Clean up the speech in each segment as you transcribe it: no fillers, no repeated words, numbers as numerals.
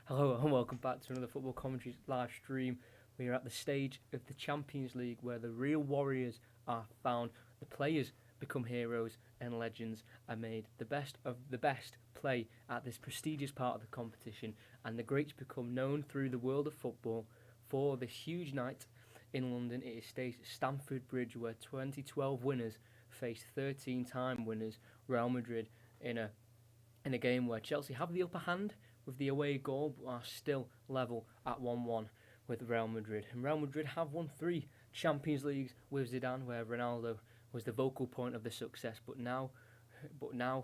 Hello and welcome back to another Football Commentaries live stream. We are at the stage of the Champions League where the real warriors are found. The players become heroes and legends are made. The best of the best play at this prestigious part of the competition, and the greats become known through the world of football. For this huge night in London, it is staged at Stamford Bridge, where 2012 winners face 13-time winners Real Madrid in a game where Chelsea have the upper hand with the away goal, but are still level at 1-1 with Real Madrid. And Real Madrid have won 3 Champions Leagues with Zidane, where Ronaldo was the vocal point of the success. But now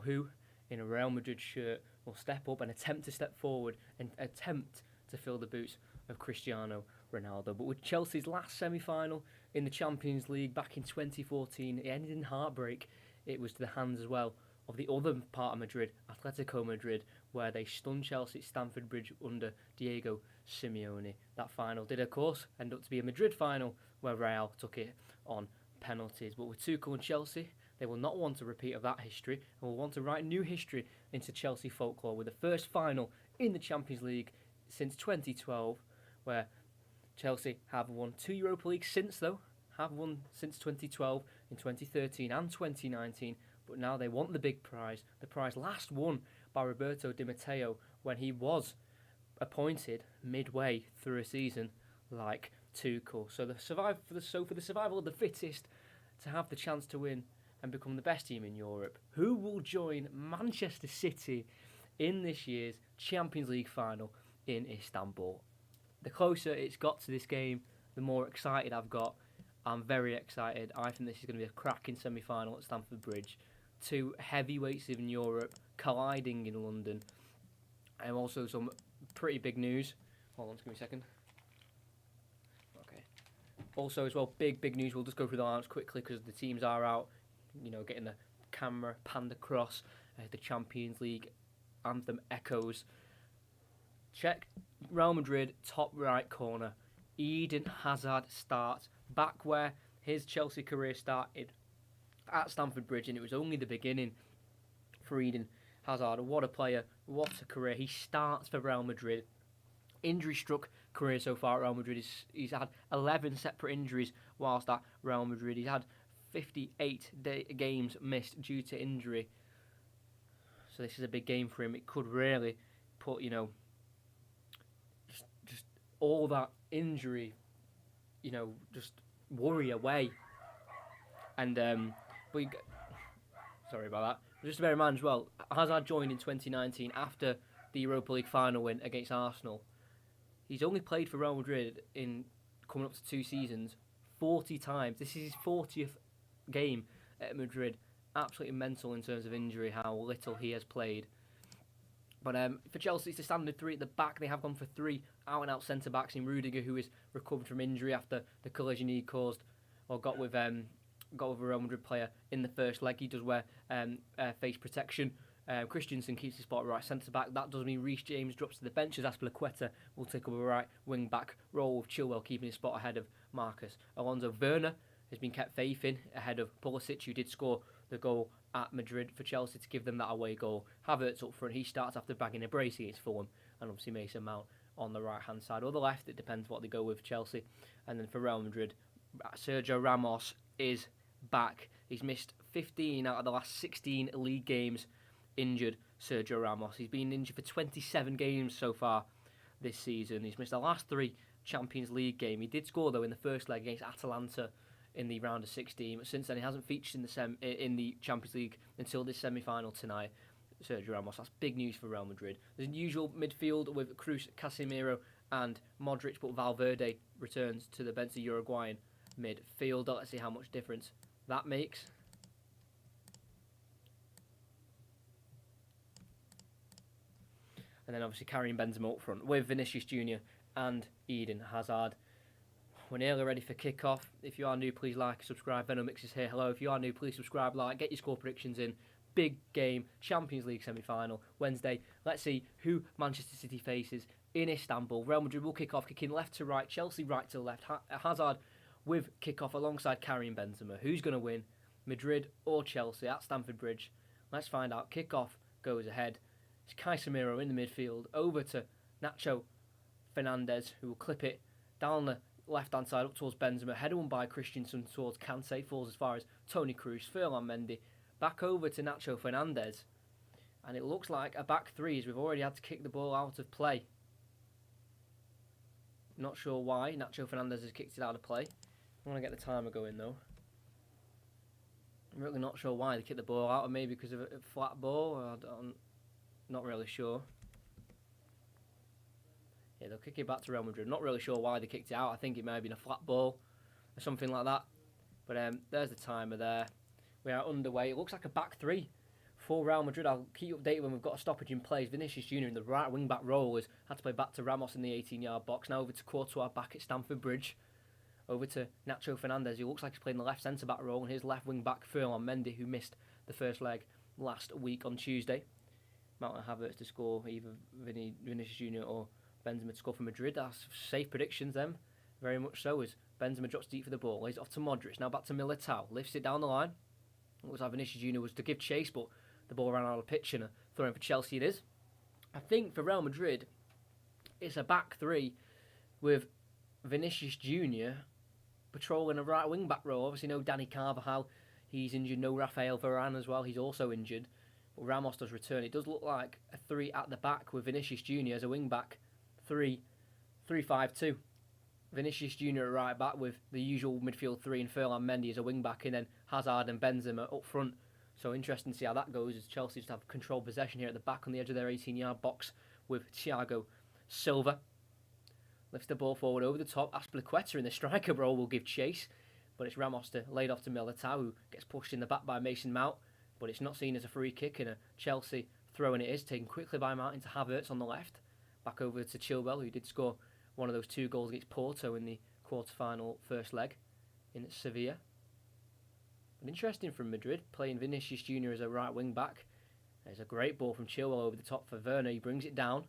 who, in a Real Madrid shirt, will step up and attempt to step forward and attempt to fill the boots of Cristiano Ronaldo? But with Chelsea's last semi-final in the Champions League back in 2014, it ended in heartbreak. It was to the hands as well of the other part of Madrid, Atletico Madrid, where they stunned Chelsea at Stamford Bridge under Diego Simeone. That final did, of course, end up to be a Madrid final, where Real took it on penalties. But with Tuchel and Chelsea, they will not want a repeat of that history, and will want to write new history into Chelsea folklore with the first final in the Champions League since 2012, where Chelsea have won 2 Europa Leagues since, though, have won since 2012, in 2013 and 2019, but now they want the big prize, the prize last won by Roberto Di Matteo when he was appointed midway through a season like Tuchel. So for the survival of the fittest, to have the chance to win and become the best team in Europe, who will join Manchester City in this year's Champions League final in Istanbul? The closer it's got to this game, the more excited I've got. I'm very excited. I think this is going to be a cracking semi-final at Stamford Bridge. 2 heavyweights in Europe colliding in London. And also some pretty big news. Hold on, just give me a second. Okay. Also as well, big news. We'll just go through the lineups quickly because the teams are out. You know, getting the camera panned across. The Champions League anthem echoes. Check Real Madrid, top right corner. Eden Hazard starts back where his Chelsea career started at Stamford Bridge, and it was only the beginning for Eden Hazard. What a player, what a career. He starts for Real Madrid. Injury-struck career so far at Real Madrid. He's had 11 separate injuries whilst at Real Madrid. He's had 58 games missed due to injury. So this is a big game for him. It could really put, just all that injury, just worry away. And sorry about that. Just to bear in mind as well, Hazard joined in 2019 after the Europa League final win against Arsenal. He's only played for Real Madrid in coming up to 2 seasons 40 times. This is his 40th game at Madrid. Absolutely mental in terms of injury, how little he has played. But for Chelsea, it's a standard 3 at the back. They have gone for 3 out-and-out centre-backs in Rudiger, who is recovered from injury after the collision he caused, or got with a Real Madrid player in the first leg. He does wear face protection. Christensen keeps his spot at right centre-back. That does mean Reece James drops to the bench, as Azpilicueta will take up a right wing-back role, with Chilwell keeping his spot ahead of Marcus Alonso. Werner has been kept faith in ahead of Pulisic, who did score the goal at Madrid for Chelsea to give them that away goal. Havertz up front, he starts after bagging a brace against Fulham, and obviously Mason Mount on the right-hand side, or the left, it depends what they go with, Chelsea. And then for Real Madrid, Sergio Ramos is back. He's missed 15 out of the last 16 league games injured, Sergio Ramos. He's been injured for 27 games so far this season. He's missed the last 3 Champions League games. He did score, though, in the first leg against Atalanta in the round of 16. But since then, he hasn't featured in the Champions League until this semi-final tonight, Sergio Ramos. That's big news for Real Madrid. There's an usual midfield with Cruz, Casemiro and Modric, but Valverde returns to the bench, the Uruguayan midfielder. Let's see how much difference that makes. And then obviously Karim Benzema up front with Vinicius Jr. and Eden Hazard. We're nearly ready for kick-off. If you are new, please like, subscribe. Venomix is here. Hello. If you are new, please subscribe, like, get your score predictions in. Big game, Champions League semi-final, Wednesday. Let's see who Manchester City faces in Istanbul. Real Madrid will kick off, kicking left to right, Chelsea right to left. Hazard with kick-off alongside Karim Benzema. Who's going to win, Madrid or Chelsea at Stamford Bridge? Let's find out. Kick-off goes ahead. It's Casemiro in the midfield, over to Nacho Fernandez, who will clip it down the left-hand side up towards Benzema, header won by Christensen towards Kante, falls as far as Toni Kroos, Ferland Mendy, back over to Nacho Fernandez, and it looks like a back three as we've already had to kick the ball out of play. Not sure why Nacho Fernandez has kicked it out of play. I want to get the timer going though. I'm really not sure why they kicked the ball out, or maybe because of a flat ball, I'm not really sure. Yeah, they'll kick it back to Real Madrid. Not really sure why they kicked it out. I think it may have been a flat ball or something like that. But there's the timer there. We are underway. It looks like a back three for Real Madrid. I'll keep you updated when we've got a stoppage in place. Vinicius Jr. in the right wing-back role has had to play back to Ramos in the 18-yard box. Now over to Courtois back at Stamford Bridge. Over to Nacho Fernandez, who looks like he's playing the left centre-back role, and his left wing-back Ferland Mendy, who missed the first leg last week on Tuesday. Mount and Havertz to score, either Vinicius Jr. or Benzema to score for Madrid. That's safe predictions, them. Very much so, as Benzema drops deep for the ball. Lays it off to Modric. Now back to Militao. Lifts it down the line. It looks like Vinicius Jr. was to give chase, but the ball ran out of the pitch, and a throw in for Chelsea it is. I think for Real Madrid, it's a back three with Vinicius Jr. patrolling a right wing-back role. Obviously no Dani Carvajal. He's injured. No Rafael Varane as well. He's also injured. But Ramos does return. It does look like a three at the back with Vinicius Jr. as a wing-back. 3-5-2. Vinicius Jr. at right back with the usual midfield three and Ferland Mendy as a wing back, and then Hazard and Benzema up front. So interesting to see how that goes, as Chelsea just have controlled possession here at the back on the edge of their 18-yard box with Thiago Silva. Lifts the ball forward over the top. Azpilicueta in the striker role will give chase, but it's Ramos to laid off to Militao, who gets pushed in the back by Mason Mount, but it's not seen as a free kick, and a Chelsea throw, and it is taken quickly by Mount into Havertz on the left. Back over to Chilwell, who did score one of those 2 goals against Porto in the quarter-final first leg in Sevilla. But interesting from Madrid, playing Vinicius Jr. as a right wing-back. There's a great ball from Chilwell over the top for Werner. He brings it down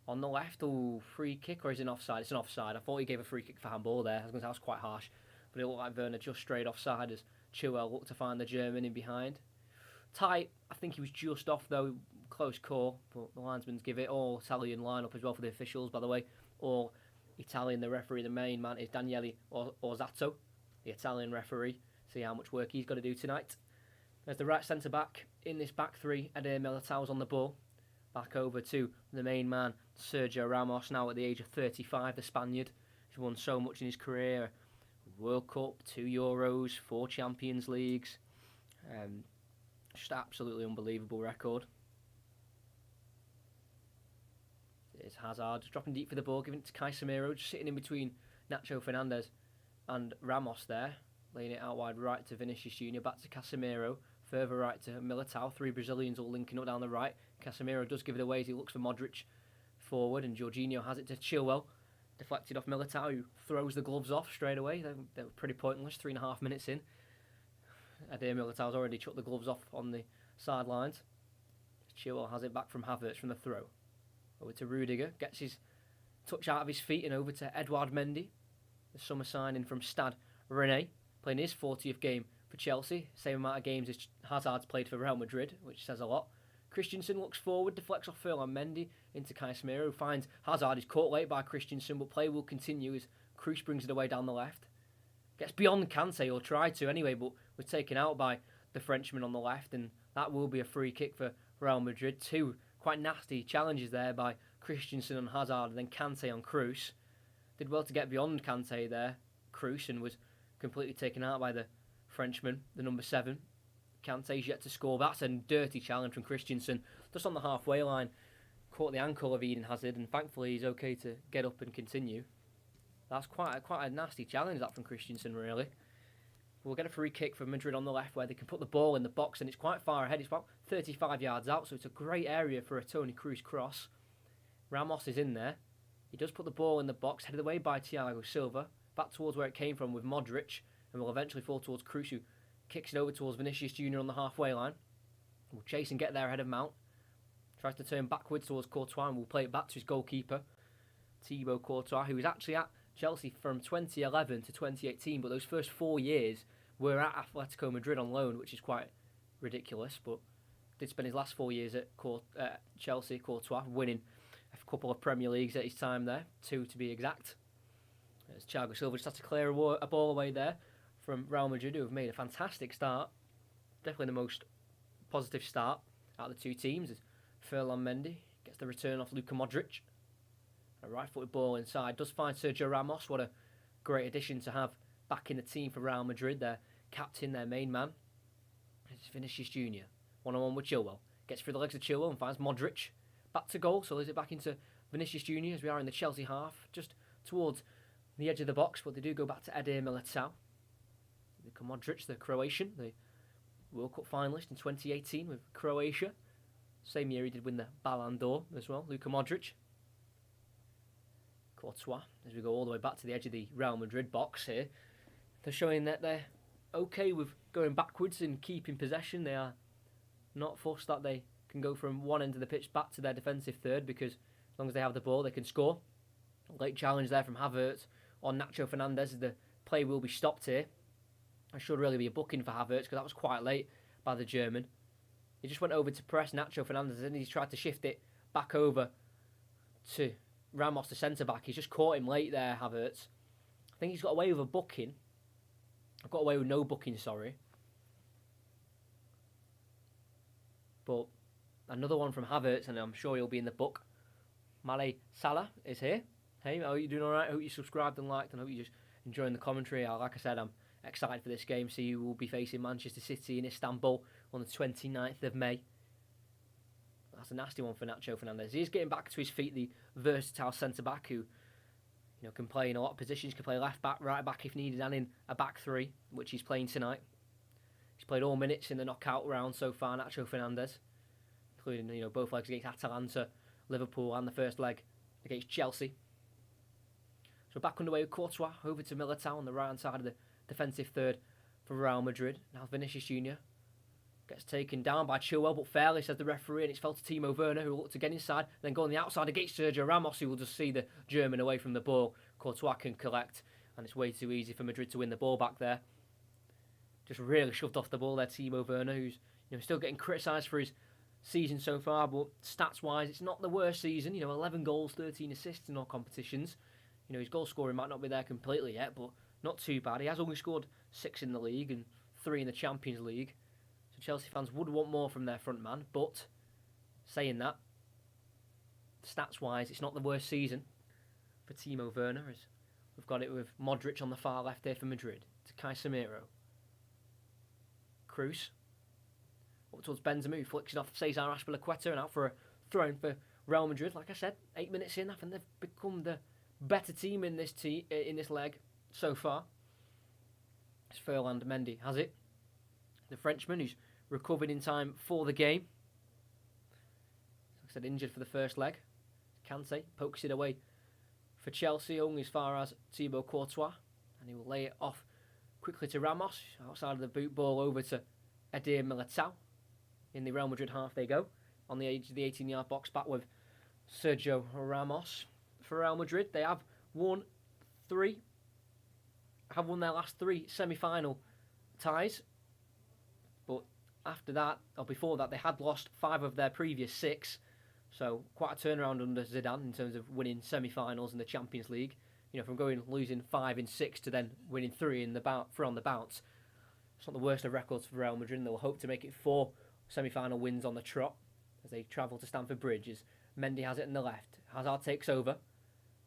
on the left. Oh, free kick, or is it an offside? It's an offside. I thought he gave a free kick for handball there. I was going to say that was quite harsh. But it looked like Werner just straight offside as Chilwell looked to find the German in behind. Tight. I think he was just off, though. Close call, but the linesmen's give it. All Italian lineup as well for the officials, by the way. All Italian. The referee, the main man, is Daniele Orsato, the Italian referee. See how much work he's got to do tonight. There's the right centre-back in this back three. Eder Militao's on the ball. Back over to the main man, Sergio Ramos, now at the age of 35, the Spaniard. He's won so much in his career. World Cup, 2 Euros, 4 Champions Leagues. Just absolutely unbelievable record. It's Hazard just dropping deep for the ball, giving it to Casemiro, just sitting in between Nacho Fernandez and Ramos there, laying it out wide right to Vinicius Jr., back to Casemiro, further right to Militao. 3 Brazilians all linking up down the right. Casemiro does give it away as he looks for Modric forward, and Jorginho has it to Chilwell, deflected off Militao, who throws the gloves off straight away. They were pretty pointless, 3.5 minutes in. Eder Militao's already chucked the gloves off on the sidelines. Chilwell has it back from Havertz from the throw. Over to Rudiger, gets his touch out of his feet, and over to Edouard Mendy, the summer signing from Stade Rennais, playing his 40th game for Chelsea, same amount of games as Hazard's played for Real Madrid, which says a lot. Christensen looks forward, deflects off Ferland Mendy into Casemiro, who finds Hazard is caught late by Christensen, but play will continue as Kroos brings it away down the left. Gets beyond Kante, or tried to anyway, but was taken out by the Frenchman on the left, and that will be a free kick for Real Madrid. 2 quite nasty challenges there by Christensen on Hazard, and then Kante on Kroos. Did well to get beyond Kante there, Kroos, and was completely taken out by the Frenchman, the number 7. Kante's yet to score. That's a dirty challenge from Christensen, just on the halfway line. Caught the ankle of Eden Hazard, and thankfully he's okay to get up and continue. That's quite a nasty challenge, that, from Christensen, really. We'll get a free kick from Madrid on the left, where they can put the ball in the box, and it's quite far ahead. It's about 35 yards out, so it's a great area for a Toni Kroos cross. Ramos is in there. He does put the ball in the box, headed away by Thiago Silva, back towards where it came from with Modric, and will eventually fall towards Kroos, who kicks it over towards Vinicius Jr. on the halfway line. Will chase and get there ahead of Mount. Tries to turn backwards towards Courtois, and will play it back to his goalkeeper, Thibaut Courtois, who was actually at Chelsea from 2011 to 2018, but those first 4 years were at Atletico Madrid on loan, which is quite ridiculous, but did spend his last 4 years at Chelsea, Courtois, winning a couple of Premier Leagues at his time there, 2 to be exact. As Thiago Silva just had to clear a ball away there from Real Madrid, who have made a fantastic start. Definitely the most positive start out of the 2 teams. As Ferland Mendy gets the return off Luka Modric. A right-footed ball inside. Does find Sergio Ramos. What a great addition to have back in the team for Real Madrid. Their captain, their main man. It's Vinicius Junior. 1-on-1 with Chilwell. Gets through the legs of Chilwell and finds Modric. Back to goal. So is it back into Vinicius Junior as we are in the Chelsea half. Just towards the edge of the box. But they do go back to Eder Militao. Luka Modric, the Croatian. The World Cup finalist in 2018 with Croatia. Same year he did win the Ballon d'Or as well. Luka Modric. Courtois, as we go all the way back to the edge of the Real Madrid box here. They're showing that they're okay with going backwards and keeping possession. They are not fussed that they can go from one end of the pitch back to their defensive third, because as long as they have the ball, they can score. A late challenge there from Havertz on Nacho Fernandez. The play will be stopped here. It should really be a booking for Havertz, because that was quite late by the German. He just went over to press Nacho Fernandez, and he's tried to shift it back over to Ramos, the centre-back. He's just caught him late there, Havertz. I think he's got away with a booking. I've got away with no booking, sorry. But another one from Havertz, and I'm sure he'll be in the book. Male Salah is here. Hey, how are you doing alright? I hope you subscribed and liked, and I hope you're just enjoying the commentary. Like I said, I'm excited for this game. So you will be facing Manchester City in Istanbul on the 29th of May. That's a nasty one for Nacho Fernandez. He's getting back to his feet, the versatile centre-back who can play in a lot of positions, can play left-back, right-back if needed, and in a back 3, which he's playing tonight. He's played all minutes in the knockout round so far, Nacho Fernandez, including both legs against Atalanta, Liverpool, and the first leg against Chelsea. So back underway with Courtois, over to Militao on the right-hand side of the defensive third for Real Madrid. Now Vinicius Junior gets taken down by Chilwell, but fairly, says the referee, and it's fell to Timo Werner, who will look to get inside, then go on the outside against Sergio Ramos, who will just see the German away from the ball. Courtois can collect, and it's way too easy for Madrid to win the ball back there. Just really shoved off the ball there, Timo Werner, who's still getting criticised for his season so far, but stats-wise, it's not the worst season. 11 goals, 13 assists in all competitions. His goal scoring might not be there completely yet, but not too bad. He has only scored 6 in the league and 3 in the Champions League. So Chelsea fans would want more from their front man, but saying that, stats-wise, it's not the worst season for Timo Werner, as we've got it with Modric on the far left here for Madrid. To Casemiro. Cruz. Up towards Benzema, who flicks it off Cesar Azpilicueta and out for a throw-in for Real Madrid. Like I said, 8 minutes in, I think they've become the better team in this leg so far. It's Ferland Mendy has it. The Frenchman, who's recovered in time for the game. Like I said, injured for the first leg. Kante pokes it away for Chelsea, only as far as Thibaut Courtois. And he will lay it off quickly to Ramos. Outside of the boot, ball over to Eder Militao. In the Real Madrid half they go. On the edge of the 18-yard box, back with Sergio Ramos. For Real Madrid, they have won their last 3 semi-final ties. But after that, or before that, they had lost 5 of their previous 6. So quite a turnaround under Zidane in terms of winning semi-finals in the Champions League. From losing 5 in 6 to then winning 3 on the bounce. It's not the worst of records for Real Madrid, and they'll hope to make it 4 semi-final wins on the trot as they travel to Stamford Bridge. As Mendy has it in the left. Hazard takes over.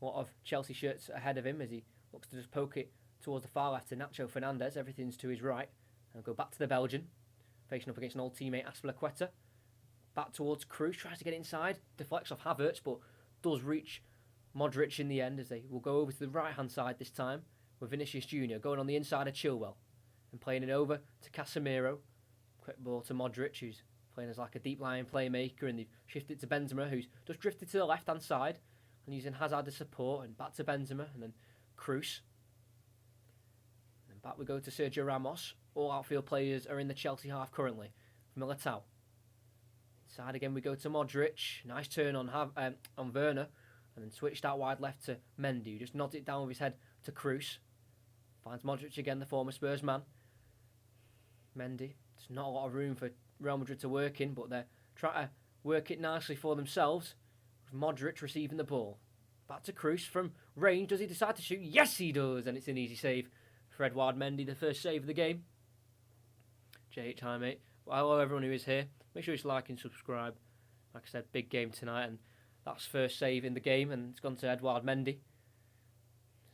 A lot of Chelsea shirts ahead of him as he looks to just poke it towards the far left to Nacho Fernandez. Everything's to his right. And go back to the Belgian, facing up against an old teammate Azpilicueta. Back towards Cruz, tries to get inside, deflects off Havertz, but does reach Modric in the end, as they will go over to the right-hand side this time, with Vinicius Junior going on the inside of Chilwell and playing it over to Casemiro. Quick ball to Modric, who's playing as like a deep-lying playmaker, and they've shifted to Benzema, who's just drifted to the left-hand side and using Hazard as support, and back to Benzema, and then Cruz. And back we go to Sergio Ramos. All outfield players are in the Chelsea half currently. Militao. Inside again we go to Modric. Nice turn on Werner. And then switched out wide left to Mendy, who just nods it down with his head to Cruz. Finds Modric again, the former Spurs man. Mendy. There's not a lot of room for Real Madrid to work in, but they're trying to work it nicely for themselves. Modric receiving the ball. Back to Kroos from range. Does he decide to shoot? Yes, he does. And it's an easy save for Edouard Mendy, the first save of the game. JH, hi, mate. Well, hello, everyone who is here. Make sure you like and subscribe. Like I said, big game tonight. And that's first save in the game. And it's gone to Edouard Mendy.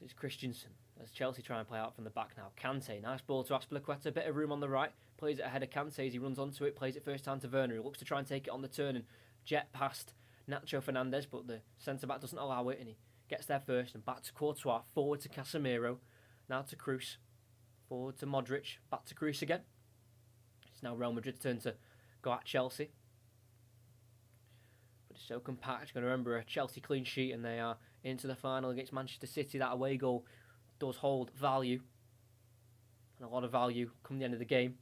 It's Christensen. As Chelsea try and play out from the back now. Kante, nice ball to Azpilicueta. Bit of room on the right. Plays it ahead of Kante as he runs onto it. Plays it first time to Werner. He looks to try and take it on the turn and jet past Nacho Fernandez, but the centre-back doesn't allow it, and he gets there first, and back to Courtois, forward to Casemiro, now to Kroos, forward to Modric, back to Kroos again. It's now Real Madrid's turn to go at Chelsea. But it's so compact, going to remember a Chelsea clean sheet, and they are into the final against Manchester City. That away goal does hold value, and a lot of value come the end of the game.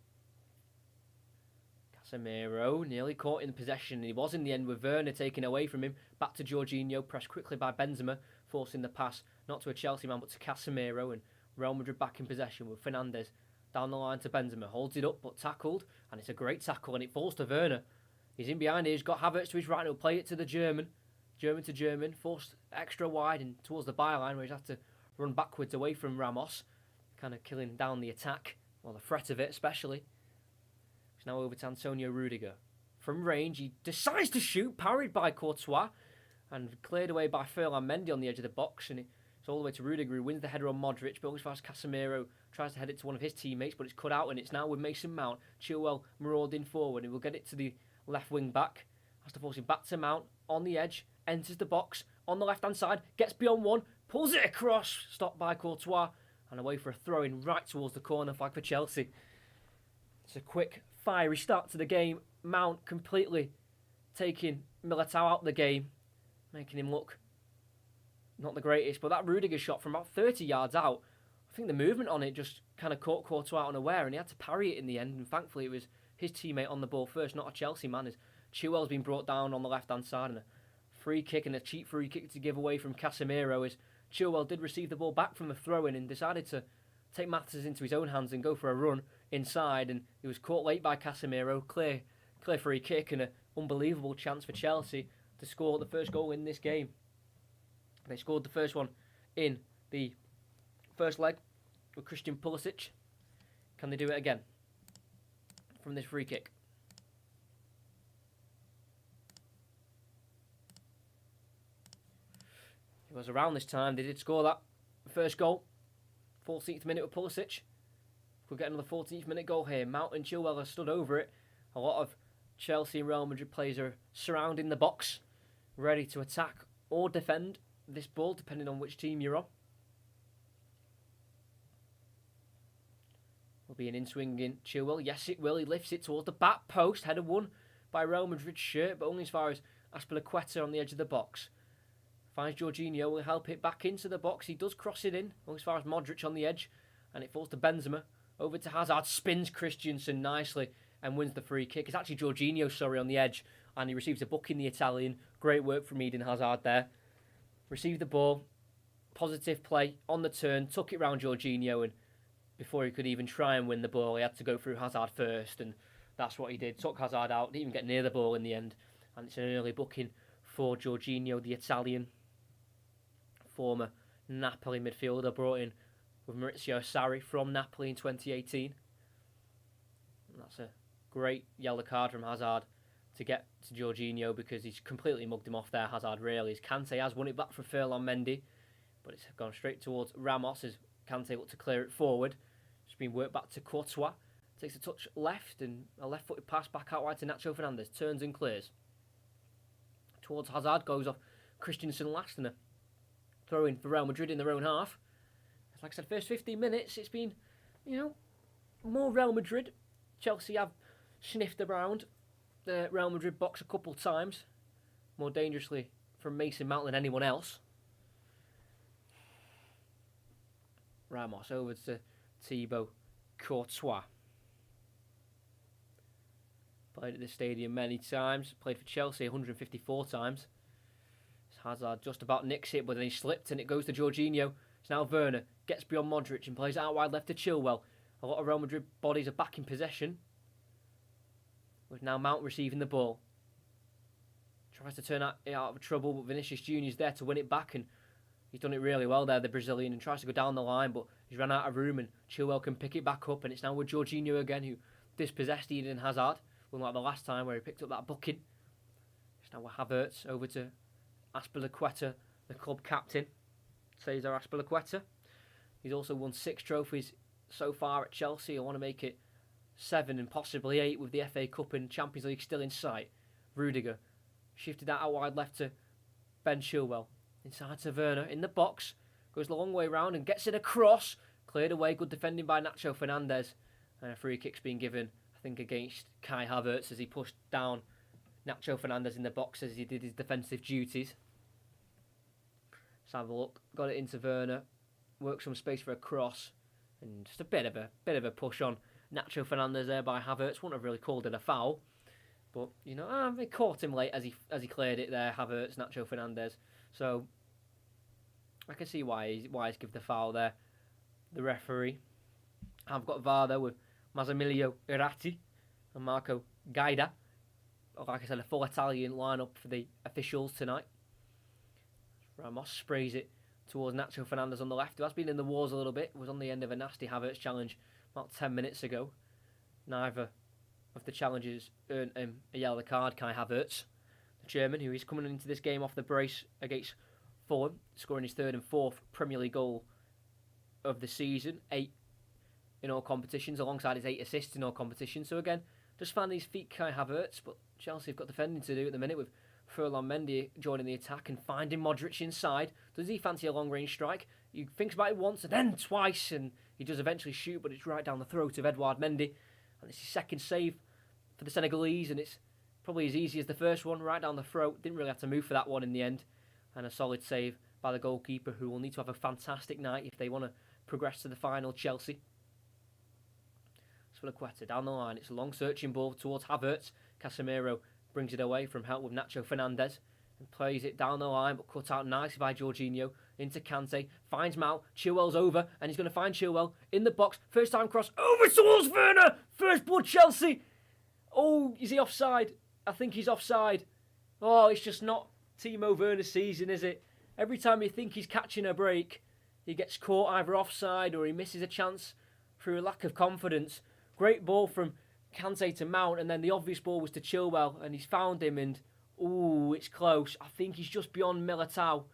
Casemiro nearly caught in possession. He was in the end with Werner taken away from him. Back to Jorginho, pressed quickly by Benzema, forcing the pass not to a Chelsea man but to Casemiro, and Real Madrid back in possession with Fernandez down the line to Benzema. Holds it up but tackled, and it's a great tackle, and it falls to Werner. He's in behind here. He's got Havertz to his right, and he'll play it to the German. German to German, forced extra wide and towards the byline where he's had to run backwards away from Ramos, kind of killing down the attack, or the threat of it especially. It's now over to Antonio Rudiger. From range, he decides to shoot, parried by Courtois, and cleared away by Ferland Mendy on the edge of the box, and it's all the way to Rudiger, who wins the header on Modric, but as far as Casemiro tries to head it to one of his teammates, but it's cut out, and it's now with Mason Mount. Chilwell marauding forward, and we'll get it to the left wing back. Has to force him back to Mount, on the edge, enters the box, on the left-hand side, gets beyond one, pulls it across, stopped by Courtois, and away for a throw-in right towards the corner flag for Chelsea. It's a quick, fiery start to the game. Mount completely taking Militao out of the game, making him look not the greatest. But that Rudiger shot from about 30 yards out, I think the movement on it just kind of caught Courtois unaware, and he had to parry it in the end. And thankfully, it was his teammate on the ball first, not a Chelsea man, as Chilwell's been brought down on the left-hand side, and a free kick, and a cheap free kick to give away from Casemiro, as Chilwell did receive the ball back from the throw-in and decided to take matters into his own hands and go for a run inside, and he was caught late by Casemiro. Clear free kick, and an unbelievable chance for Chelsea to score the first goal in this game. They scored the first one in the first leg with Christian Pulisic. Can they do it again from this free kick? It was around this time they did score that first goal. 14th minute with Pulisic. We'll get another 14th minute goal here. Mount and Chilwell have stood over it. A lot of Chelsea and Real Madrid players are surrounding the box, ready to attack or defend this ball, depending on which team you're on. Will be an in-swinging Chilwell. Yes, it will. He lifts it towards the back post. Header won by Real Madrid's shirt, but only as far as Azpilicueta on the edge of the box. Finds Jorginho, will help it back into the box. He does cross it in, only as far as Modric on the edge, and it falls to Benzema. Over to Hazard, spins Christensen nicely and wins the free kick. It's actually Jorginho, on the edge, and he receives a booking, the Italian. Great work from Eden Hazard there. Received the ball, positive play on the turn, took it round Jorginho, and before he could even try and win the ball, he had to go through Hazard first, and that's what he did. Took Hazard out, didn't even get near the ball in the end, and it's an early booking for Jorginho, the Italian. Former Napoli midfielder, brought in with Maurizio Sarri from Napoli in 2018. And that's a great yellow card from Hazard to get to Jorginho, because he's completely mugged him off there, Hazard really. As Kante has won it back for Ferland Mendy, but it's gone straight towards Ramos as Kante looked to clear it forward. It's been worked back to Courtois. Takes a touch left, and a left-footed pass back out wide to Nacho Fernandez. Turns and clears. Towards Hazard, goes off Christensen last, and a throw in for Real Madrid in their own half. Like I said, first 15 minutes, it's been, more Real Madrid. Chelsea have sniffed around the Real Madrid box a couple times, more dangerously from Mason Mount than anyone else. Ramos over to Thibaut Courtois. Played at the stadium many times, played for Chelsea 154 times. Hazard just about nicks it, but then he slipped and it goes to Jorginho. It's now Werner, gets beyond Modric and plays out wide left to Chilwell. A lot of Real Madrid bodies are back in possession, with now Mount receiving the ball. tries to turn it out of trouble, but Vinicius Junior's there to win it back, and he's done it really well there, the Brazilian, and tries to go down the line, but he's run out of room, and Chilwell can pick it back up, and it's now with Jorginho again, who dispossessed Eden Hazard, unlike the last time where he picked up that booking. It's now with Havertz over to Azpilicueta, the club captain, Cesar Azpilicueta. He's also won 6 trophies so far at Chelsea. I want to make it 7 and possibly 8 with the FA Cup and Champions League still in sight. Rudiger shifted that out wide left to Ben Chilwell. Inside to Werner in the box. Goes the long way round and gets it across. Cleared away. Good defending by Nacho Fernandez. And a free kick's been given, I think, against Kai Havertz as he pushed down Nacho Fernandez in the box as he did his defensive duties. Let's have a look. Got it into Werner. Worked some space for a cross. And just a bit of a push on Nacho Fernandez there by Havertz. Wouldn't have really called it a foul. But, you know, it caught him late as he cleared it there, Havertz, Nacho Fernandez. So, I can see why he's given the foul there. The referee. I've got VAR there with Massimilio Irati and Marco Gaida. Like I said, a full Italian lineup for the officials tonight. Ramos sprays it towards Nacho Fernandez on the left, who has been in the wars a little bit. Was on the end of a nasty Havertz challenge about 10 minutes ago. Neither of the challenges earned him a yellow card. Kai Havertz, the German, who is coming into this game off the brace against Fulham, scoring his 3rd and 4th Premier League goal of the season, 8 in all competitions, alongside his 8 assists in all competitions. So again, just found his feet, Kai Havertz, but Chelsea have got defending to do at the minute with Ferland Mendy joining the attack and finding Modric inside. Does he fancy a long-range strike? He thinks about it once and then twice, and he does eventually shoot, but it's right down the throat of Edouard Mendy. And it's his second save for the Senegalese, and it's probably as easy as the first one, right down the throat. Didn't really have to move for that one in the end. And a solid save by the goalkeeper, who will need to have a fantastic night if they want to progress to the final, Chelsea. Azpilicueta down the line. It's a long searching ball towards Havertz. Casemiro brings it away from help with Nacho Fernandez and plays it down the line, but cut out nicely by Jorginho into Kante. Finds Mount. Chilwell's over, and he's going to find Chilwell in the box. First time cross over towards Werner. First blood, Chelsea. Oh, is he offside? I think he's offside. Oh, it's just not Timo Werner's season, is it? Every time you think he's catching a break, he gets caught either offside or he misses a chance through a lack of confidence. Great ball from Kante to Mount, and then the obvious ball was to Chilwell, and he's found him, and ooh, it's close. I think he's just beyond Militao.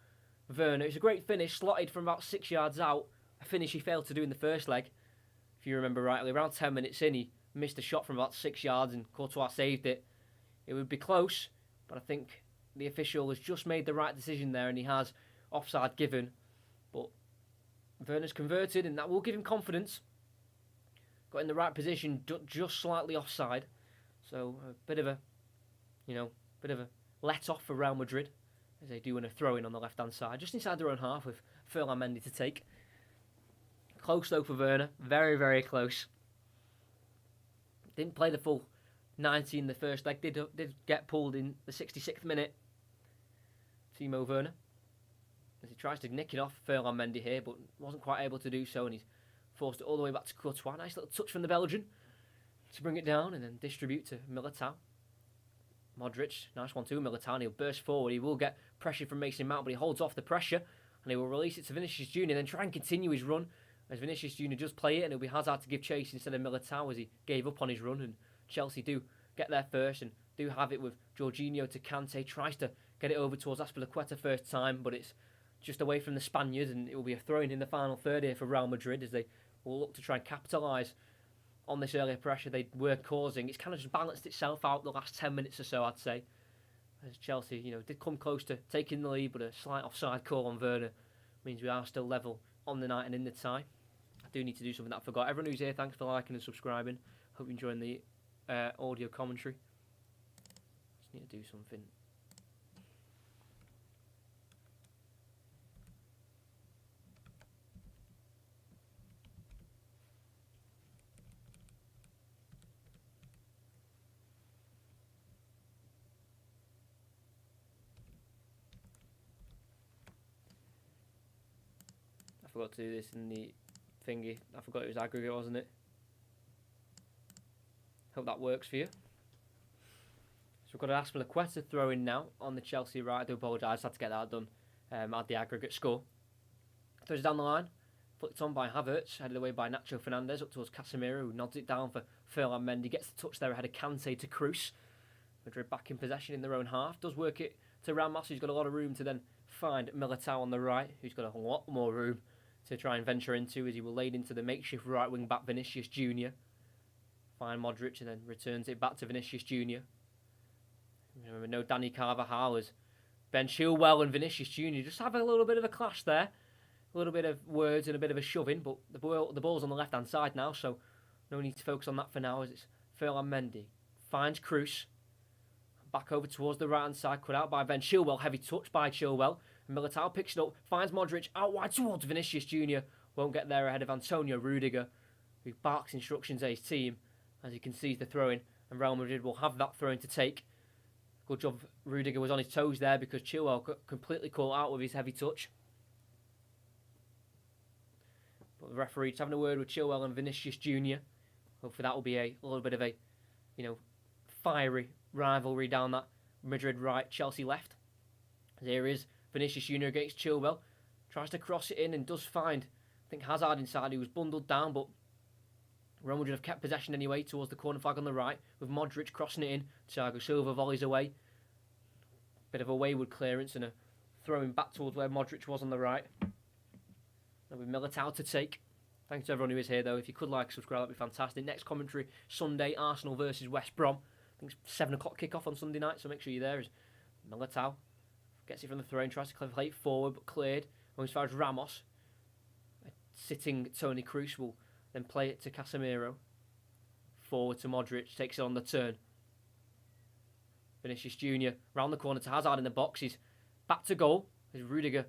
Werner. It's a great finish, slotted from about 6 yards out. A finish he failed to do in the first leg, if you remember rightly. Around 10 minutes in, he missed a shot from about 6 yards, and Courtois saved it. It would be close, but I think the official has just made the right decision there, and he has offside given. But Werner's converted, and that will give him confidence. Got in the right position, just slightly offside. So a bit of a let off for Real Madrid as they do in a throw-in on the left-hand side, just inside their own half with Ferland Mendy to take. Close though for Werner, very, very close. Didn't play the full 90 in the first leg, did get pulled in the 66th minute. Timo Werner, as he tries to nick it off Ferland Mendy here, but wasn't quite able to do so, and he's forced it all the way back to Courtois. Nice little touch from the Belgian to bring it down and then distribute to Militao. Modric, nice one too, Militao, and he'll burst forward. He will get pressure from Mason Mount, but he holds off the pressure, and he will release it to Vinicius Junior, then try and continue his run, as Vinicius Junior does play it, and it'll be Hazard to give chase instead of Militao as he gave up on his run, and Chelsea do get there first, and do have it with Jorginho to Kante, tries to get it over towards Azpilicueta first time, but it's just away from the Spaniard, and it will be a throw-in in the final third here for Real Madrid, as they will look to try and capitalise on this earlier pressure they were causing. It's kind of just balanced itself out the last 10 minutes or so, I'd say. As Chelsea, did come close to taking the lead, but a slight offside call on Werner means we are still level on the night and in the tie. I do need to do something that I forgot. Everyone who's here, thanks for liking and subscribing. Hope you're enjoying the audio commentary. Just need to do something. I forgot to do this in the thingy. I forgot it was aggregate, wasn't it? Hope that works for you. So we've got an Aspilicueta throw in now on the Chelsea right. I do apologise, had to get that done. At the aggregate score. Throws it down the line. Flicked on by Havertz, headed away by Nacho Fernandez up towards Casemiro, who nods it down for Ferland Mendy. Gets the touch there ahead of Kante to Cruz. Madrid back in possession in their own half. Does work it to Ramos, who's got a lot of room to then find Militao on the right, who's got a lot more room to try and venture into as he will laid into the makeshift right wing back Vinicius Junior. Find Modric and then returns it back to Vinicius Junior. Remember, no Danny Carvajal as Ben Chilwell and Vinicius Junior just have a little bit of a clash there. A little bit of words and a bit of a shoving, but the ball's on the left-hand side now, so no need to focus on that for now as it's Ferland Mendy. Finds Cruz. Back over towards the right-hand side, cut out by Ben Chilwell. Heavy touch by Chilwell. Militao picks it up, finds Modric out wide towards Vinicius Junior. Won't get there ahead of Antonio Rudiger, who barks instructions at his team as he concedes the throw-in, and Real Madrid will have that throw-in to take. Good job Rudiger was on his toes there because Chilwell got completely caught out with his heavy touch. But the referee just having a word with Chilwell and Vinicius Junior. Hopefully that will be a little bit of a, fiery rivalry down that Madrid right, Chelsea left. Here is Vinicius Junior against Chilwell. Tries to cross it in and does find, I think, Hazard inside, who was bundled down, but Real Madrid have kept possession anyway towards the corner flag on the right, with Modric crossing it in. Thiago Silva volleys away. Bit of a wayward clearance and a throwing back towards where Modric was on the right. And with Militao to take. Thanks to everyone who is here, though. If you could like, subscribe, that'd be fantastic. Next commentary, Sunday, Arsenal versus West Brom. I think it's 7 o'clock kick-off on Sunday night, so make sure you're there. As Militao gets it from the throw-in, tries to play it forward, but cleared. And as far as Ramos, sitting Toni Kroos will then play it to Casemiro. Forward to Modric, takes it on the turn. Vinicius Junior round the corner to Hazard in the box. He's back to goal as Rudiger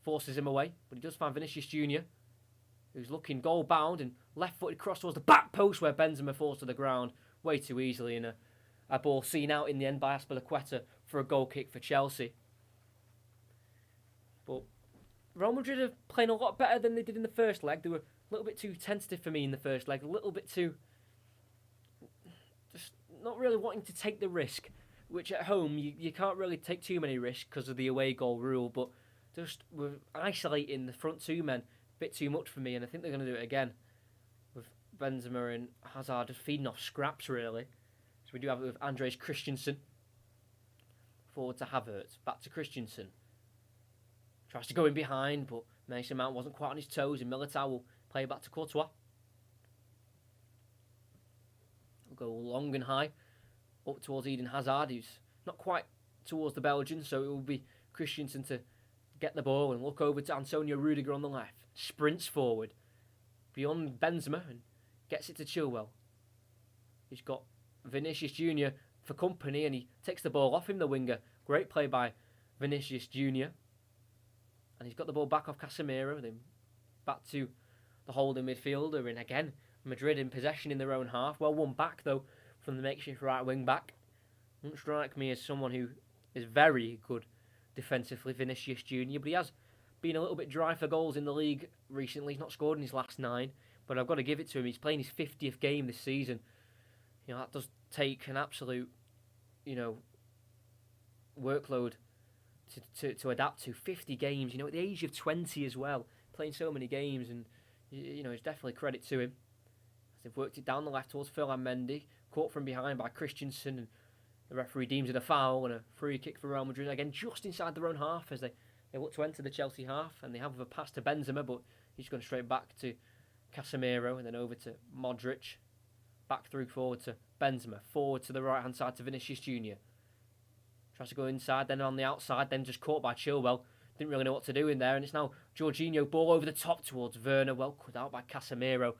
forces him away, but he does find Vinicius Junior, who's looking goal bound and left-footed cross towards the back post where Benzema falls to the ground way too easily, and a ball seen out in the end by Aspilicueta for a goal kick for Chelsea. But Real Madrid are playing a lot better than they did in the first leg. They were a little bit too tentative for me in the first leg, a little bit too just not really wanting to take the risk, which at home you can't really take too many risks because of the away goal rule, but just we're isolating the front two men a bit too much for me, and I think they're going to do it again with Benzema and Hazard just feeding off scraps, really. So we do have it with Andres Christensen. Forward to Havertz, back to Christensen. Tries to go in behind, but Mason Mount wasn't quite on his toes, and Militao will play it back to Courtois. We'll go long and high up towards Eden Hazard, who's not quite towards the Belgians, so it will be Christensen to get the ball and look over to Antonio Rudiger on the left. Sprints forward beyond Benzema and gets it to Chilwell. He's got Vinicius Junior for company and he takes the ball off him, the winger. Great play by Vinicius Junior. And he's got the ball back off Casemiro, then back to the holding midfielder. And again, Madrid in possession in their own half. Well won back, though, from the makeshift right wing back. Doesn't strike me as someone who is very good defensively, Vinicius Junior, but he has been a little bit dry for goals in the league recently. He's not scored in his last 9, but I've got to give it to him. He's playing his 50th game this season. That does take an absolute, workload to adapt to. 50 games, at the age of 20 as well, playing so many games, and it's definitely credit to him. As they've worked it down the left towards Ferland Mendy, caught from behind by Christensen, and the referee deems it a foul and a free kick for Real Madrid, again just inside their own half as they look to enter the Chelsea half, and they have a pass to Benzema, but he's gone straight back to Casemiro and then over to Modric, back through forward to Benzema, forward to the right hand side to Vinicius Junior. Tries to go inside, then on the outside, then just caught by Chilwell. Didn't really know what to do in there, and it's now Jorginho, ball over the top towards Werner, well cut out by Casemiro,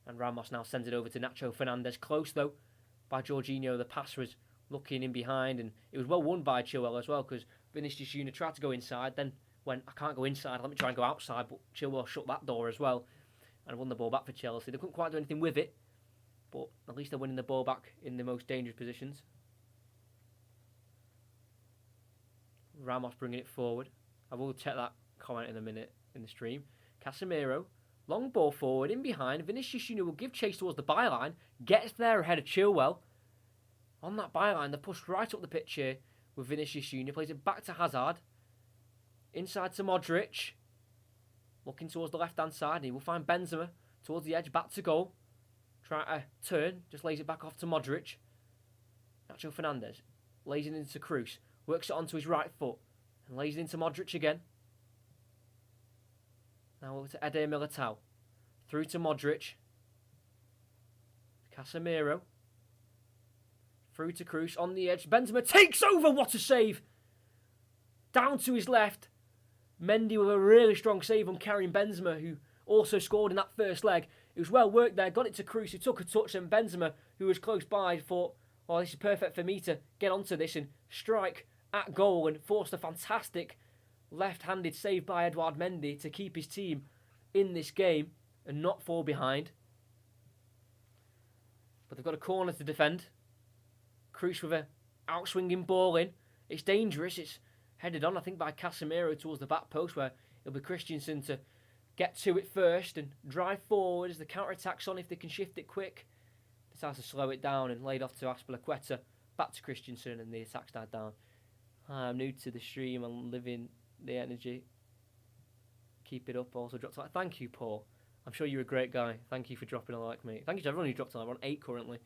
and Ramos now sends it over to Nacho Fernandez. Close though by Jorginho, the pass was looking in behind, and it was well won by Chilwell as well, because Vinicius Junior tried to go inside, then went, I can't go inside, let me try and go outside, but Chilwell shut that door as well and won the ball back for Chelsea. They couldn't quite do anything with it, but at least they're winning the ball back in the most dangerous positions. Ramos bringing it forward. I will check that comment in a minute in the stream. Casemiro, long ball forward, in behind. Vinicius Junior will give chase towards the byline, gets there ahead of Chilwell, On that byline, they're pushed right up the pitch here with Vinicius Junior. Plays it back to Hazard. Inside to Modric. Looking towards the left-hand side. He will find Benzema towards the edge, back to goal. Try to turn, just lays it back off to Modric. Nacho Fernandez lays it into Cruz. Works it onto his right foot. And lays it into Modric again. Now over to Eder Militao. Through to Modric. Casemiro. Through to Cruz on the edge. Benzema takes over. What a save. Down to his left. Mendy with a really strong save on Karim Benzema, who also scored in that first leg. It was well worked there. Got it to Cruz, who took a touch. And Benzema, who was close by, thought, well, this is perfect for me to get onto this and strike at goal, and forced a fantastic left-handed save by Edouard Mendy to keep his team in this game and not fall behind. But they've got a corner to defend. Cruz with a outswinging ball in. It's dangerous. It's headed on, I think, by Casemiro towards the back post, where it'll be Christensen to get to it first and drive forward as the counter-attack's on if they can shift it quick. Decides to slow it down and laid off to Azpilicueta. Back to Christensen and the attack's died down. I'm new to the stream. I'm living the energy. Keep it up. Also dropped a like. Thank you, Paul. I'm sure you're a great guy. Thank you for dropping a like, mate. Thank you to everyone who dropped a like. We're on 8 currently.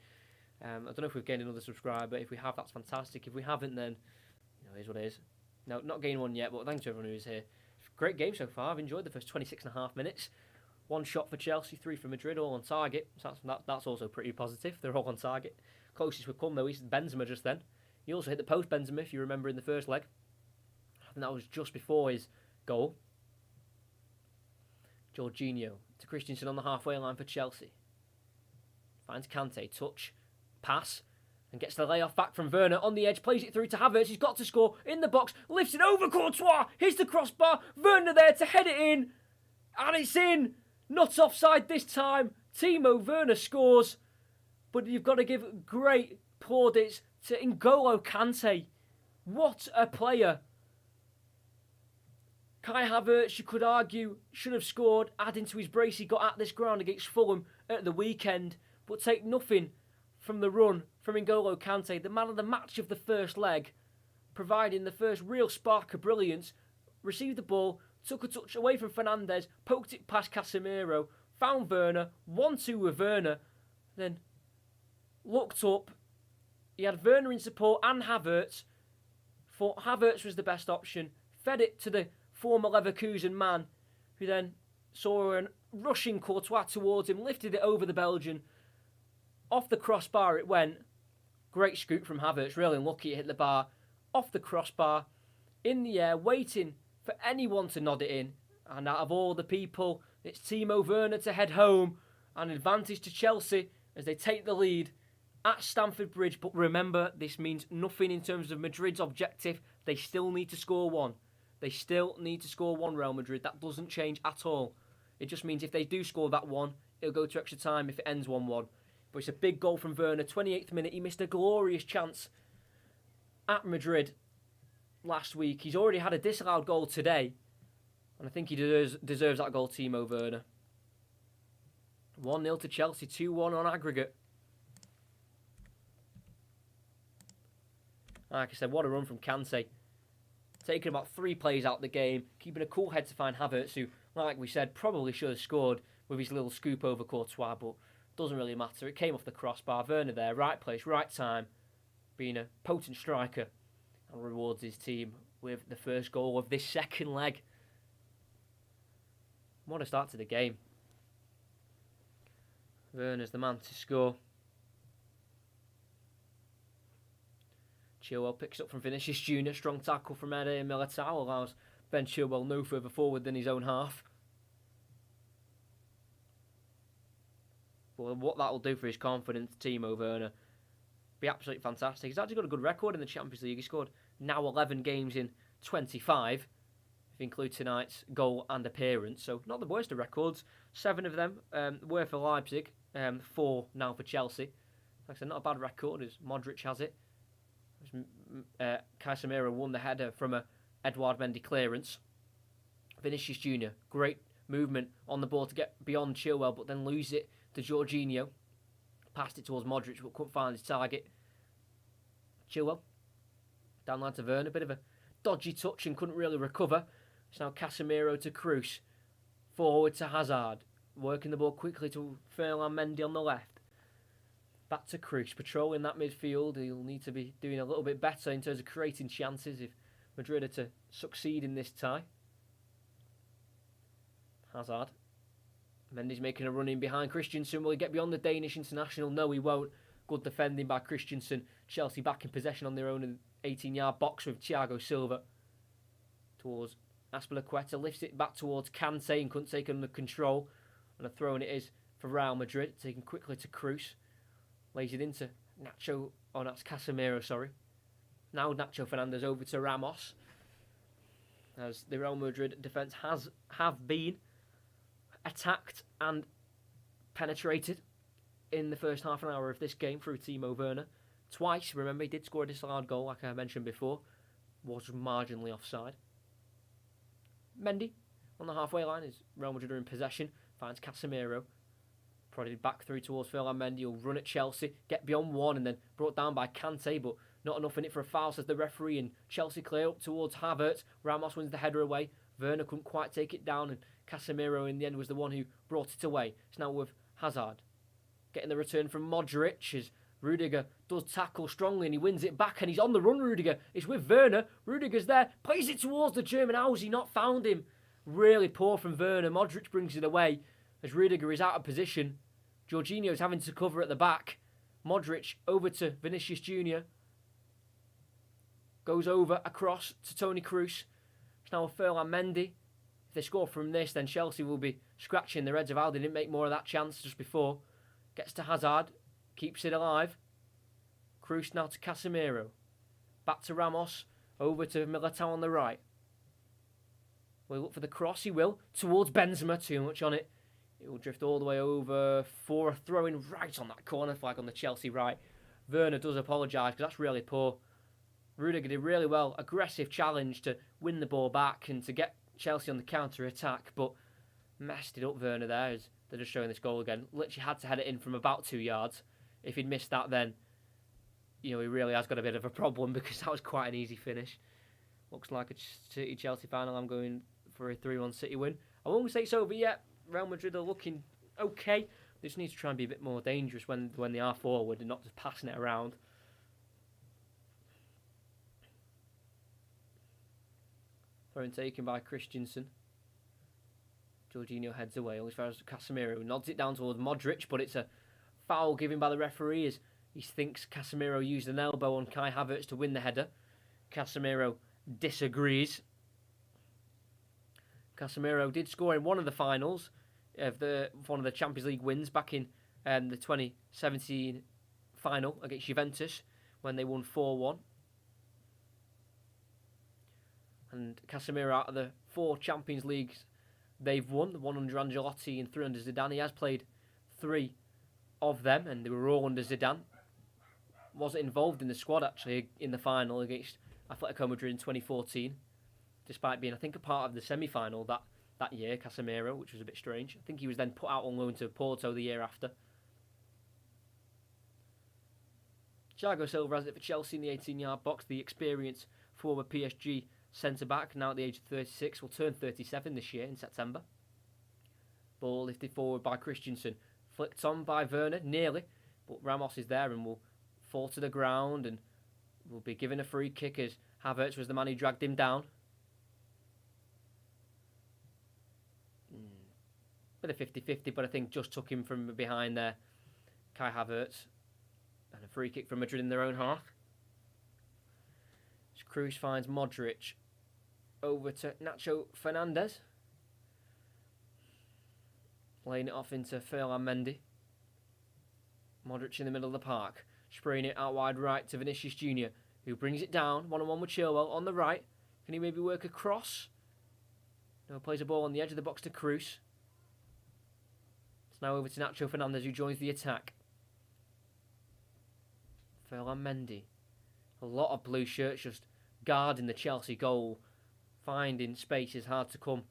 I don't know if we've gained another subscriber. If we have, that's fantastic. If we haven't, then it is what it is. No, not gained one yet, but thanks to everyone who's here. Great game so far. I've enjoyed the first 26.5 minutes. 1 shot for Chelsea, 3 for Madrid, all on target. So that's also pretty positive. They're all on target. Closest we've come, though, is Benzema just then. He also hit the post, Benzema, if you remember, in the first leg. I think that was just before his goal. Jorginho to Christensen on the halfway line for Chelsea. Finds Kante, touch, pass, and gets the layoff back from Werner on the edge, plays it through to Havertz. He's got to score in the box, lifts it over Courtois, hits the crossbar, Werner there to head it in, and it's in. Not offside this time. Timo Werner scores, but you've got to give great plaudits to N'Golo Kante. What a player. Kai Havertz, you could argue, should have scored, adding to his brace he got at this ground against Fulham at the weekend, but take nothing from the run from N'Golo Kante, the man of the match of the first leg, providing the first real spark of brilliance, received the ball, took a touch away from Fernandez, poked it past Casemiro, found Werner, 1-2 with Werner, then looked up. He had Werner in support and Havertz. Thought Havertz was the best option, fed it to the former Leverkusen man, who then saw a rushing Courtois towards him, lifted it over the Belgian. Off the crossbar it went. Great scoop from Havertz, really unlucky it hit the bar. Off the crossbar, in the air, waiting for anyone to nod it in. And out of all the people, it's Timo Werner to head home. An advantage to Chelsea as they take the lead at Stamford Bridge. But remember, this means nothing in terms of Madrid's objective. They still need to score one. They still need to score one, Real Madrid. That doesn't change at all. It just means if they do score that one, it'll go to extra time if it ends 1-1. But it's a big goal from Werner. 28th minute, he missed a glorious chance at Madrid last week. He's already had a disallowed goal today. And I think he deserves that goal, Timo Werner. 1-0 to Chelsea, 2-1 on aggregate. Like I said, what a run from Kante. Taking about 3 plays out of the game, keeping a cool head to find Havertz, who, like we said, probably should have scored with his little scoop over Courtois, but doesn't really matter. It came off the crossbar. Werner there, right place, right time, being a potent striker, and rewards his team with the first goal of this second leg. What a start to the game. Werner's the man to score. Chilwell picks up from Vinicius Junior. Strong tackle from Eder Militao allows Ben Chilwell no further forward than his own half. But what that will do for his confidence, Timo Werner, be absolutely fantastic. He's actually got a good record in the Champions League. He scored now 11 games in 25, if you include tonight's goal and appearance. So not the worst of records. 7 of them were for Leipzig, 4 now for Chelsea. Like I said, not a bad record as Modric has it. Casemiro won the header from a Edouard Mendy clearance. Vinicius Junior, great movement on the ball to get beyond Chilwell, but then lose it to Jorginho. Passed it towards Modric, but couldn't find his target. Chilwell. Down line to Werner. A bit of a dodgy touch and couldn't really recover. It's now Casemiro to Kroos. Forward to Hazard. Working the ball quickly to Ferland Mendy on the left. Back to Kroos. Patrolling that midfield. He'll need to be doing a little bit better in terms of creating chances if Madrid are to succeed in this tie. Hazard. Mendy's making a run in behind Christensen. Will he get beyond the Danish international? No, he won't. Good defending by Christensen. Chelsea back in possession on their own 18-yard box with Thiago Silva. Towards Azpilicueta. Lifts it back towards Kante and couldn't take it under control. And a throw in it is for Real Madrid. Taken quickly to Kroos. Lays it into Nacho. Oh, that's Casemiro, sorry. Now Nacho Fernandez over to Ramos. As the Real Madrid defence have been attacked and penetrated in the first half an hour of this game through Timo Werner. Twice, remember, he did score a disallowed goal, like I mentioned before. Was marginally offside. Mendy on the halfway line is Real Madrid are in possession. Finds Casemiro. Prodded back through towards Ferland Mendy. He'll run at Chelsea, get beyond one, and then brought down by Kante, but not enough in it for a foul, says the referee, and Chelsea clear up towards Havertz. Ramos wins the header away. Werner couldn't quite take it down, and Casemiro in the end was the one who brought it away. It's now with Hazard. Getting the return from Modric as Rudiger does tackle strongly and he wins it back and he's on the run, Rudiger. It's with Werner. Rudiger's there. Plays it towards the German. How has he not found him? Really poor from Werner. Modric brings it away as Rudiger is out of position. Jorginho's having to cover at the back. Modric over to Vinicius Jr. Goes over across to Toni Kroos. It's now Ferland Mendy. If they score from this, then Chelsea will be scratching their heads of how they didn't make more of that chance just before. Gets to Hazard. Keeps it alive. Kroos now to Casemiro. Back to Ramos. Over to Militao on the right. Will he look for the cross? He will. Towards Benzema. Too much on it. It will drift all the way over for a throw-in right on that corner flag on the Chelsea right. Werner does apologise because that's really poor. Rudiger did really well. Aggressive challenge to win the ball back and to get Chelsea on the counter-attack, but messed it up, Werner, there, as they're just showing this goal again. Literally had to head it in from about 2 yards. If he'd missed that then, he really has got a bit of a problem because that was quite an easy finish. Looks like a City-Chelsea final. I'm going for a 3-1 City win. I won't say it's over yet. Real Madrid are looking okay. They just need to try and be a bit more dangerous when they are forward and not just passing it around. Throw taken by Christensen. Jorginho heads away. As far as Casemiro nods it down towards Modric, but it's a foul given by the referee as he thinks Casemiro used an elbow on Kai Havertz to win the header. Casemiro disagrees. Casemiro did score in one of the finals of one of the Champions League wins back in the 2017 final against Juventus when they won 4-1. And Casemiro, out of the 4 Champions Leagues they've won, the one under Ancelotti and 3 under Zidane, he has played 3 of them, and they were all under Zidane. Wasn't involved in the squad, actually, in the final against Atletico Madrid in 2014, despite being, I think, a part of the semi-final that year, Casemiro, which was a bit strange. I think he was then put out on loan to Porto the year after. Thiago Silva has it for Chelsea in the 18-yard box. The experienced former PSG centre-back, now at the age of 36, will turn 37 this year in September. Ball lifted forward by Christensen. Flicked on by Werner, nearly. But Ramos is there and will fall to the ground and will be given a free kick as Havertz was the man who dragged him down. Bit of 50-50, but I think just took him from behind there. Kai Havertz. And a free kick from Madrid in their own half. As Kroos finds Modric. Over to Nacho Fernandez. Laying it off into Ferland Mendy. Modric in the middle of the park. Spraying it out wide right to Vinicius Jr., who brings it down. 1-on-1 with Chilwell on the right. Can he maybe work across? No, plays a ball on the edge of the box to Kroos. It's now over to Nacho Fernandez, who joins the attack. Ferland Mendy. A lot of blue shirts just guarding the Chelsea goal. Finding space is hard to come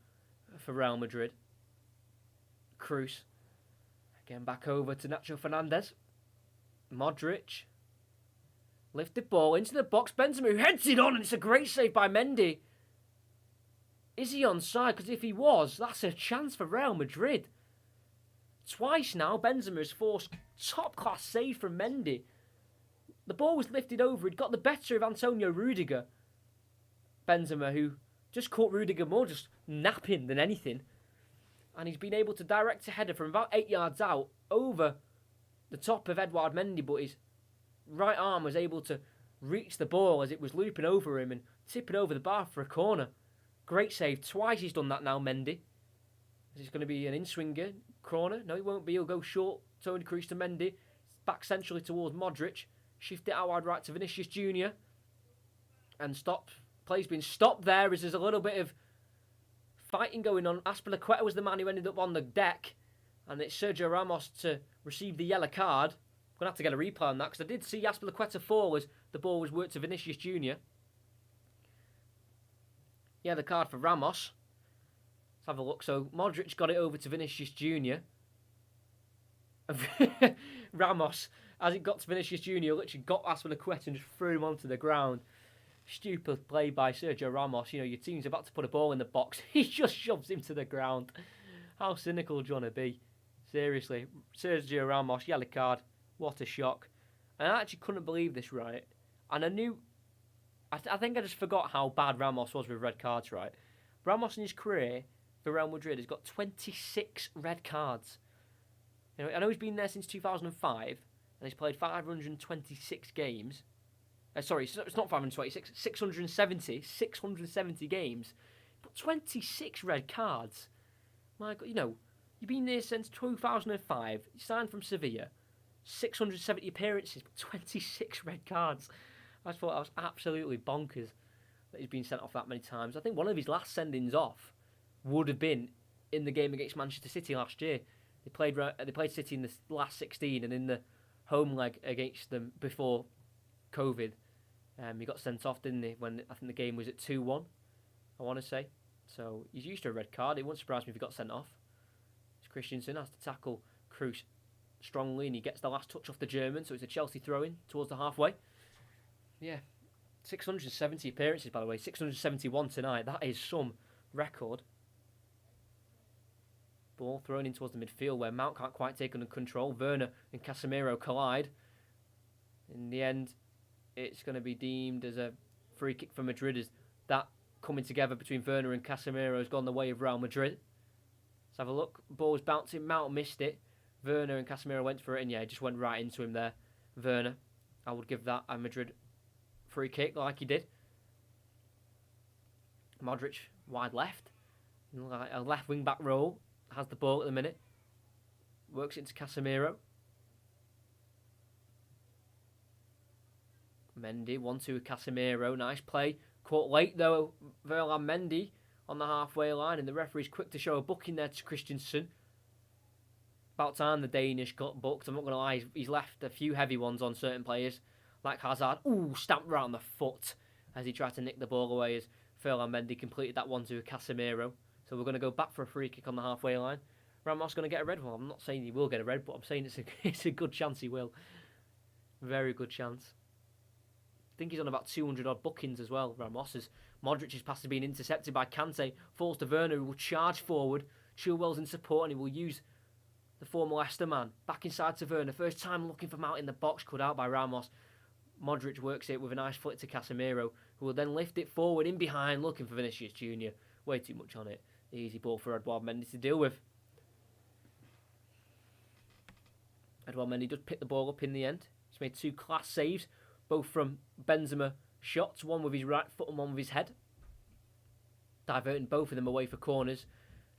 for Real Madrid. Kroos. Again back over to Nacho Fernandez. Modric. Lifted ball into the box. Benzema heads it on, and it's a great save by Mendy. Is he onside? Because if he was, that's a chance for Real Madrid. Twice now, Benzema has forced top-class save from Mendy. The ball was lifted over. He'd got the better of Antonio Rudiger. Benzema, who just caught Rudiger more just napping than anything. And he's been able to direct a header from about 8 yards out over the top of Edouard Mendy, but his right arm was able to reach the ball as it was looping over him and tipping over the bar for a corner. Great save. Twice he's done that now, Mendy. Is it going to be an in-swinger corner? No, it won't be. He'll go short. Tony Kroos to Mendy. Back centrally towards Modric. Shift it out wide right to Vinicius Jr. And stop. Play's been stopped there as there's a little bit of fighting going on. Azpilicueta was the man who ended up on the deck. And it's Sergio Ramos to receive the yellow card. I'm going to have to get a replay on that because I did see Azpilicueta fall as the ball was worked to Vinicius Jr. Yeah, the card for Ramos. Let's have a look. So Modric got it over to Vinicius Jr. Ramos, as it got to Vinicius Jr., literally got Azpilicueta and just threw him onto the ground. Stupid play by Sergio Ramos. You know, your team's about to put a ball in the box. He just shoves him to the ground. How cynical do you want to be? Seriously. Sergio Ramos, yellow card. What a shock. And I actually couldn't believe this, right? And I knew... I think I just forgot how bad Ramos was with red cards, right? Ramos in his career for Real Madrid has got 26 red cards. You know, I know he's been there since 2005, and he's played 526 games. Sorry, it's not 526, 670 games. But 26 red cards. My God, you know, you've been there since 2005. You signed from Sevilla. 670 appearances, but 26 red cards. I thought that was absolutely bonkers that he's been sent off that many times. I think one of his last sendings off would have been in the game against Manchester City last year. They played City in the last 16, and in the home leg against them before COVID, he got sent off, didn't he? When I think the game was at 2-1, I want to say. So he's used to a red card. It wouldn't surprise me if he got sent off. Christensen has to tackle Kroos strongly, and he gets the last touch off the German. So it's a Chelsea throw-in towards the halfway. Yeah, 670 appearances, by the way. 671 tonight. That is some record. Ball thrown in towards the midfield where Mount can't quite take under control. Werner and Casemiro collide. In the end, it's going to be deemed as a free kick for Madrid, as that coming together between Werner and Casemiro has gone the way of Real Madrid. Let's have a look. Ball was bouncing. Mount missed it. Werner and Casemiro went for it, and yeah, it just went right into him there. Werner, I would give that a Madrid free kick like he did. Modric, wide left. A left wing back role. Has the ball at the minute. Works into Casemiro. Mendy, 1-2 with Casemiro. Nice play. Caught late though, Verlan Mendy on the halfway line, and the referee's quick to show a booking there to Christensen. About time the Danish got booked. I'm not going to lie, he's left a few heavy ones on certain players, like Hazard. Ooh, stamped right on the foot as he tried to nick the ball away as Verlan Mendy completed that 1-2 with Casemiro. So we're going to go back for a free kick on the halfway line. Ramos going to get a red one. I'm not saying he will get a red, but I'm saying it's a good chance he will. Very good chance. I think he's on about 200 odd bookings as well, Ramos, as Modric's pass has been intercepted by Kante. Falls to Werner, who will charge forward. Chilwell's in support, and he will use the former Leicester man. Back inside to Werner. First time looking for Mount in the box, cut out by Ramos. Modric works it with a nice flick to Casemiro, who will then lift it forward in behind, looking for Vinicius Jr. Way too much on it. Easy ball for Edouard Mendy to deal with. Edouard Mendy does pick the ball up in the end. He's made two class saves, both from Benzema shots, one with his right foot and one with his head, diverting both of them away for corners.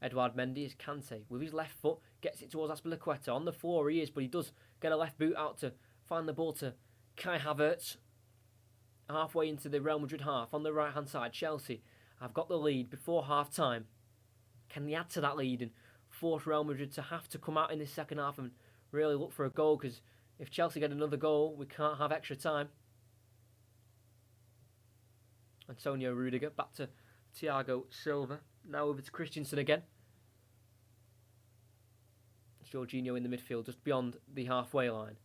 Edouard Mendy is Kante with his left foot, gets it towards Azpilicueta. On the floor he is, but he does get a left boot out to find the ball to Kai Havertz. Halfway into the Real Madrid half, on the right hand side, Chelsea have got the lead before half time. Can they add to that lead and force Real Madrid to have to come out in this second half and really look for a goal? Because if Chelsea get another goal, we can't have extra time. Antonio Rudiger back to Thiago Silva. Now over to Christensen again. It's Jorginho in the midfield, just beyond the halfway line.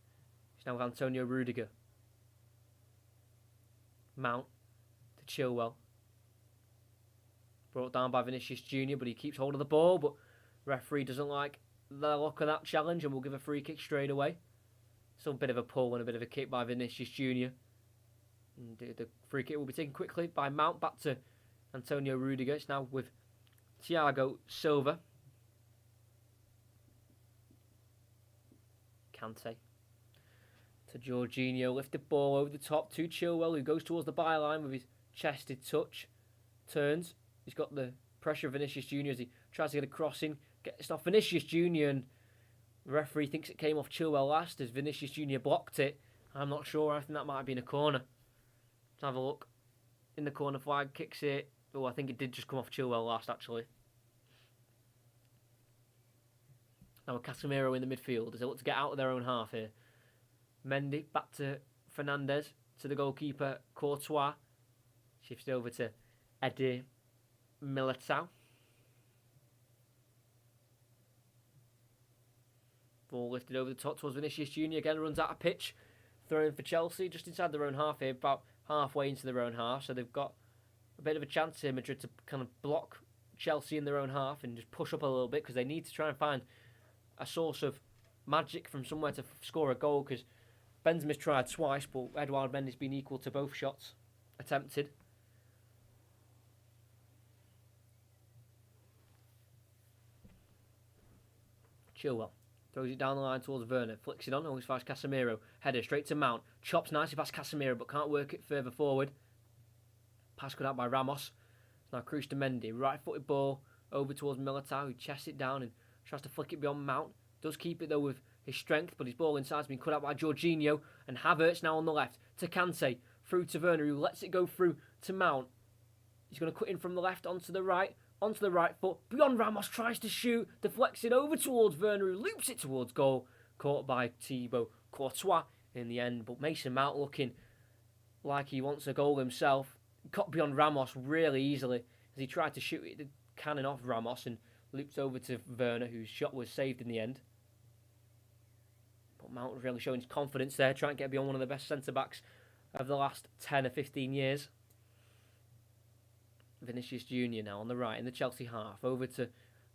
It's now with Antonio Rudiger. Mount to Chilwell. Brought down by Vinicius Jr., but he keeps hold of the ball, but referee doesn't like the look of that challenge and will give a free kick straight away. So a bit of a pull and a bit of a kick by Vinicius Jr. And the free kick will be taken quickly by Mount back to Antonio Rudiger. It's now with Thiago Silva. Kante to Jorginho. Lifted ball over the top to Chilwell, who goes towards the byline with his chested touch. Turns. He's got the pressure of Vinicius Jr. as he tries to get a crossing. Gets off Vinicius Jr. and the referee thinks it came off Chilwell last as Vinicius Jr. blocked it. I'm not sure. I think that might have been a corner. Let's have a look. In the corner flag, kicks it. Oh, I think it did just come off Chilwell last, actually. Now Casemiro in the midfield as they look to get out of their own half here. Mendy back to Fernandes, to the goalkeeper Courtois. Shifts over to Eder Militao. Ball lifted over the top towards Vinicius Jr. Again, runs out of pitch. Throwing for Chelsea, just inside their own half here, about halfway into their own half. So they've got a bit of a chance here, Madrid, to kind of block Chelsea in their own half and just push up a little bit because they need to try and find a source of magic from somewhere to score a goal because Benzema's tried twice, but Edouard Mendy's been equal to both shots attempted. Chilwell throws it down the line towards Werner, flicks it on, always finds Casemiro. Header straight to Mount, chops nicely past Casemiro, but can't work it further forward. Pass cut out by Ramos. Now Cruz to Mendy, right-footed ball over towards Militao, who chests it down and tries to flick it beyond Mount. Does keep it though with his strength, but his ball inside has been cut out by Jorginho. And Havertz now on the left to Kante, through to Werner, who lets it go through to Mount. He's going to cut in from the left onto the right foot. Beyond Ramos, tries to shoot, deflects it over towards Werner, who loops it towards goal. Caught by Thibaut Courtois in the end, but Mason Mount looking like he wants a goal himself. Cut beyond Ramos really easily as he tried to shoot it, the cannon off Ramos and loops over to Werner, whose shot was saved in the end. But Mount really showing his confidence there, trying to get beyond one of the best centre-backs of the last 10 or 15 years. Vinicius Jr. now on the right in the Chelsea half, over to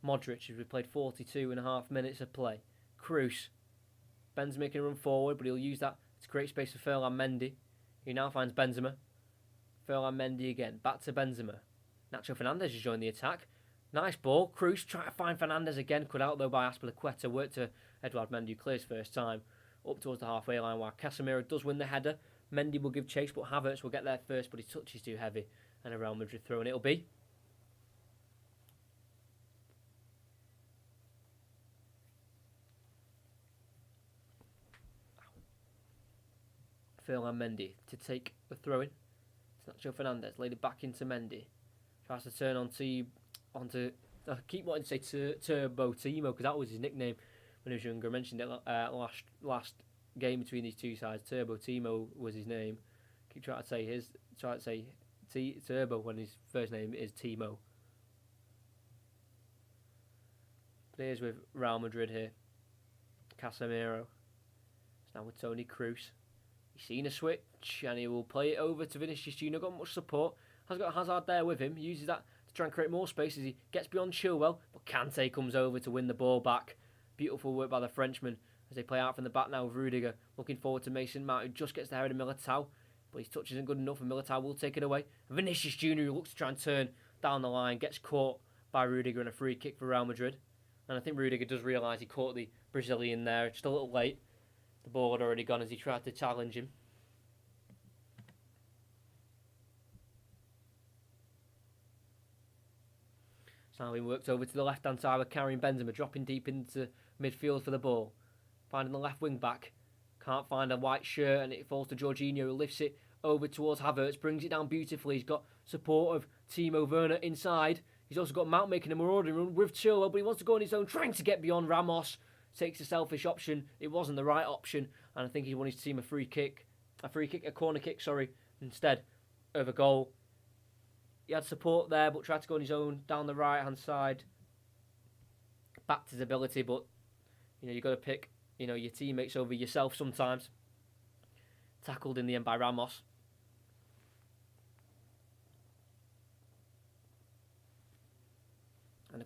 Modric, who's played 42.5 minutes of play. Cruz. Ben's making a run forward, but he'll use that to create space for Ferland Mendy. He now finds Benzema. Ferland Mendy again, back to Benzema. Nacho Fernandes has joined the attack. Nice ball. Cruz trying to find Fernandes again, cut out though by Azpilicueta. Worked to Edouard Mendy, who clears first time. Up towards the halfway line while Casemiro does win the header. Mendy will give chase, but Havertz will get there first, but his touch is too heavy. And a Real Madrid throw, and it'll be. Ferland Mendy to take the throw in. It's Nacho Fernandes, laid it back into Mendy. Tries to turn onto I keep wanting to say Turbo Timo because that was his nickname when he was younger. I mentioned it last game between these two sides. Turbo Timo was his name. Keep trying to say Turbo when his first name is Timo. Players with Real Madrid here. Casemiro. It's now with Toni Kroos. He's seen a switch and he will play it over to Vinicius Jr. Got much support. Has got Hazard there with him. He uses that to try and create more space as he gets beyond Chilwell. But Kante comes over to win the ball back. Beautiful work by the Frenchman as they play out from the back now with Rudiger. Looking forward to Mason Mount, who just gets the header of Militao. But his touch isn't good enough and Militao will take it away. And Vinicius Jr. who looks to try and turn down the line, gets caught by Rudiger and a free kick for Real Madrid. And I think Rudiger does realise he caught the Brazilian there, just a little late. The ball had already gone as he tried to challenge him. So now he worked over to the left-hand side with carrying Benzema, dropping deep into midfield for the ball. Finding the left wing back. Can't find a white shirt and it falls to Jorginho, who lifts it over towards Havertz, brings it down beautifully. He's got support of Timo Werner inside. He's also got Mount making a marauding run with Chilwell, but he wants to go on his own, trying to get beyond Ramos. Takes a selfish option. It wasn't the right option, and I think he wanted his team a corner kick, instead of a goal. He had support there, but tried to go on his own down the right-hand side. Backed his ability, but you've got to pick your teammates over yourself sometimes. Tackled in the end by Ramos.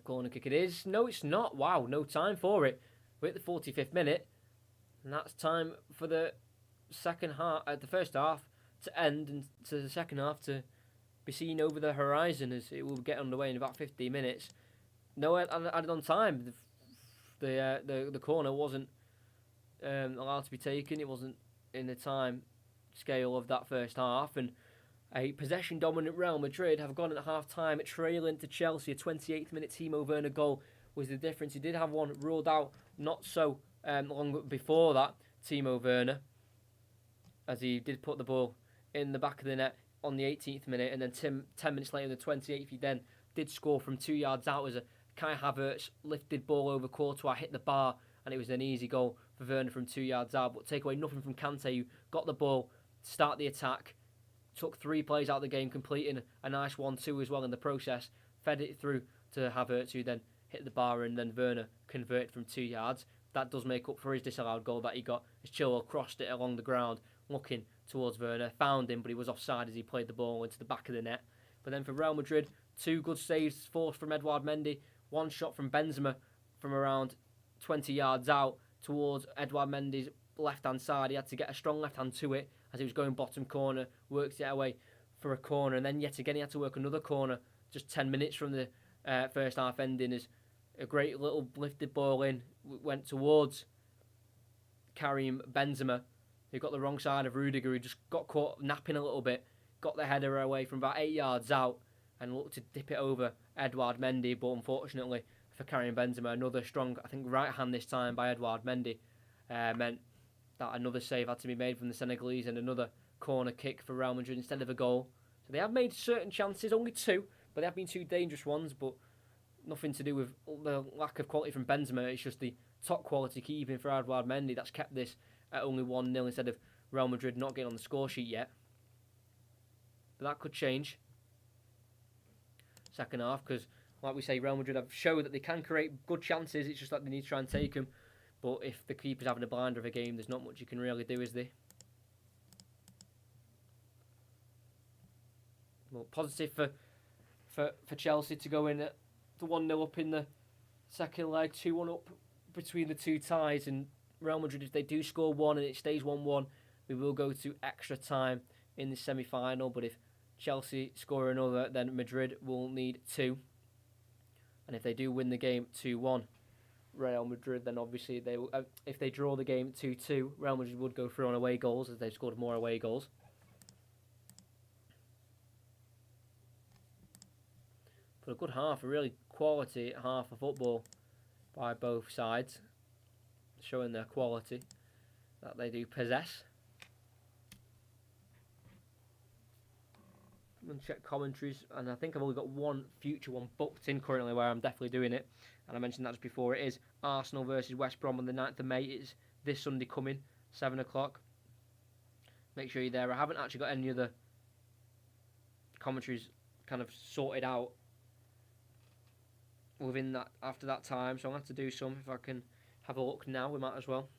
corner kick it is. No, it's not. Wow, no time for it. We're at the 45th minute, and that's time for the second half, the first half to end, and to the second half to be seen over the horizon as it will get underway in about 15 minutes. No added on time. The corner wasn't allowed to be taken. It wasn't in the time scale of that first half, and a possession-dominant Real Madrid have gone at half-time trailing to Chelsea. A 28th minute Timo Werner goal was the difference. He did have one ruled out not so long before that, Timo Werner, as he did put the ball in the back of the net on the 18th minute, and then 10 minutes later, in the 28th, he then did score from 2 yards out as a Kai Havertz lifted ball over Courtois, hit the bar, and it was an easy goal for Werner from 2 yards out. But take away nothing from Kante, who got the ball, start the attack, took 3 plays out of the game, completing a nice 1-2 as well in the process, fed it through to Havertz, who then hit the bar, and then Werner converted from 2 yards. That does make up for his disallowed goal that he got, as Chilwell crossed it along the ground, looking towards Werner, found him, but he was offside as he played the ball into the back of the net. But then for Real Madrid, 2 good saves forced from Edouard Mendy, 1 shot from Benzema from around 20 yards out towards Edouard Mendy's left-hand side. He had to get a strong left hand to it as he was going bottom corner, worked it away for a corner, and then yet again he had to work another corner just 10 minutes from the first half ending, as a great little lifted ball in went towards Karim Benzema, who got the wrong side of Rudiger, who just got caught napping a little bit, got the header away from about 8 yards out and looked to dip it over Edouard Mendy, but unfortunately for Karim Benzema, another strong, I think, right hand this time by Edouard Mendy meant that another save had to be made from the Senegalese and another corner kick for Real Madrid instead of a goal. So they have made certain chances, only 2, but they have been 2 dangerous ones, but nothing to do with the lack of quality from Benzema. It's just the top quality keeping for Edouard Mendy that's kept this at only 1-0 instead of Real Madrid not getting on the score sheet yet. But that could change second half, because like we say, Real Madrid have shown that they can create good chances. It's just that they need to try and take them. But if the keeper's having a blinder of a game, there's not much you can really do, is there? Well, positive for Chelsea to go in at the 1-0 up in the second leg, 2-1 up between the 2 ties, and Real Madrid, if they do score 1 and it stays 1-1, we will go to extra time in the semi-final. But if Chelsea score another, then Madrid will need 2. And if they do win the game 2-1, Real Madrid, then obviously they will, if they draw the game 2-2, Real Madrid would go through on away goals, as they've scored more away goals. But a good half, a really quality half of football by both sides, showing their quality that they do possess. I'm going to check commentaries, and I think I've only got one future one booked in currently where I'm definitely doing it, and I mentioned that just before. It is Arsenal versus West Brom on the 9th of May. It's this Sunday coming, 7 o'clock. Make sure you're there. I haven't actually got any other commentaries kind of sorted out within that, after that time, so I'm going to have to do some. If I can have a look now, we might as well.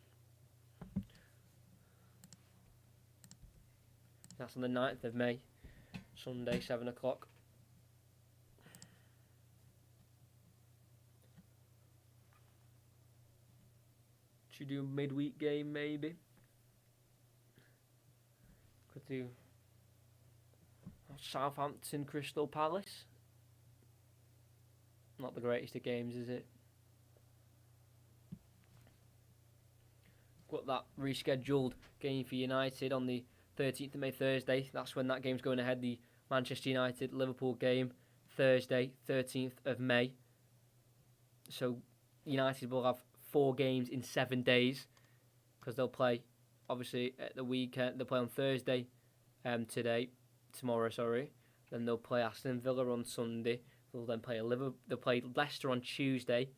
That's on the 9th of May, Sunday, 7 o'clock. Should do a midweek game, maybe. Could do Southampton, Crystal Palace. Not the greatest of games, is it? Got that rescheduled game for United on the 13th of May, Thursday. That's when that game's going ahead. The Manchester United-Liverpool game, Thursday, 13th of May. So United will have 4 games in 7 days, because they'll play, obviously, at the weekend. They'll play on Thursday, tomorrow. Then they'll play Aston Villa on Sunday. They'll then play they'll play Leicester on Tuesday,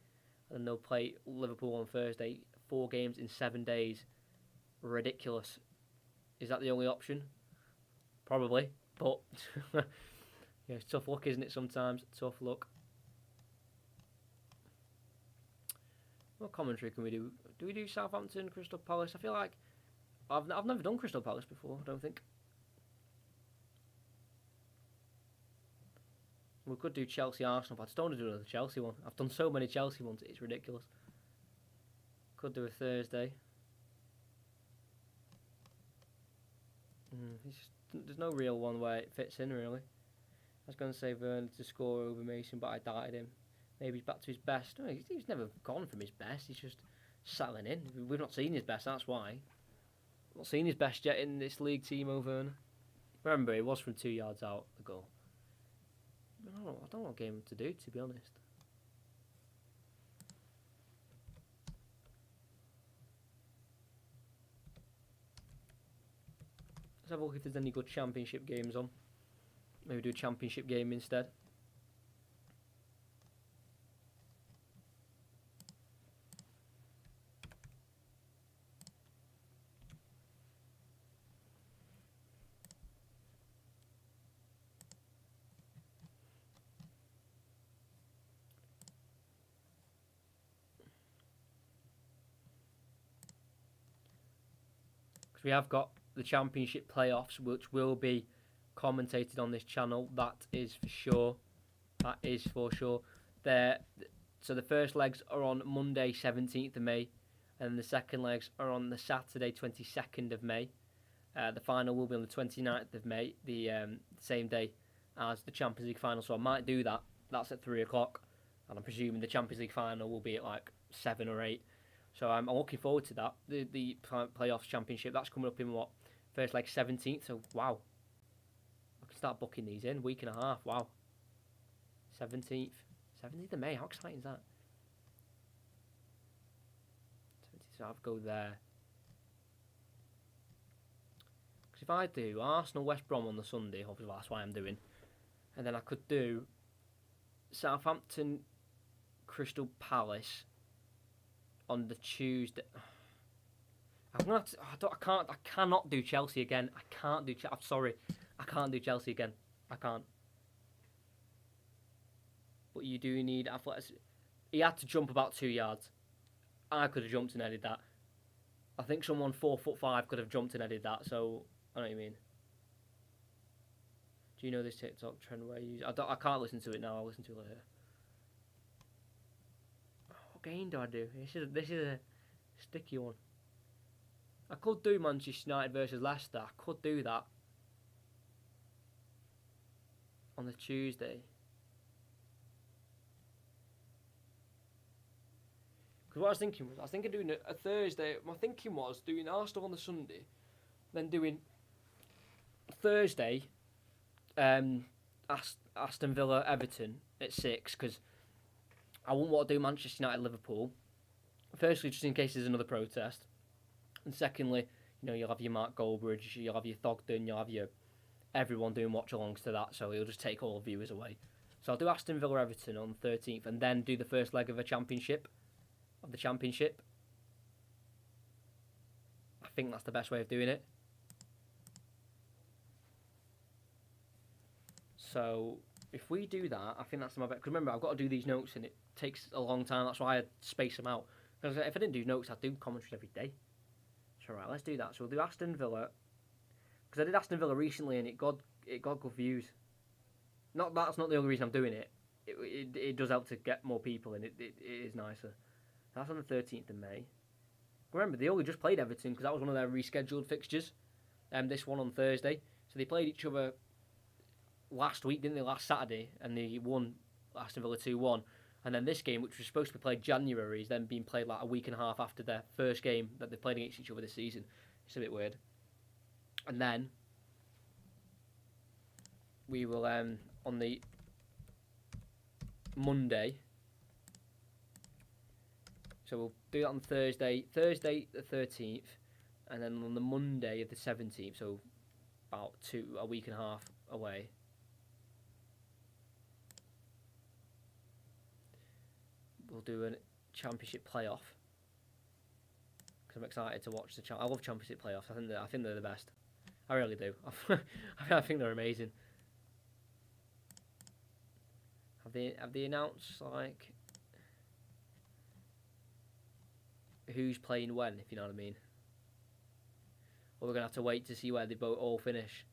and they'll play Liverpool on Thursday. 4 games in 7 days. Ridiculous. Is that the only option? Probably, but yeah, it's tough luck, isn't it? Sometimes tough luck. What commentary can we do? Do we do Southampton, Crystal Palace? I feel like I've never done Crystal Palace before, I don't think. We could do Chelsea Arsenal, but I just don't want to do another Chelsea one. I've done so many Chelsea ones, it's ridiculous. Could do a Thursday. There's no real one where it fits in, really. I was going to say Werner to score over Mason, but I doubted him. Maybe he's back to his best. No, he's never gone from his best. He's just settling in. We've not seen his best, that's why. Not seen his best yet in this league, Timo Werner. Remember, it was from 2 yards out, the goal. I don't know what game to do, to be honest. Let's have a look if there's any good championship games on. Maybe do a championship game instead. Because we have got the championship playoffs, which will be commentated on this channel. That is for sure. That is for sure. So the first legs are on Monday 17th of May, and the second legs are on the Saturday 22nd of May. The final will be on the 29th of May, the same day as the Champions League final. So I might do that. That's at 3 o'clock, and I'm presuming the Champions League final will be at like 7 or 8. So I'm looking forward to that. The playoffs championship, that's coming up in what? First leg 17th. So wow, I can start booking these in. Week and a half. Wow. 17th of May. How exciting is that? 17th, so I'll go there. Because if I do Arsenal West Brom on the Sunday, obviously that's why I'm doing, and then I could do Southampton Crystal Palace on the Tuesday. I cannot do Chelsea again. I can't do. I'm sorry, I can't do Chelsea again. I can't. But you do need athletics. He had to jump about 2 yards. I could have jumped and headed that. I think someone 4'5" could have jumped and headed that. So I know what you mean. Do you know this TikTok trend where you? I can't listen to it now. I'll listen to it later. What game do I do? This is a sticky one. I could do Manchester United versus Leicester. I could do that on the Tuesday. Because what I was thinking doing a Thursday. My thinking was doing Arsenal on the Sunday, then doing Thursday, Aston Villa Everton at 6. Because I wouldn't want to do Manchester United Liverpool. Firstly, just in case there's another protest. And secondly, you'll have your Mark Goldbridge, you'll have your Thogden, you'll have your everyone doing watch-alongs to that, so it'll just take all the viewers away. So I'll do Aston Villa Everton on the 13th, and then do the first leg of the championship. I think that's the best way of doing it. So if we do that, I think that's my best. Because remember, I've got to do these notes, and it takes a long time. That's why I space them out. Because if I didn't do notes, I'd do commentaries every day. So right, let's do that. So we'll do Aston Villa. Because I did Aston Villa recently, and it got good views. That's not the only reason I'm doing it. It does help to get more people, and it is nicer. That's on the 13th of May. Remember, they only just played Everton because that was one of their rescheduled fixtures. This one on Thursday. So they played each other last week, didn't they? Last Saturday, and they won Aston Villa 2-1. And then this game, which was supposed to be played January, is then being played like a week and a half after their first game that they played against each other this season. It's a bit weird. And then we will on the Monday. So we'll do that on Thursday the 13th, and then on the Monday of the 17th, so about a week and a half away. We'll do a championship playoff because I'm excited to watch I love championship playoffs. I think they're the best. I really do. I think they're amazing. Have they announced like who's playing when, if you know what I mean? Or we're gonna have to wait to see where they both all finish.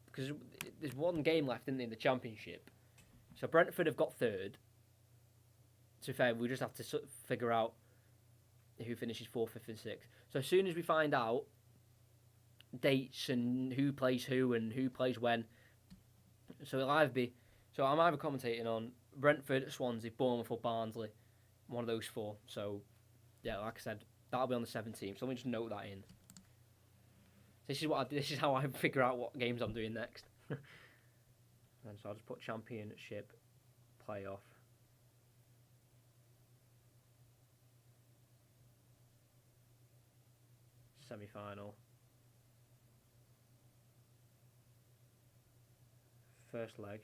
Because there's one game left, isn't there, in the championship, So Brentford have got third. To be fair, we just have to figure out who finishes 4th, 5th and 6th. So as soon as we find out dates and who plays who and who plays when, so it'll either be... So I'm either commentating on Brentford, Swansea, Bournemouth or Barnsley. One of those 4. So, yeah, like I said, that'll be on the 17th. So let me just note that in. This is how I figure out what games I'm doing next. And so I'll just put Championship playoff. Semi-final. First leg.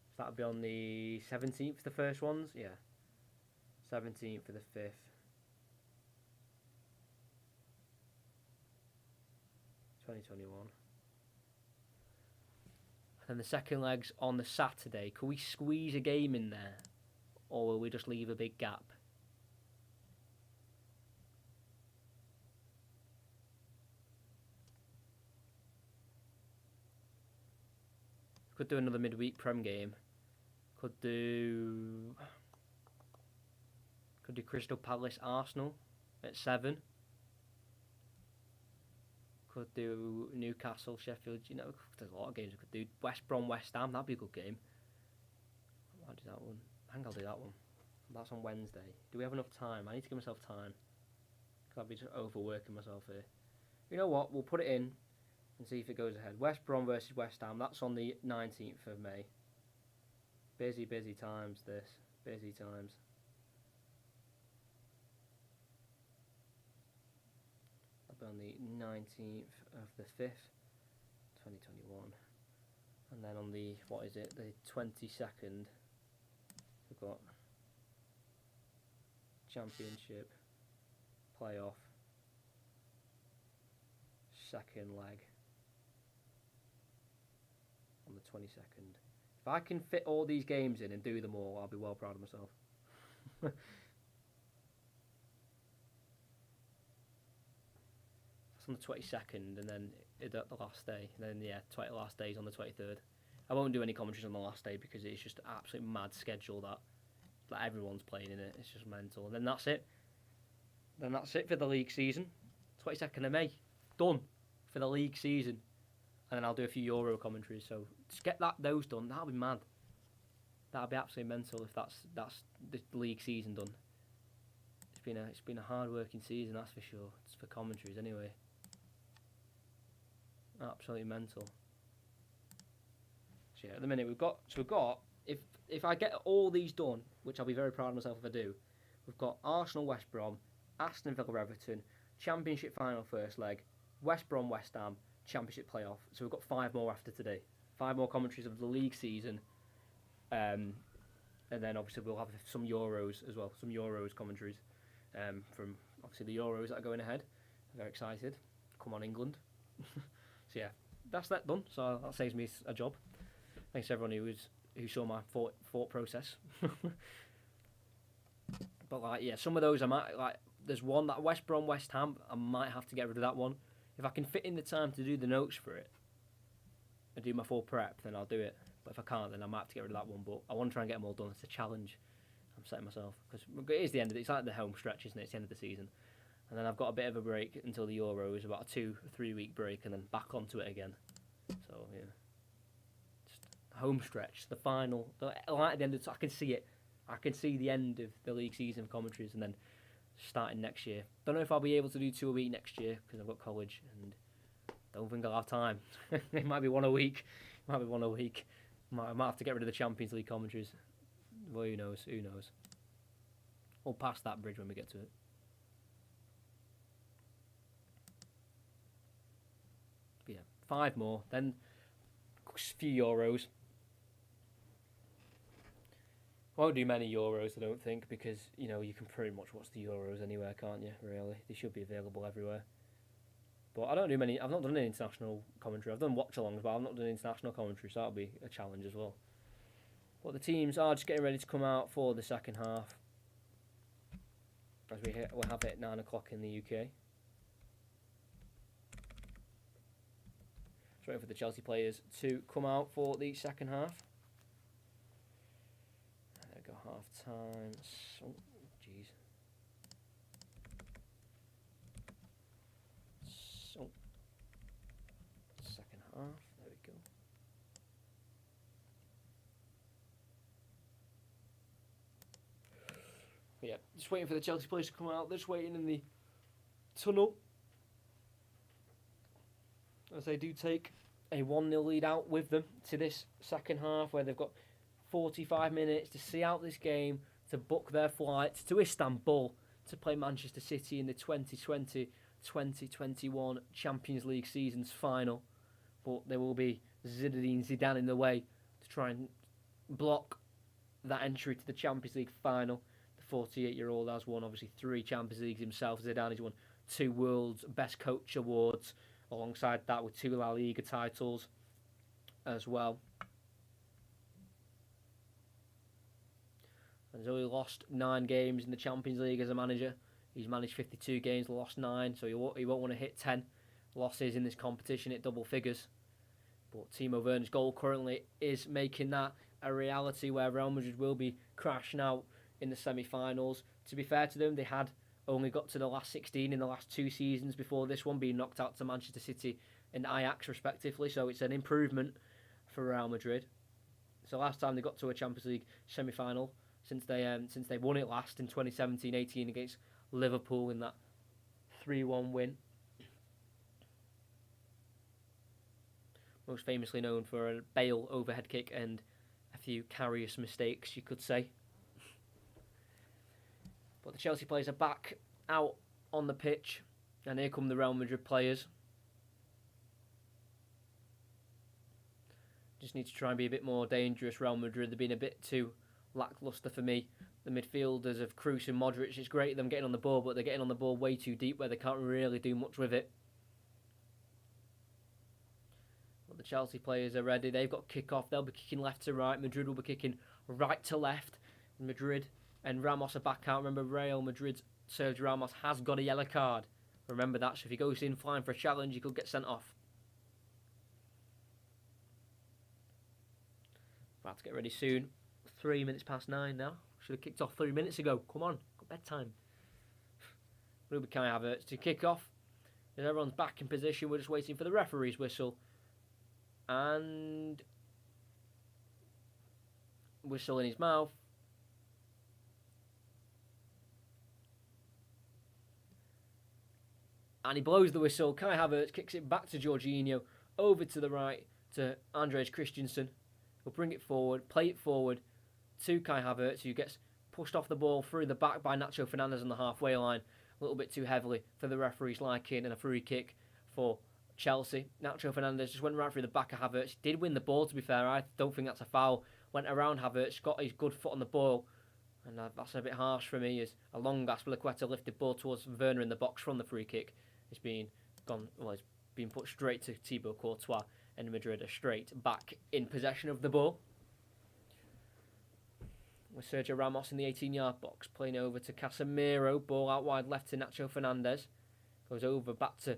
So that'll be on the 17th, the first ones? Yeah. 17th for the 5th. $2021. And the second leg's on the Saturday. Can we squeeze a game in there? Or will we just leave a big gap? Could do another midweek Prem game. Could do Crystal Palace Arsenal at 7. Could do Newcastle Sheffield. You know, there's a lot of games we could do. West Brom West Ham. That'd be a good game. I'll do that one. I think I'll do that one. That's on Wednesday. Do we have enough time? I need to give myself time. Because I'll be just overworking myself here. You know what? We'll put it in and see if it goes ahead. West Brom versus West Ham. That's on the 19th of May. Busy times, this. Busy times. That'll be on the 19th of the 5th, 2021. And then on the, the 22nd, we've got Championship playoff second leg on the 22nd. If I can fit all these games in and do them all, I'll be well proud of myself. That's on the 22nd, and then the last day. And then, yeah, last day's on the 23rd. I won't do any commentaries on the last day because it's just an absolute mad schedule that everyone's playing in it. It's just mental. And then that's it. Then that's it for the league season. 22nd of May. Done for the league season. And then I'll do a few Euro commentaries. So just get those done. That'll be mad. That'll be absolutely mental if that's the league season done. It's been a hard working season, that's for sure. It's for commentaries anyway. Absolutely mental. So yeah, at the minute we've got if I get all these done, which I'll be very proud of myself if I do, we've got Arsenal West Brom, Aston Villa Everton, Championship final first leg, West Brom West Ham, Championship playoff. So we've got 5 more after today. 5 more commentaries of the league season. And then obviously we'll have some Euros as well, some Euros commentaries from obviously the Euros that are going ahead. I'm very excited. Come on, England. So yeah, that's that done. So that saves me a job. Thanks to everyone who saw my thought process. But like, yeah, some of those I might like. There's one that West Brom West Ham. I might have to get rid of that one. If I can fit in the time to do the notes for it and do my full prep, then I'll do it. But if I can't, then I might have to get rid of that one. But I want to try and get them all done. It's a challenge I'm setting myself because it is the end of it. It's like the home stretch, isn't it? It's the end of the season, and then I've got a bit of a break until the Euros, about a 2-3 week break, and then back onto it again. So yeah, just home stretch, the final, like at the end of I can see it. I can see the end of the league season commentaries, and then starting next year. Don't know if I'll be able to do 2 a week next year because I've got college and don't think I'll have time. It might be one a week. Might have to get rid of the Champions League commentaries. Well, who knows? We'll pass that bridge when we get to it. But yeah, 5 more. Then a few Euros. Won't do many Euros, I don't think, because you can pretty much watch the Euros anywhere, can't you? Really, they should be available everywhere. But I don't do many. I've not done any international commentary. I've done watch-alongs, but I've not done international commentary, so that'll be a challenge as well. But the teams are just getting ready to come out for the second half. as we'll have it at 9 o'clock in the UK. Just waiting for the Chelsea players to come out for the second half. There we go, half time. Oh, jeez. So, second half. There we go. But yeah, just waiting for the Chelsea players to come out. They're just waiting in the tunnel as they do take a 1-0 lead out with them to this second half, where they've got 45 minutes to see out this game, to book their flights to Istanbul to play Manchester City in the 2020-2021 Champions League season's final. But there will be Zinedine Zidane in the way to try and block that entry to the Champions League final. The 48-year-old has won, obviously, 3 Champions Leagues himself. Zidane has won 2 World's Best Coach awards, alongside that with 2 La Liga titles as well. And he's only lost 9 games in the Champions League as a manager. He's managed 52 games, lost 9, so he won't want to hit 10 losses in this competition at double figures. But Timo Werner's goal currently is making that a reality, where Real Madrid will be crashing out in the semi-finals. To be fair to them, they had only got to the last 16 in the last 2 seasons before this one, being knocked out to Manchester City and Ajax respectively, so it's an improvement for Real Madrid. It's the last time they got to a Champions League semi-final since they won it last in 2017-18 against Liverpool in that 3-1 win. Most famously known for a Bale overhead kick and a few curious mistakes, you could say. But the Chelsea players are back out on the pitch, and here come the Real Madrid players. Just need to try and be a bit more dangerous, Real Madrid. They've been a bit too lacklustre for me. The midfielders of Kroos and Modric, it's great them getting on the ball, but they're getting on the ball way too deep where they can't really do much with it. But the Chelsea players are ready. They've got kick-off. They'll be kicking left to right. Madrid will be kicking right to left. Madrid and Ramos are back out. Remember, Real Madrid's Sergio Ramos has got a yellow card. Remember that. So if he goes in flying for a challenge, he could get sent off. About to get ready soon. 3 minutes past 9 now. Should have kicked off 3 minutes ago. Come on, got bedtime. Ruben Kai Havertz to kick off. As everyone's back in position, we're just waiting for the referee's whistle. And whistle in his mouth. And he blows the whistle. Kai Havertz kicks it back to Jorginho. Over to the right to Andreas Christensen. He'll bring it forward, play it forward to Kai Havertz, who gets pushed off the ball through the back by Nacho Fernandez on the halfway line. A little bit too heavily for the referee's liking, and a free kick for Chelsea. Nacho Fernandez just went right through the back of Havertz. Did win the ball, to be fair. I don't think that's a foul. Went around Havertz, got his good foot on the ball. And that's a bit harsh for me, as a long Azpilicueta lifted ball towards Werner in the box from the free kick. It's been put straight to Thibaut Courtois, and Madrid are straight back in possession of the ball. With Sergio Ramos in the 18-yard box, playing over to Casemiro, ball out wide left to Nacho Fernandez. Goes over back to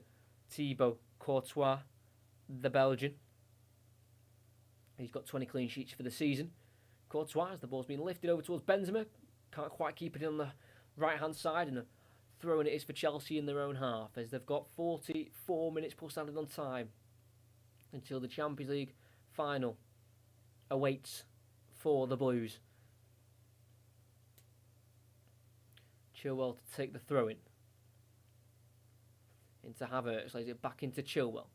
Thibaut Courtois, the Belgian. He's got 20 clean sheets for the season. Courtois, as the ball's been lifted over towards Benzema, can't quite keep it on the right-hand side, and a throw in it is for Chelsea in their own half, as they've got 44 minutes plus added on time until the Champions League final awaits for the Blues. Chilwell to take the throw-in. Into Havertz, lays it back into Chilwell.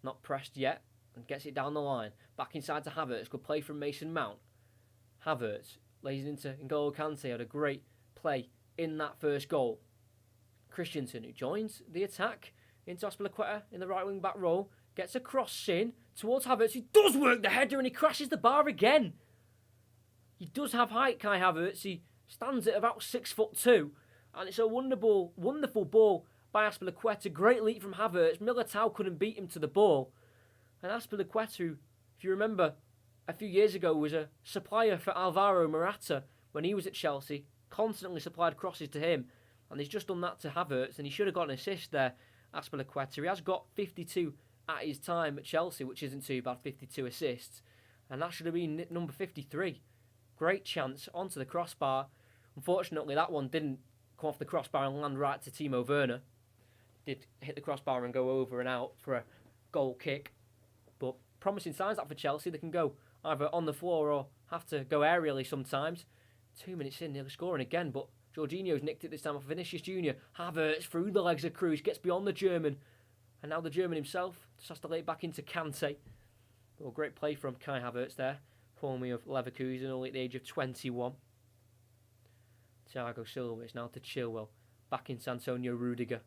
Not pressed yet, and gets it down the line. Back inside to Havertz, good play from Mason Mount. Havertz lays it into N'Golo Kante, had a great play in that first goal. Christensen, who joins the attack into Azpilicueta in the right wing back role, gets a cross in towards Havertz. He does work the header and he crashes the bar again. He does have height, Kai Havertz. He stands at about 6'2", and it's a wonderful ball by Azpilicueta. Great leap from Havertz. Militao couldn't beat him to the ball. And Azpilicueta, who, if you remember, a few years ago was a supplier for Alvaro Morata when he was at Chelsea, constantly supplied crosses to him. And he's just done that to Havertz, and he should have got an assist there, Azpilicueta. He has got 52 at his time at Chelsea, which isn't too bad, 52 assists. And that should have been number 53. Great chance onto the crossbar. Unfortunately, that one didn't come off the crossbar and land right to Timo Werner. Did hit the crossbar and go over and out for a goal kick. But promising signs that for Chelsea. They can go either on the floor or have to go aerially sometimes. 2 minutes in, nearly scoring again, but Jorginho's nicked it this time off Vinicius Jr. Havertz through the legs of Cruz, gets beyond the German. And now the German himself just has to lay it back into Kante. Well, great play from Kai Havertz there. Formerly of Leverkusen, only at the age of 21. Thiago Silva is now to Chilwell. Back into Antonio Rudiger.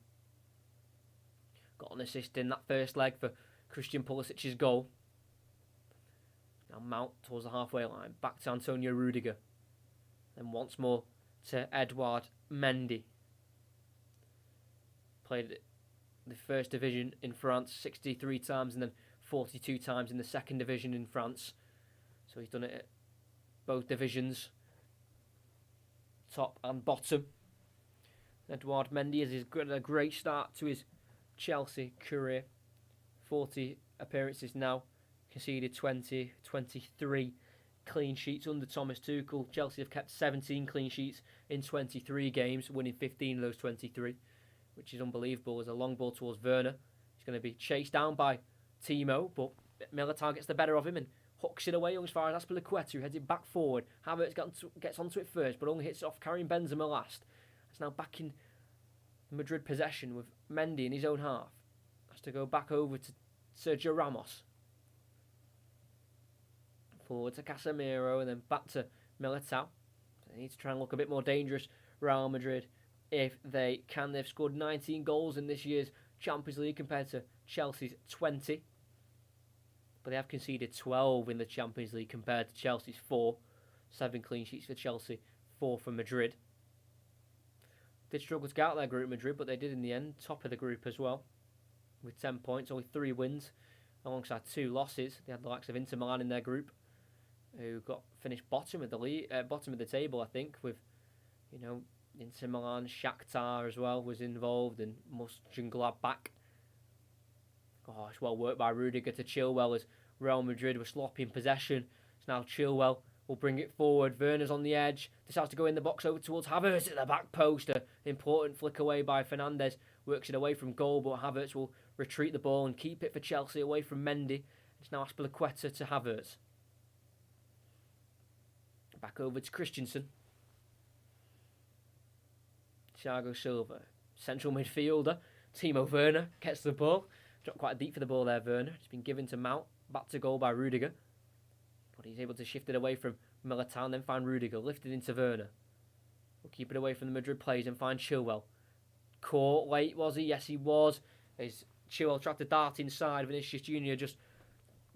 Got an assist in that first leg for Christian Pulisic's goal. Now Mount towards the halfway line. Back to Antonio Rudiger. Then once more to Edouard Mendy. Played the first division in France 63 times and then 42 times in the second division in France. So he's done it at both divisions, top and bottom. Edouard Mendy has got a great start to his Chelsea career. 40 appearances now, conceded 20, 23 clean sheets under Thomas Tuchel. Chelsea have kept 17 clean sheets in 23 games, winning 15 of those 23, which is unbelievable. As a long ball towards Werner, he's going to be chased down by Timo, but Militao gets the better of him and hooks it away as far as Azpilicueta, who heads it back forward. Havertz gets onto it first, but only hits it off carrying Benzema last. It's now back in Madrid possession with Mendy in his own half. Has to go back over to Sergio Ramos. Forward to Casemiro and then back to Militao. They need to try and look a bit more dangerous, Real Madrid, if they can. They've scored 19 goals in this year's Champions League compared to Chelsea's 20. But they have conceded 12 in the Champions League compared to Chelsea's 4. 7 clean sheets for Chelsea, 4 for Madrid. Did struggle to get out of their group, Madrid, but they did in the end. Top of the group as well, with 10 points, only 3 wins, alongside 2 losses. They had the likes of Inter Milan in their group, who got finished bottom of the bottom of the table, I think, with, you know, Inter Milan, Shakhtar as well was involved, and Mönchengladbach. Gosh, well worked by Rudiger to Chilwell as Real Madrid were sloppy in possession. So now Chilwell will bring it forward. Werner's on the edge. Decides to go in the box over towards Havertz at the back post. An important flick away by Fernandes. Works it away from goal, but Havertz will retreat the ball and keep it for Chelsea away from Mendy. It's now Azpilicueta to Havertz. Back over to Christensen. Thiago Silva, central midfielder. Timo Werner gets the ball. Dropped quite deep for the ball there, Werner. It's been given to Mount. Back to goal by Rudiger. But he's able to shift it away from Militao and then find Rudiger. Lifted into Werner. We'll keep it away from the Madrid players and find Chilwell. Caught late, was he? Yes, he was. As Chilwell tried to dart inside, Vinicius Jr. just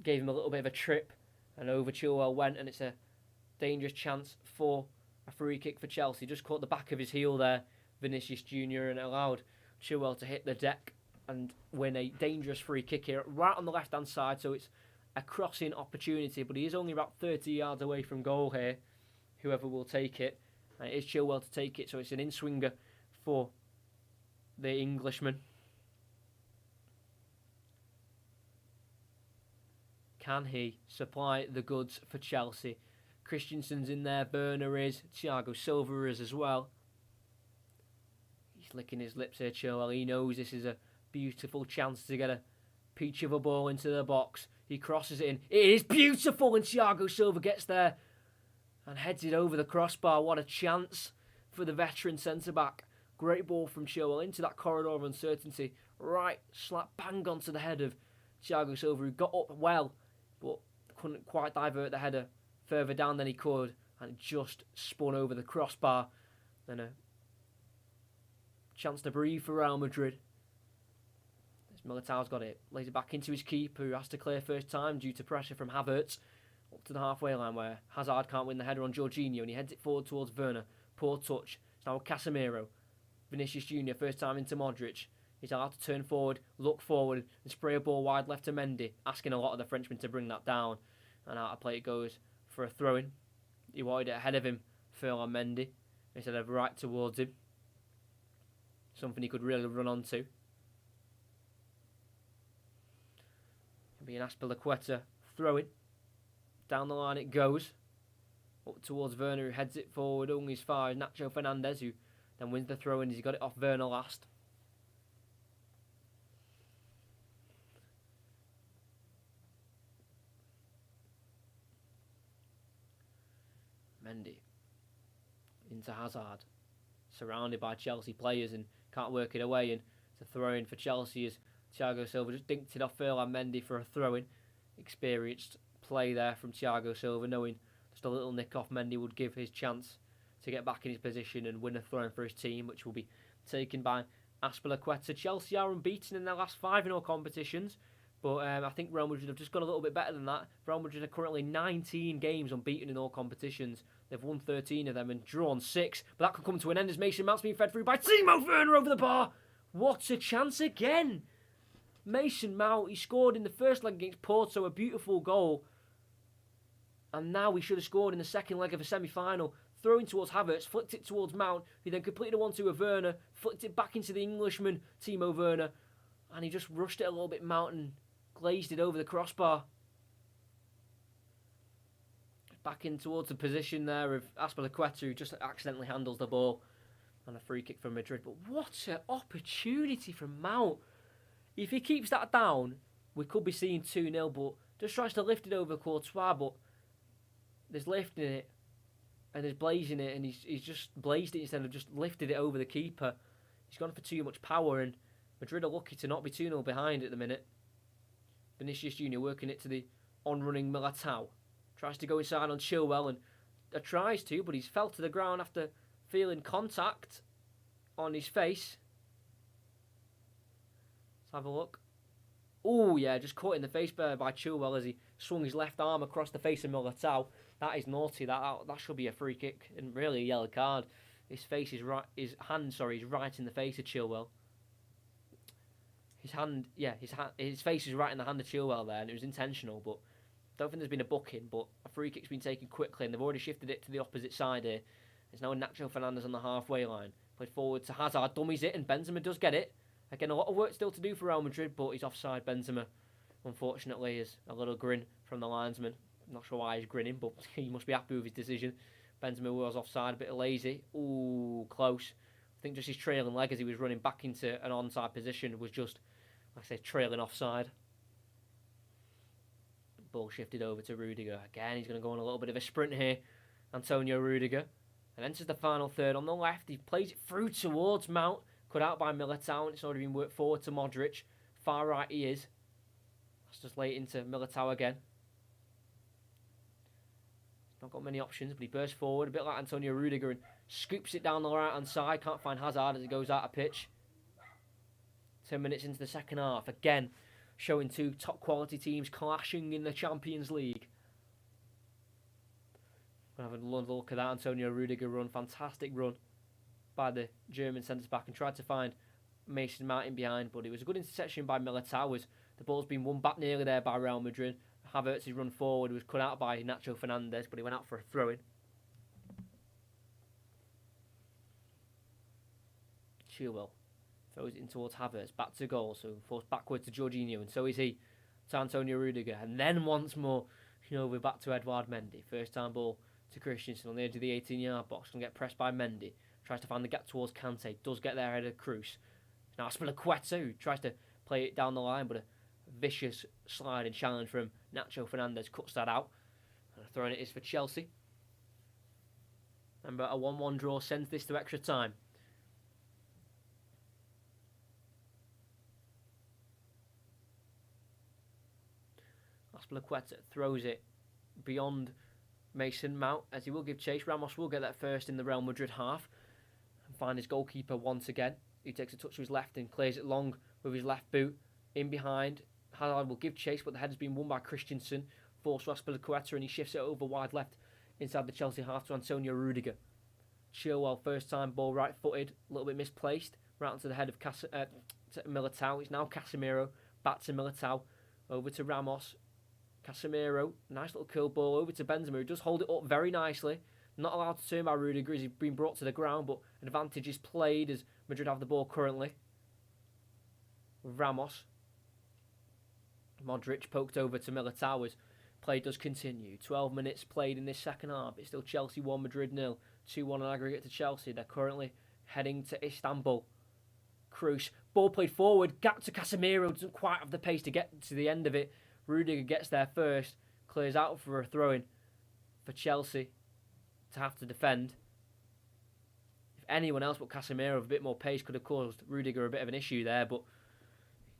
gave him a little bit of a trip. And over Chilwell went, and it's a dangerous chance for a free kick for Chelsea. Just caught the back of his heel there, Vinicius Jr., and allowed Chilwell to hit the deck and win a dangerous free kick here right on the left-hand side. So it's a crossing opportunity, but he is only about 30 yards away from goal here, whoever will take it. And it is Chilwell to take it, so it's an in-swinger for the Englishman. Can he supply the goods for Chelsea? Christensen's in there, Werner is, Thiago Silva is as well. He's licking his lips here, Chilwell. He knows this is a beautiful chance to get a peach of a ball into the box. He crosses it in. It is beautiful, and Thiago Silva gets there and heads it over the crossbar. What a chance for the veteran centre-back. Great ball from Chilwell into that corridor of uncertainty. Right slap bang onto the head of Thiago Silva, who got up well, but couldn't quite divert the header further down than he could, and it just spun over the crossbar. Then a chance to breathe for Real Madrid. Militao's got it, lays it back into his keeper, who has to clear first time due to pressure from Havertz, up to the halfway line where Hazard can't win the header on Jorginho, and he heads it forward towards Werner. Poor touch. It's now Casemiro. Vinicius Jr. first time into Modric. He's allowed to turn forward, look forward, and spray a ball wide left to Mendy, asking a lot of the Frenchmen to bring that down. And out of play it goes for a throw-in. He wanted it ahead of him, Ferland Mendy, instead of right towards him. something he could really run onto. It'll be an Azpilicueta throwing. Down the line it goes. Up towards Werner, who heads it forward only as far as Nacho Fernandez, who then wins the throw-in as he got it off Werner last. Mendy into Hazard, surrounded by Chelsea players and can't work it away, and it's a throw-in for Chelsea as Thiago Silva just dinked it off Ferland Mendy for a throw-in. Experienced play there from Thiago Silva, knowing just a little nick off Mendy would give his chance to get back in his position and win a throw-in for his team, which will be taken by Azpilicueta. Chelsea are unbeaten in their last 5 in all competitions, but I think Real Madrid have just got a little bit better than that. Real Madrid are currently 19 games unbeaten in all competitions. They've won 13 of them and drawn 6, but that could come to an end as Mason Mount's being fed through by Timo Werner over the bar. What a chance again! Mason Mount, he scored in the first leg against Porto, a beautiful goal. And now he should have scored in the second leg of a semi-final. Throwing towards Havertz, flicked it towards Mount, who then completed a 1-2 with Werner, flicked it back into the Englishman, Timo Werner, and he just rushed it a little bit, Mount, and glazed it over the crossbar. Back in towards the position there of Azpilicueta, who just accidentally handles the ball. And a free kick from Madrid. But what an opportunity from Mount. If he keeps that down, we could be seeing 2-0, but just tries to lift it over Courtois, but there's lifting it, and there's blazing it, and he's just blazed it instead of just lifted it over the keeper. He's gone for too much power, and Madrid are lucky to not be 2-0 behind at the minute. Vinicius Jr. working it to the on-running Militao. Tries to go inside on Chilwell, and tries to, but he's fell to the ground after feeling contact on his face. Let's have a look. Oh, yeah, just caught in the face by Chilwell as he swung his left arm across the face of Militao. That is naughty. That should be a free kick and really a yellow card. His face is right. His hand, is right in the face of Chilwell. His face is right in the hand of Chilwell there, and it was intentional. But I don't think there's been a booking. But a free kick's been taken quickly, and they've already shifted it to the opposite side here. There's now Nacho Fernandez on the halfway line. Played forward to Hazard, dummies it, and Benzema does get it. Again, a lot of work still to do for Real Madrid, but he's offside. Benzema, unfortunately, is a little grin from the linesman. I'm not sure why he's grinning, but he must be happy with his decision. Benzema was offside, a bit lazy. Ooh, close. I think just his trailing leg as he was running back into an onside position was just, like I say, trailing offside. Ball shifted over to Rudiger. Again, he's going to go on a little bit of a sprint here. Antonio Rudiger. And enters the final third on the left. He plays it through towards Mount. Cut out by Militao, and it's already been worked forward to Modric. Far right he is. That's just late into Militao again. Not got many options, but he bursts forward, a bit like Antonio Rudiger, and scoops it down the right-hand side. Can't find Hazard as it goes out of pitch. 10 minutes into the second half. Again, showing 2 top-quality teams clashing in the Champions League. We'll have a look at that Antonio Rudiger run. Fantastic run by the German centre-back, and tried to find Mason Mount in behind, but it was a good interception by Militao as the ball's been won back nearly there by Real Madrid. Havertz's run forward was cut out by Nacho Fernandez, but he went out for a throw-in. Chilwell throws it in towards Havertz, back to goal, so forced backwards to Jorginho, and so is he to Antonio Rudiger, and then once more, we're back to Edouard Mendy. First time ball to Christensen on the edge of the 18-yard box, going to get pressed by Mendy. Tries to find the gap towards Kante. Does get there ahead of Cruz. Now Azpilicueta, who tries to play it down the line, but a vicious sliding challenge from Nacho Fernandez cuts that out. And throwing it is for Chelsea. Remember, a 1-1 draw sends this to extra time. Azpilicueta throws it beyond Mason Mount, as he will give chase. Ramos will get that first in the Real Madrid half. Find his goalkeeper once again. He takes a touch to his left and clears it long with his left boot. In behind, Hazard will give chase, but the head has been won by Christensen. Forced to Azpilicueta, and he shifts it over wide left inside the Chelsea half to Antonio Rudiger. Chilwell, first time ball right footed, a little bit misplaced. Right onto the head of Militao. It's now Casemiro. Back to Militao. Over to Ramos. Casemiro. Nice little curl ball over to Benzema, who does hold it up very nicely. Not allowed to turn by Rudiger as he's been brought to the ground, but an advantage is played as Madrid have the ball currently. Ramos. Modric poked over to Militao as play does continue. 12 minutes played in this second half. It's still Chelsea 1, Madrid 0. 2-1 on aggregate to Chelsea. They're currently heading to Istanbul. Kroos. Ball played forward. Gap to Casemiro. Doesn't quite have the pace to get to the end of it. Rudiger gets there first. Clears out for a throw-in for Chelsea to have to defend. If anyone else but Casemiro with a bit more pace could have caused Rudiger a bit of an issue there, but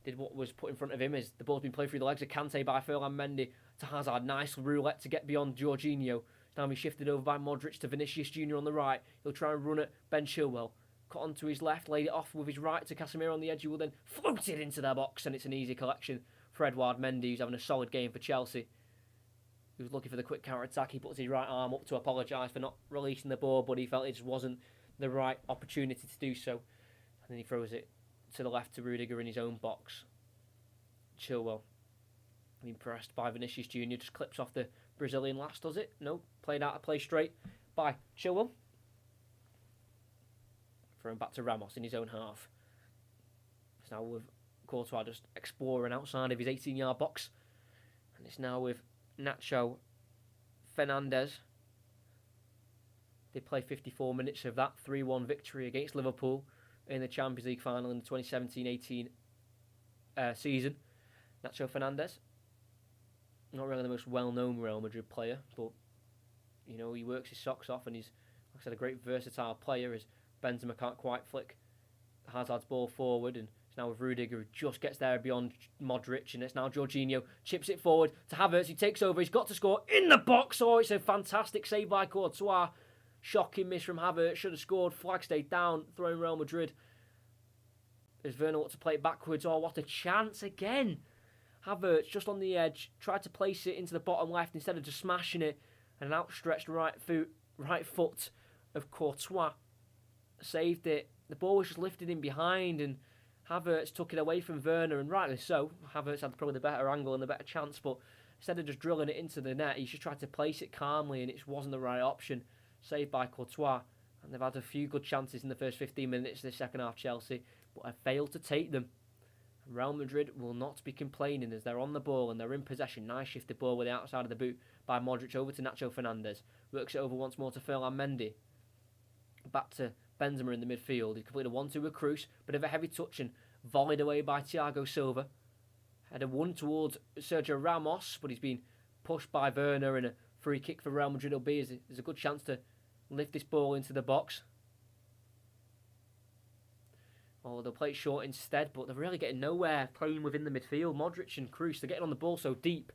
did what was put in front of him as the ball's been played through the legs of Kante by Ferland Mendy to Hazard. Nice roulette to get beyond Jorginho. It's now been shifted over by Modric to Vinicius Jr. on the right. He'll try and run at Ben Chilwell. Cut onto his left, laid it off with his right to Casemiro on the edge, who will then float it into their box, and it's an easy collection for Edouard Mendy, who's having a solid game for Chelsea. He was looking for the quick counter-attack. He puts his right arm up to apologise for not releasing the ball, but he felt it just wasn't the right opportunity to do so. And then he throws it to the left to Rudiger in his own box. Chilwell, being pressed by Vinicius Jr., just clips off the Brazilian last, does it? No, played out of play straight by Chilwell. Thrown back to Ramos in his own half. It's now with Courtois just exploring outside of his 18-yard box. And it's now with Nacho Fernandez. They play 54 minutes of that 3-1 victory against Liverpool in the Champions League final in the 2017-18 season. Nacho Fernandez, not really the most well-known Real Madrid player, but you know, he works his socks off, and he's, like I said, a great versatile player as Benzema can't quite flick Hazard's ball forward, and it's now with Rudiger, who just gets there beyond Modric, and it's now Jorginho chips it forward to Havertz. He takes over, he's got to score in the box. Oh, it's a fantastic save by Courtois. Shocking miss from Havertz, should have scored. Flag stayed down, throwing Real Madrid as Werner wants to play it backwards. Oh, what a chance again. Havertz just on the edge, tried to place it into the bottom left instead of just smashing it, and an outstretched right foot of Courtois saved it. The ball was just lifted in behind, and Havertz took it away from Werner, and rightly so. Havertz had probably the better angle and the better chance, but instead of just drilling it into the net, he just tried to place it calmly, and it just wasn't the right option. Saved by Courtois, and they've had a few good chances in the first 15 minutes of the second half, Chelsea, but have failed to take them. Real Madrid will not be complaining as they're on the ball and they're in possession. Nice shifted ball with the outside of the boot by Modric over to Nacho Fernandez. Works it over once more to Ferland Mendy. Back to Benzema in the midfield. He completed a 1-2 with Kroos. Bit of a heavy touch and volleyed away by Thiago Silva. Had a one towards Sergio Ramos, but he's been pushed by Werner, and a free kick for Real Madrid will be as there's a good chance to lift this ball into the box. Oh, they'll play it short instead, but they're really getting nowhere playing within the midfield. Modric and Kroos, they're getting on the ball so deep,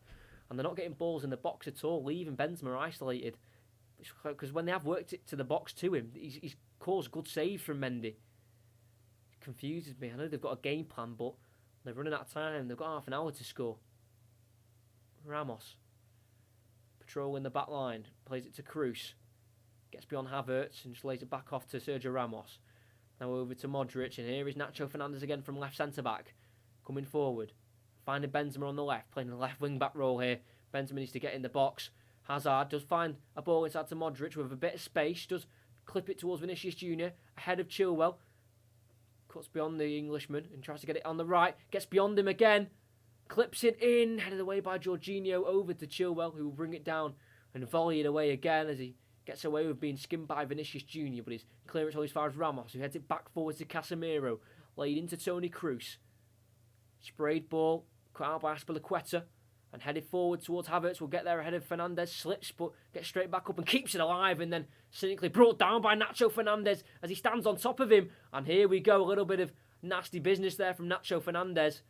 and they're not getting balls in the box at all, leaving Benzema isolated. Because when they have worked it to the box to him, he's caused good saves from Mendy. It confuses me. I know they've got a game plan, but they're running out of time. They've got half an hour to score. Ramos, patrolling the back line, plays it to Kroos. Gets beyond Havertz and just lays it back off to Sergio Ramos. Now over to Modric, and here is Nacho Fernandez again from left centre-back. Coming forward. Finding Benzema on the left, playing the left wing-back role here. Benzema needs to get in the box. Hazard does find a ball inside to Modric with a bit of space. Does clip it towards Vinicius Jr. ahead of Chilwell. Cuts beyond the Englishman and tries to get it on the right. Gets beyond him again. Clips it in. Headed away by Jorginho over to Chilwell, who will bring it down and volley it away again as he gets away with being skimmed by Vinicius Jr., but his clearance only as far as Ramos, who heads it back forwards to Casemiro, laid into Toni Kroos. Sprayed ball, cut out by Azpilicueta, and headed forward towards Havertz. Will get there ahead of Fernandez, slips, but gets straight back up and keeps it alive, and then cynically brought down by Nacho Fernandez as he stands on top of him. And here we go, a little bit of nasty business there from Nacho Fernandez,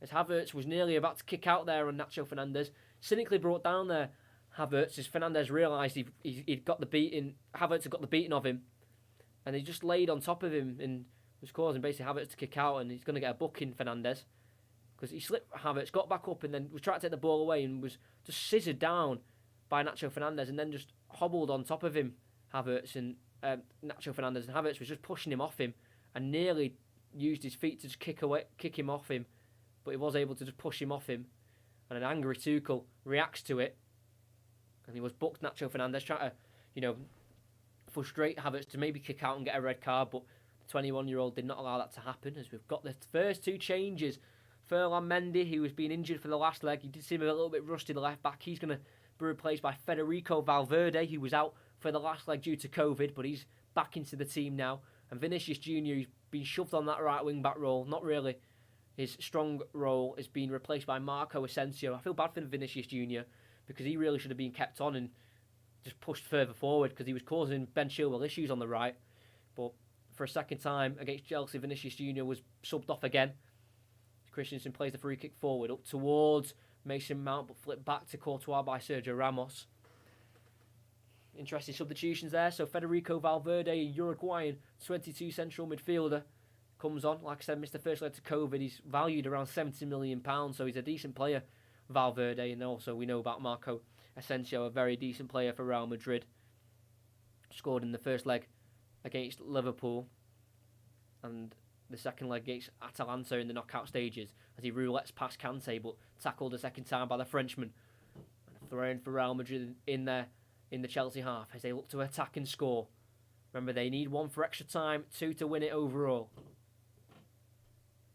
as Havertz was nearly about to kick out there on Nacho Fernandez. Cynically brought down there, Havertz, as Fernandez realised he'd got the beating. Havertz had got the beating of him, and he just laid on top of him and was causing basically Havertz to kick out, and he's going to get a booking, Fernandez, because he slipped Havertz, got back up, and then was trying to take the ball away and was just scissored down by Nacho Fernandez, and then just hobbled on top of him, Havertz, and Nacho Fernandez, and Havertz was just pushing him off him and nearly used his feet to just kick him off him, but he was able to just push him off him, and an angry Tuchel reacts to it. And he was booked, Nacho Fernandez, trying to, frustrate Havertz to maybe kick out and get a red card, but the 21-year-old did not allow that to happen, as we've got the first two changes. Ferland Mendy, who was being injured for the last leg, he did seem a little bit rusty, the left back. He's going to be replaced by Federico Valverde, who was out for the last leg due to COVID, but he's back into the team now. And Vinicius Junior, who's been shoved on that right wing back role, not really his strong role, is being replaced by Marco Asensio. I feel bad for Vinicius Junior because he really should have been kept on and just pushed further forward because he was causing Ben Chilwell issues on the right. But for a second time against Chelsea, Vinicius Junior was subbed off again. Christensen plays the free kick forward up towards Mason Mount, but flipped back to Courtois by Sergio Ramos. Interesting substitutions there. So Federico Valverde, a Uruguayan 22 central midfielder, comes on. Like I said, missed the first leg to COVID. He's valued around £70 million, so he's a decent player, Valverde. And also we know about Marco Asensio, a very decent player for Real Madrid. Scored in the first leg against Liverpool and the second leg against Atalanta in the knockout stages as he roulettes past Kante, but tackled a second time by the Frenchman. And a throw in for Real Madrid in there in the Chelsea half as they look to attack and score. Remember, they need 1 for extra time, 2 to win it overall.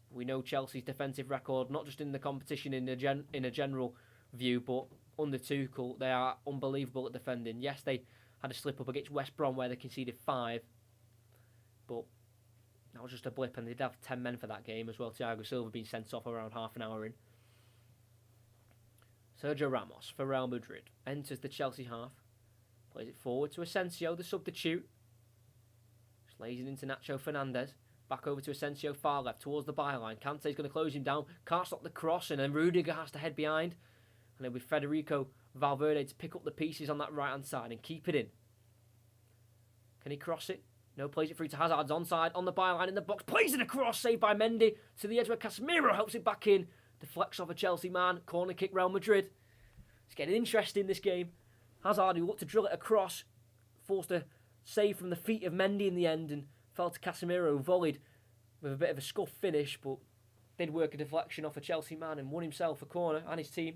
We know Chelsea's defensive record, not just in the competition in a general view, but under Tuchel, they are unbelievable at defending. Yes, they had a slip up against West Brom where they conceded 5, but that was just a blip, and they'd have 10 men for that game as well. Thiago Silva being sent off around half an hour in. Sergio Ramos for Real Madrid enters the Chelsea half, plays it forward to Asensio, the substitute. Just lays it into Nacho Fernandez. Back over to Asensio, far left, towards the byline. Kante's going to close him down. Can't stop the cross, and then Rudiger has to head behind. And then with Federico Valverde to pick up the pieces on that right-hand side and keep it in. Can he cross it? No, plays it through to Hazard's onside, on the byline in the box. Plays it across, saved by Mendy. To the edge where Casemiro helps it back in. Deflects off a Chelsea man. Corner kick, Real Madrid. It's getting interesting, this game. Hazard, who looked to drill it across, forced a save from the feet of Mendy in the end and fell to Casemiro, who volleyed with a bit of a scuff finish, but did work a deflection off a Chelsea man and won himself a corner and his team.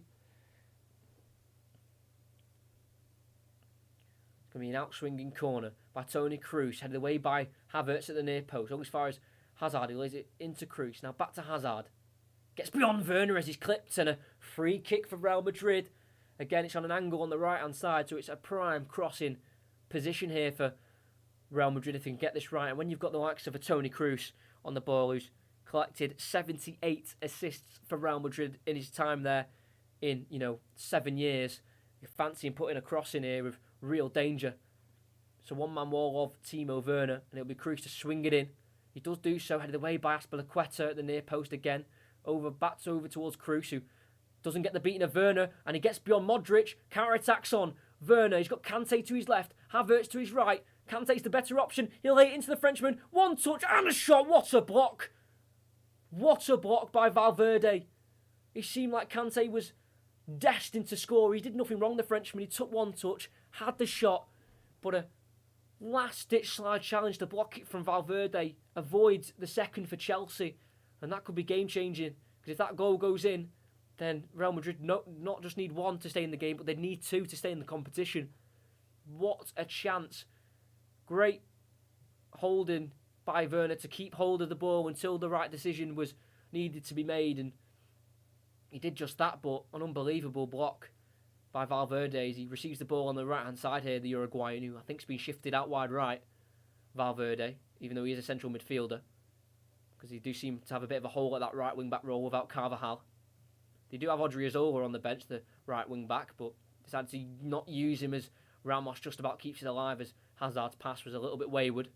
It's going to be an outswinging corner by Toni Kroos, headed away by Havertz at the near post. Only as far as Hazard, he lays it into Kroos. Now back to Hazard. Gets beyond Werner as he's clipped, and a free kick for Real Madrid. Again, it's on an angle on the right-hand side, so it's a prime crossing position here for Real Madrid if they can get this right. And when you've got the likes of a Toni Kroos on the ball, who's collected 78 assists for Real Madrid in his time there in, 7 years, you fancy him putting a cross in here with real danger. So one-man wall of Timo Werner, and it'll be Kroos to swing it in. He does do so, headed away by Azpilicueta at the near post again. Bats over towards Kroos, who doesn't get the beating of Werner, and he gets beyond Modric. Counter-attacks on Werner. He's got Kante to his left, Havertz to his right. Kante's the better option. He'll lay it into the Frenchman. One touch and a shot. What a block. What a block by Valverde. It seemed like Kante was destined to score. He did nothing wrong, the Frenchman. He took one touch, had the shot, but a last-ditch slide challenge to block it from Valverde avoids the second for Chelsea. And that could be game-changing, because if that goal goes in, then Real Madrid not just need 1 to stay in the game, but they need 2 to stay in the competition. What a chance. Great holding by Werner to keep hold of the ball until the right decision was needed to be made, and he did just that, but an unbelievable block by Valverde as he receives the ball on the right-hand side here, the Uruguayan, who I think's been shifted out wide right, Valverde, even though he is a central midfielder, because they do seem to have a bit of a hole at that right wing-back role without Carvajal. They do have Odriozola on the bench, the right wing-back, but decided to not use him as Ramos just about keeps it alive as Hazard's pass was a little bit wayward.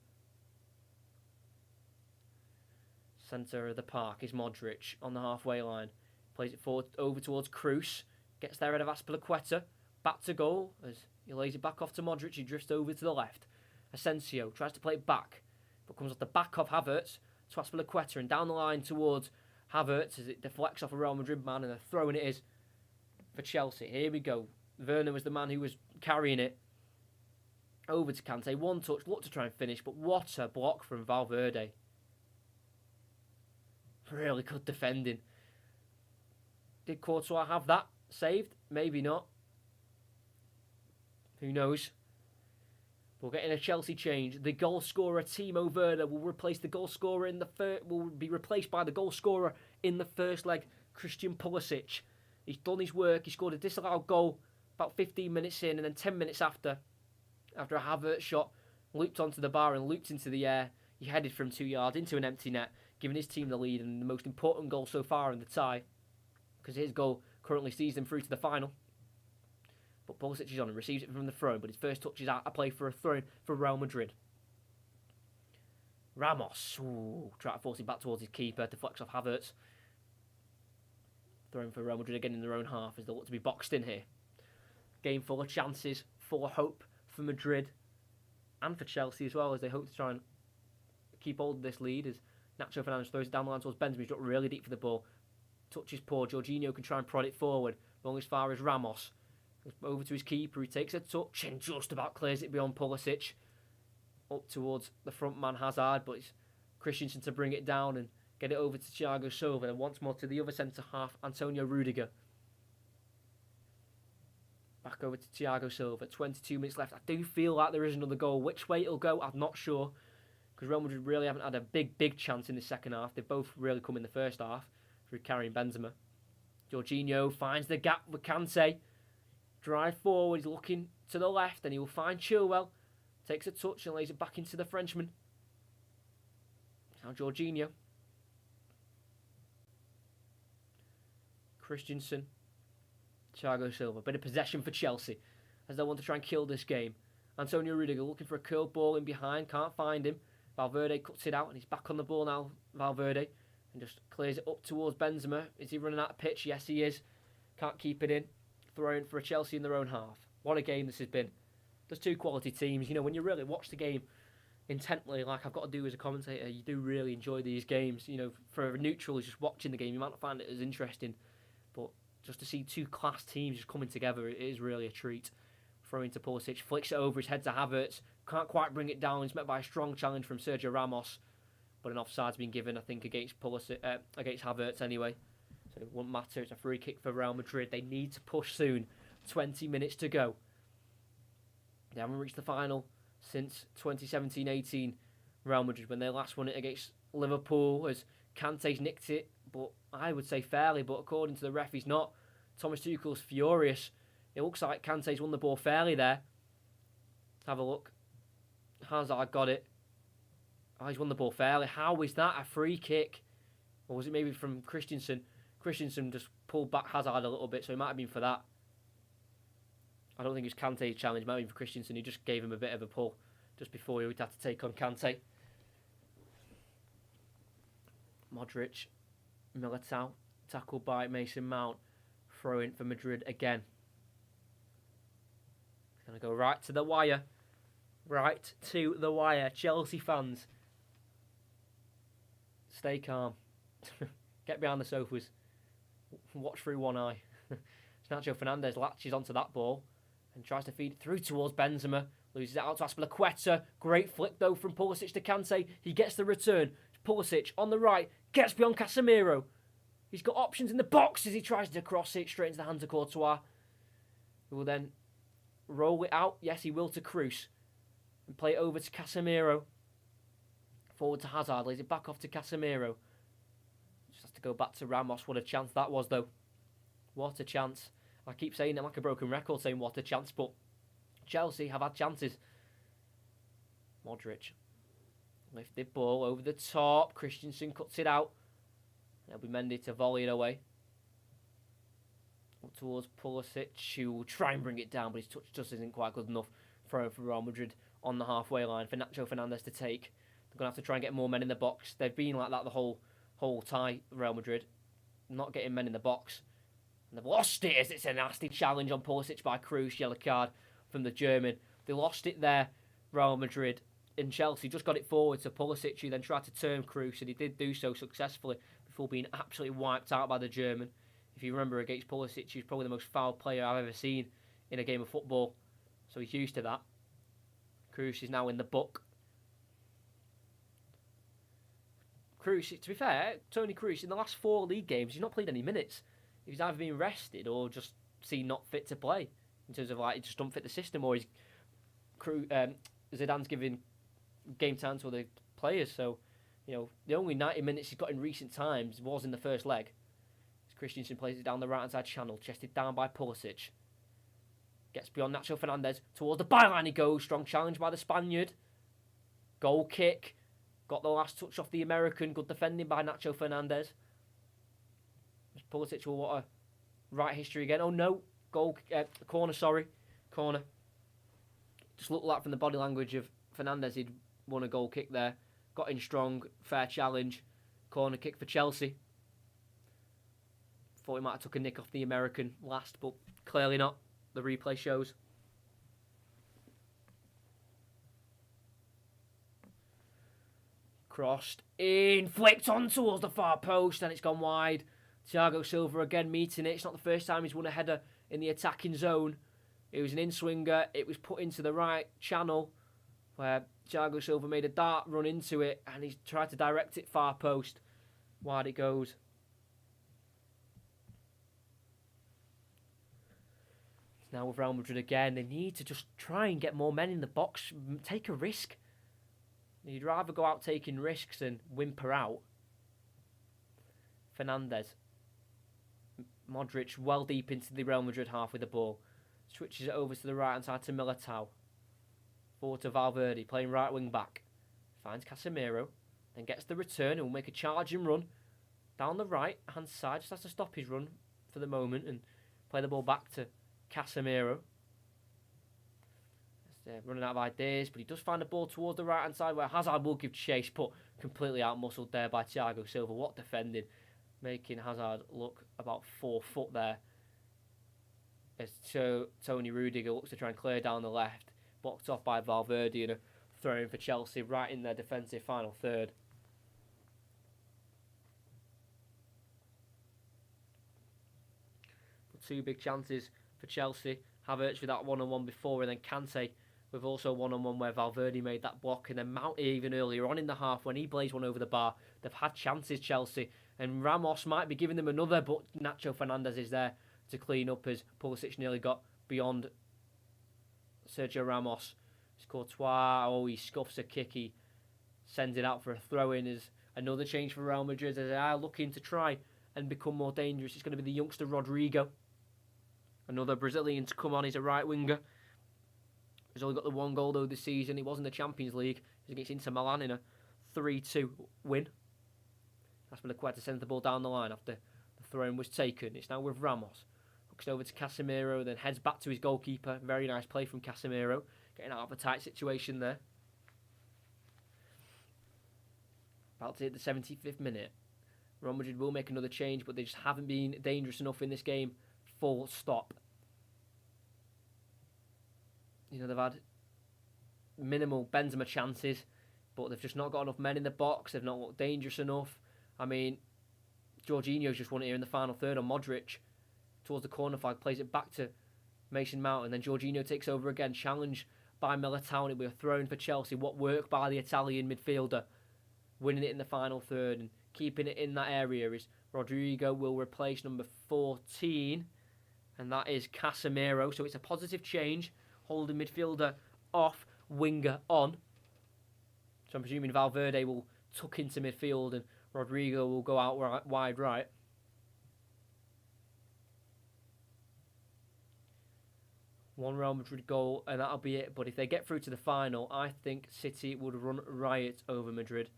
Centre of the park is Modric on the halfway line. Plays it forward over towards Kroos. Gets there ahead of Azpilicueta. Back to goal as he lays it back off to Modric. He drifts over to the left. Asensio tries to play it back, but comes off the back of Havertz to Azpilicueta and down the line towards Havertz as it deflects off a Real Madrid man, and a throw in it is for Chelsea. Here we go. Werner was the man who was carrying it. Over to Kante, one touch, looked to try and finish, but what a block from Valverde. Really good defending. Did Courtois have that saved? Maybe not. Who knows? We're getting a Chelsea change. The goal scorer Timo Werner will replace the goal scorer in the will be replaced by the goal scorer in the first leg, Christian Pulisic. He's done his work. He scored a disallowed goal about 15 minutes in, and then 10 minutes after a Havertz shot looped onto the bar and looped into the air. He headed from 2 yards into an empty net, giving his team the lead and the most important goal so far in the tie, because his goal currently sees them through to the final. But Pulisic is on and receives it from the throw, but his first touch is out a play for a throw-in for Real Madrid. Ramos, trying to force it back towards his keeper, deflects off Havertz. Throw-in for Real Madrid again in their own half as they look to be boxed in here. Game full of chances, full of hope for Madrid and for Chelsea as well, as they hope to try and keep hold of this lead as Nacho Fernandes throws it down the line towards Benzema. He's got really deep for the ball. Touch is poor. Jorginho can try and prod it forward, but only as far as Ramos. Over to his keeper, he takes a touch and just about clears it beyond Pulisic. Up towards the front man Hazard, but it's Christensen to bring it down and get it over to Thiago Silva. And once more to the other centre half, Antonio Rudiger. Back over to Thiago Silva. 22 minutes left. I do feel like there is another goal. Which way it'll go, I'm not sure. Because Real Madrid really haven't had a big chance in the second half. They've both really come in the first half through carrying Benzema. Jorginho finds the gap with Kante. Drive forward, he's looking to the left, and he will find Chilwell. Takes a touch and lays it back into the Frenchman. Now Jorginho. Christensen. Thiago Silva. Bit of possession for Chelsea as they want to try and kill this game. Antonio Rudiger looking for a curled ball in behind. Can't find him. Valverde cuts it out and he's back on the ball now. Valverde. And just clears it up towards Benzema. Is he running out of pitch? Yes, he is. Can't keep it in. Throwing for a Chelsea in their own half. What a game this has been. There's two quality teams. You know, when you really watch the game intently, like I've got to do as a commentator, you do really enjoy these games. You know, for a neutral who's just watching the game, you might not find it as interesting. But just to see two class teams just coming together, it is really a treat. Throwing to Pulisic, flicks it over his head to Havertz. Can't quite bring it down. He's met by a strong challenge from Sergio Ramos. But an offside's been given, I think, against against Havertz anyway. So it won't matter. It's a free kick for Real Madrid. They need to push soon. 20 minutes to go. They haven't reached the final since 2017-18 Real Madrid when they last won it against Liverpool as Kante's nicked it, but I would say fairly, but according to the ref he's not. Thomas Tuchel's furious. It looks like Kante's won the ball fairly there. Let's have a look. Hazard got it. Oh, he's won the ball fairly. How is that a free kick? Or was it maybe from Christensen? Christensen just pulled back Hazard a little bit, so it might have been for that. I don't think it was Kante's challenge. It might have been for Christensen. He just gave him a bit of a pull just before he would have to take on Kante. Modric, Militao, tackled by Mason Mount. Throw in for Madrid again. It's going to go right to the wire. Right to the wire. Chelsea fans, stay calm. Get behind the sofas. Watch through one eye. Nacho Fernandes latches onto that ball and tries to feed it through towards Benzema. Loses it out to Aspilicueta. Great flick though from Pulisic to Kante. He gets the return. Pulisic on the right. Gets beyond Casemiro. He's got options in the box as he tries to cross it straight into the hands of Courtois. Who will then roll it out. Yes, he will to Kroos. And play it over to Casemiro. Forward to Hazard. Lays it back off to Casemiro. Just has to go back to Ramos. What a chance that was though. What a chance. I keep saying it like a broken record, saying what a chance, but Chelsea have had chances. Modric. Lifted ball over the top. Christensen cuts it out. It'll be Mendy to volley it away. Up towards Pulisic, who will try and bring it down, but his touch just isn't quite good enough. Throw for Real Madrid on the halfway line for Nacho Fernandes to take. They're going to have to try and get more men in the box. They've been like that the whole tie, Real Madrid. Not getting men in the box. And they've lost it as it's a nasty challenge on Pulisic by Kroos, yellow card from the German. They lost it there, Real Madrid. In Chelsea, just got it forward to Pulisic, who then tried to turn Kroos, and he did do so successfully before being absolutely wiped out by the German. If you remember, against Pulisic, he's probably the most foul player I've ever seen in a game of football. So he's used to that. Kroos is now in the book. Kroos, to be fair, Toni Kroos, in the last 4 league games, he's not played any minutes. He's either been rested or just seen not fit to play. In terms of, like, he just don't fit the system, or he's Zidane's giving game time to other players. So, the only 90 minutes he's got in recent times was in the first leg. As Christensen plays it down the right-hand side channel, chested down by Pulisic. Gets beyond Nacho Fernandez. Towards the byline he goes. Strong challenge by the Spaniard. Goal kick. Got the last touch off the American. Good defending by Nacho Fernandez. Pulisic will want to write history again. Oh no. Corner, sorry. Corner. Just looked like from the body language of Fernandez he'd won a goal kick there. Got in strong. Fair challenge. Corner kick for Chelsea. Thought he might have took a nick off the American last, but clearly not. The replay shows. Crossed in, flicked on towards the far post, and it's gone wide. Thiago Silva again meeting it. It's not the first time he's won a header in the attacking zone. It was an in-swinger. It was put into the right channel where Thiago Silva made a dart run into it, and he's tried to direct it far post. Wide it goes. Now with Real Madrid again, they need to just try and get more men in the box, take a risk. You'd rather go out taking risks than whimper out. Fernandez. Modric well deep into the Real Madrid half with the ball. Switches it over to the right hand side to Militao. Forward to Valverde, playing right wing back. Finds Casemiro, then gets the return and will make a charging run down the right hand side. Just has to stop his run for the moment and play the ball back to Casemiro. Running out of ideas, but he does find the ball towards the right hand side where Hazard will give chase, but completely outmuscled there by Thiago Silva. What defending, making Hazard look about 4 foot there. As Tony Rudiger looks to try and clear down the left, blocked off by Valverde and a throw in for Chelsea right in their defensive final third. But 2 big chances for Chelsea. Havertz with that one-on-one before, and then Kante with also one-on-one where Valverde made that block, and then Mount even earlier on in the half when he blazed one over the bar. They've had chances, Chelsea, and Ramos might be giving them another, but Nacho Fernandez is there to clean up as Pulisic nearly got beyond Sergio Ramos. It's Courtois, he scuffs a kick, he sends it out for a throw-in as another change for Real Madrid as they are looking to try and become more dangerous. It's going to be the youngster Rodrigo. Another Brazilian to come on. He's a right winger. He's only got the 1 goal though this season. He was in the Champions League. He's against Inter Milan in a 3-2 win. Azpilicueta sends the ball down the line after the throw-in was taken. It's now with Ramos. Hooks it over to Casemiro, then heads back to his goalkeeper. Very nice play from Casemiro. Getting out of a tight situation there. About to hit the 75th minute. Real Madrid will make another change, but they just haven't been dangerous enough in this game. Full stop. They've had minimal Benzema chances, but they've just not got enough men in the box. They've not looked dangerous enough. I mean, Jorginho's just won it here in the final third on Modric. Towards the corner flag, plays it back to Mason Mount, and then Jorginho takes over again. Challenge by Militao, and it'll be a throw-in for Chelsea. What work by the Italian midfielder. Winning it in the final third and keeping it in that area is Rodrigo will replace number 14, and that is Casemiro. So it's a positive change. Holding midfielder off, winger on. So I'm presuming Valverde will tuck into midfield and Rodrigo will go out wide right. One Real Madrid goal and that'll be it. But if they get through to the final, I think City would run riot over Madrid.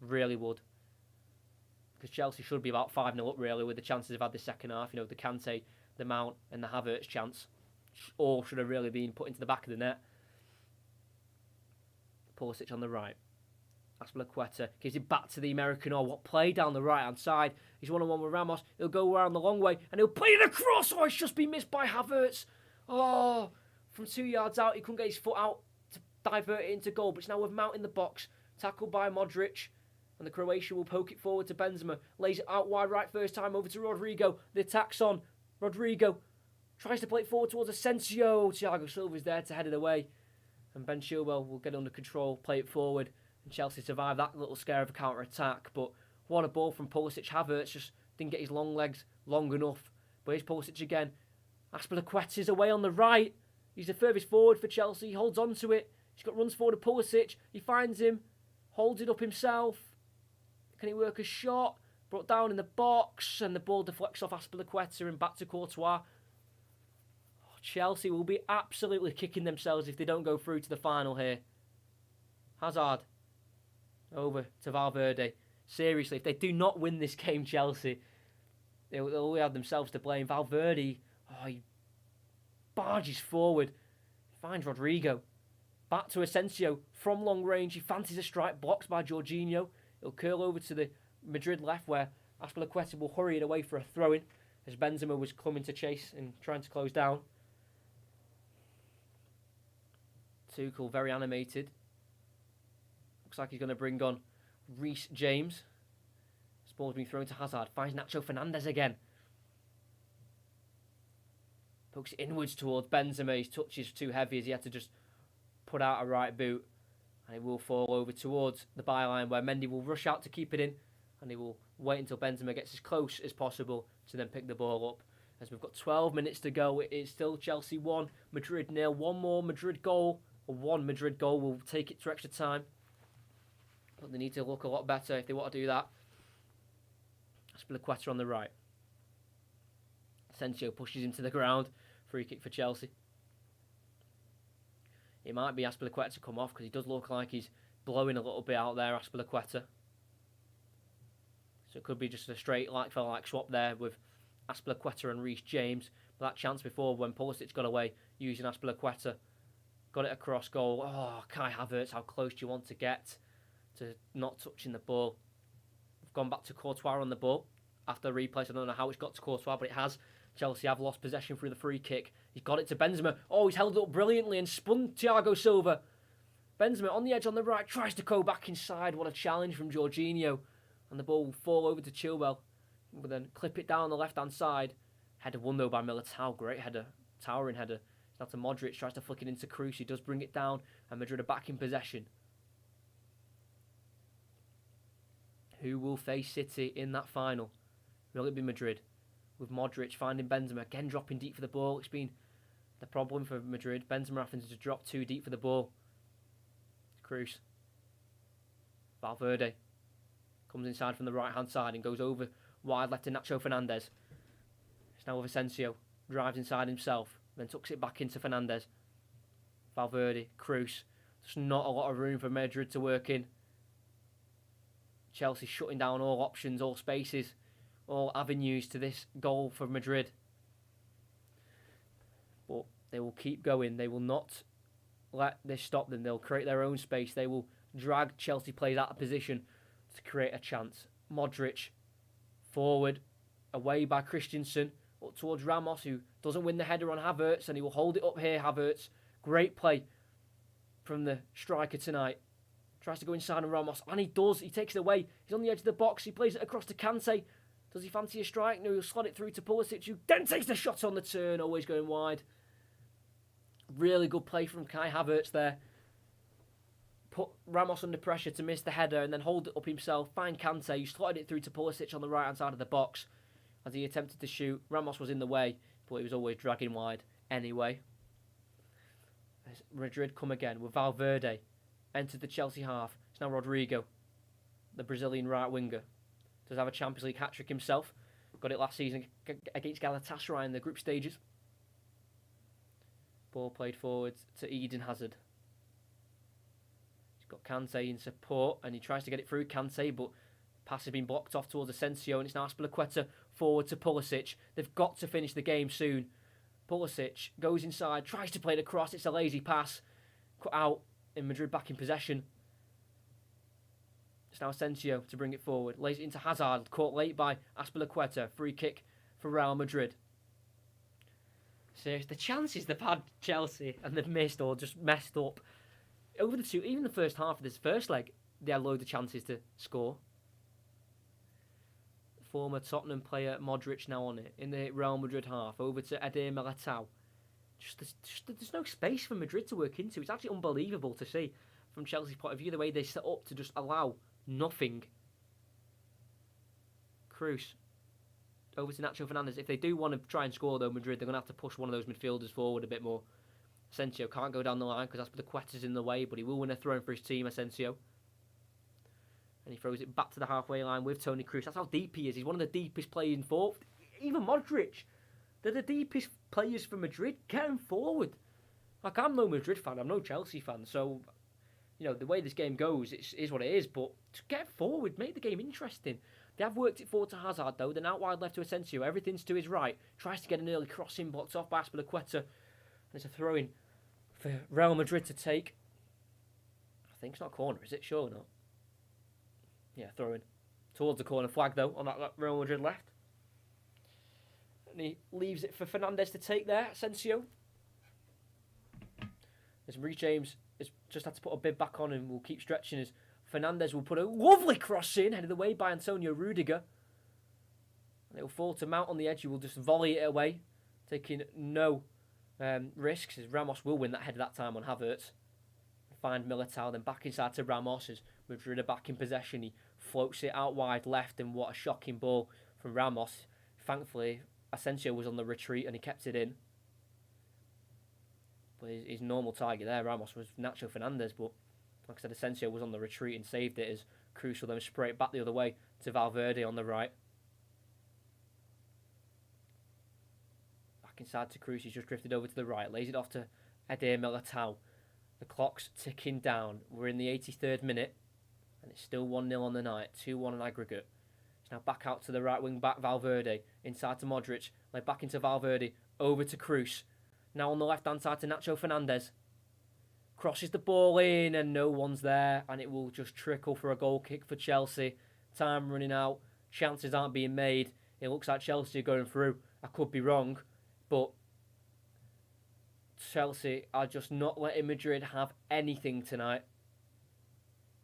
Really would. Because Chelsea should be about 5-0 up really with the chances they've had this second half. The Kante, the Mount and the Havertz chance. All should have really been put into the back of the net. Pulisic on the right. Azpilicueta gives it back to the American. What play down the right-hand side. He's one-on-one with Ramos. He'll go around the long way and he'll play it across. It's just been missed by Havertz. From 2 yards out, he couldn't get his foot out to divert it into goal. But it's now with Mount in the box. Tackled by Modric. And the Croatian will poke it forward to Benzema. Lays it out wide right first time over to Rodrigo. The attack's on. Rodrigo tries to play it forward towards Asensio. Thiago Silva's there to head it away. And Ben Chilwell will get under control, play it forward. And Chelsea survive that little scare of a counter-attack. But what a ball from Pulisic. Havertz just didn't get his long legs long enough. But here's Pulisic again. Azpilicueta's away on the right. He's the furthest forward for Chelsea. He holds on to it. He's got runs forward to Pulisic. He finds him, holds it up himself. Can he work a shot? Brought down in the box, and the ball deflects off Azpilicueta and back to Courtois. Chelsea will be absolutely kicking themselves if they don't go through to the final here. Hazard over to Valverde. Seriously, if they do not win this game, Chelsea, they'll only have themselves to blame. Valverde, he barges forward, finds Rodrigo. Back to Asensio from long range. He fancies a strike, blocked by Jorginho. It'll curl over to the Madrid left, where Azpilicueta will hurry it away for a throw-in as Benzema was coming to chase and trying to close down. Tuchel very animated. Looks like he's going to bring on Reece James. This ball's been thrown to Hazard. Finds Nacho Fernandez again. Pokes it inwards towards Benzema. His touch is too heavy as he had to just put out a right boot. And it will fall over towards the byline where Mendy will rush out to keep it in. And he will wait until Benzema gets as close as possible to then pick the ball up. As we've got 12 minutes to go, it is still Chelsea 1, Madrid 0. One more Madrid goal, or one Madrid goal will take it to extra time. But they need to look a lot better if they want to do that. Azpilicueta on the right. Asensio pushes him to the ground. Free kick for Chelsea. It might be Azpilicueta to come off because he does look like he's blowing a little bit out there, Azpilicueta. So it could be just a straight like-for-like swap there with Azpilicueta and Reece James. But that chance before when Pulisic got away using Azpilicueta, got it across goal. Oh, Kai Havertz, how close do you want to get to not touching the ball? We've gone back to Courtois on the ball after the replay. So I don't know how it's got to Courtois, but it has. Chelsea have lost possession through the free kick. He's got it to Benzema. Oh, he's held it up brilliantly and spun Thiago Silva. Benzema on the edge on the right, tries to go back inside. What a challenge from Jorginho. And the ball will fall over to Chilwell. We'll then clip it down the left-hand side. Header won though by Militao. Great header. Towering header. Now to Modric, tries to flick it into Kroos. He does bring it down, and Madrid are back in possession. Who will face City in that final? Will it be Madrid? With Modric finding Benzema, again dropping deep for the ball. It's been the problem for Madrid. Benzema having to drop too deep for the ball. Kroos. Valverde comes inside from the right-hand side and goes over wide left to Nacho Fernandez. It's now with Asensio. Drives inside himself, then tucks it back into Fernandez. Valverde, Kroos. There's not a lot of room for Madrid to work in. Chelsea shutting down all options, all spaces, all avenues to this goal for Madrid. But they will keep going. They will not let this stop them. They'll create their own space. They will drag Chelsea players out of position to create a chance. Modric, forward, away by Christensen, up towards Ramos, who doesn't win the header on Havertz, and he will hold it up here, Havertz. Great play from the striker tonight. Tries to go inside on Ramos, and he does. He takes it away. He's on the edge of the box. He plays it across to Kante. Does he fancy a strike? No, he'll slot it through to Pulisic, who then takes the shot on the turn, always going wide. Really good play from Kai Havertz there. Put Ramos under pressure to miss the header and then hold it up himself. Find Kante, who slotted it through to Pulisic on the right-hand side of the box. As he attempted to shoot, Ramos was in the way, but he was always dragging wide anyway. As Madrid come again with Valverde. Entered the Chelsea half. It's now Rodrigo, the Brazilian right winger. Does have a Champions League hat-trick himself. Got it last season against Galatasaray in the group stages. Ball played forward to Eden Hazard. He's got Kante in support, and he tries to get it through Kante, but pass has been blocked off towards Asensio, and it's now Azpilicueta forward to Pulisic. They've got to finish the game soon. Pulisic goes inside, tries to play it across. It's a lazy pass. Cut out, in Madrid back in possession. It's now Asensio to bring it forward. Lays it into Hazard, caught late by Azpilicueta. Free kick for Real Madrid. So the chances they've had, Chelsea, and they've missed or just messed up. Over the two, even the first half of this first leg, they had loads of chances to score. Former Tottenham player Modric now on it in the Real Madrid half. Over to Eder Militao. There's no space for Madrid to work into. It's actually unbelievable to see from Chelsea's point of view the way they set up to just allow nothing. Kroos. Over to Nacho Fernandez. If they do want to try and score though, Madrid, they're going to have to push one of those midfielders forward a bit more. Asensio can't go down the line because Azpilicueta's in the way, but he will win a throw for his team, Asensio. And he throws it back to the halfway line with Toni Kroos. That's how deep he is. He's one of the deepest players in forward. Even Modric. They're the deepest players for Madrid. Get him forward. Like, I'm no Madrid fan. I'm no Chelsea fan. So, you know, the way this game goes, it is what it is. But to get forward, make the game interesting. They have worked it forward to Hazard, though. Then out wide left to Asensio. Everything's to his right. Tries to get an early crossing, blocked off by Azpilicueta. And it's a throw-in for Real Madrid to take. I think it's not a corner, is it? Sure not. Yeah, throw-in. Towards the corner flag, though, on that Real Madrid left. And he leaves it for Fernandes to take there, Asensio. As Maurice James has just had to put a bib back on and will keep stretching as Fernandes will put a lovely cross in, headed away by Antonio Rudiger. And it will fall to Mount on the edge, who will just volley it away, taking no risks, as Ramos will win that header that time on Havertz. Find Militao, then back inside to Ramos as Madrid are back in possession. He floats it out wide left, and what a shocking ball from Ramos. Thankfully, Asensio was on the retreat and he kept it in. But his normal target there, Ramos, was Nacho Fernandes, but like I said, Asensio was on the retreat and saved it as Kroos will then spray it back the other way to Valverde on the right. Back inside to Kroos, he's just drifted over to the right, lays it off to Eder Militao. The clock's ticking down. We're in the 83rd minute, and it's still 1-0 on the night, 2-1 on aggregate. It's now back out to the right wing back, Valverde, inside to Modric, laid back into Valverde, over to Kroos. Now on the left-hand side to Nacho Fernandes. Crosses the ball in and no one's there. And it will just trickle for a goal kick for Chelsea. Time running out. Chances aren't being made. It looks like Chelsea are going through. I could be wrong. But Chelsea are just not letting Madrid have anything tonight.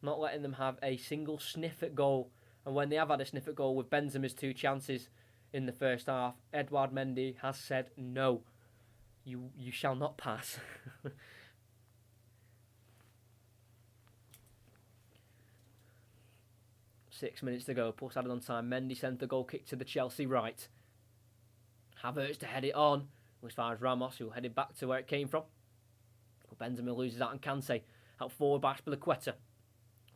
Not letting them have a single sniff at goal. And when they have had a sniff at goal with Benzema's 2 chances in the first half, Edouard Mendy has said no. You shall not pass. 6 minutes to go. Plus added on time. Mendy sends the goal kick to the Chelsea right. Havertz to head it on. As far as Ramos, who will head it back to where it came from. Benzema loses out on Kante. Out forward by Azpilicueta.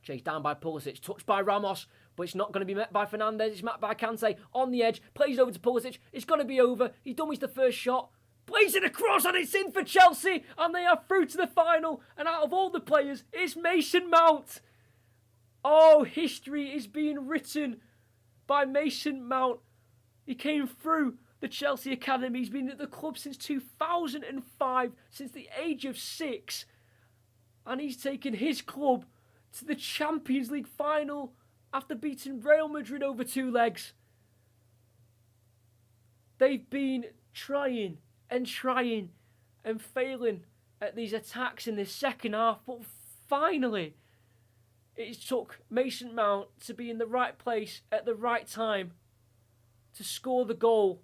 Chased down by Pulisic. Touched by Ramos. But it's not going to be met by Fernandes. It's met by Kante. On the edge. Plays over to Pulisic. It's going to be over. He's done with the first shot. Plays it across and it's in for Chelsea. And they are through to the final. And out of all the players, it's Mason Mount. Oh, history is being written by Mason Mount. He came through the Chelsea Academy. He's been at the club since 2005, since the age of 6. And he's taken his club to the Champions League final after beating Real Madrid over 2 legs. They've been trying and failing at these attacks in the second half, but finally it took Mason Mount to be in the right place at the right time to score the goal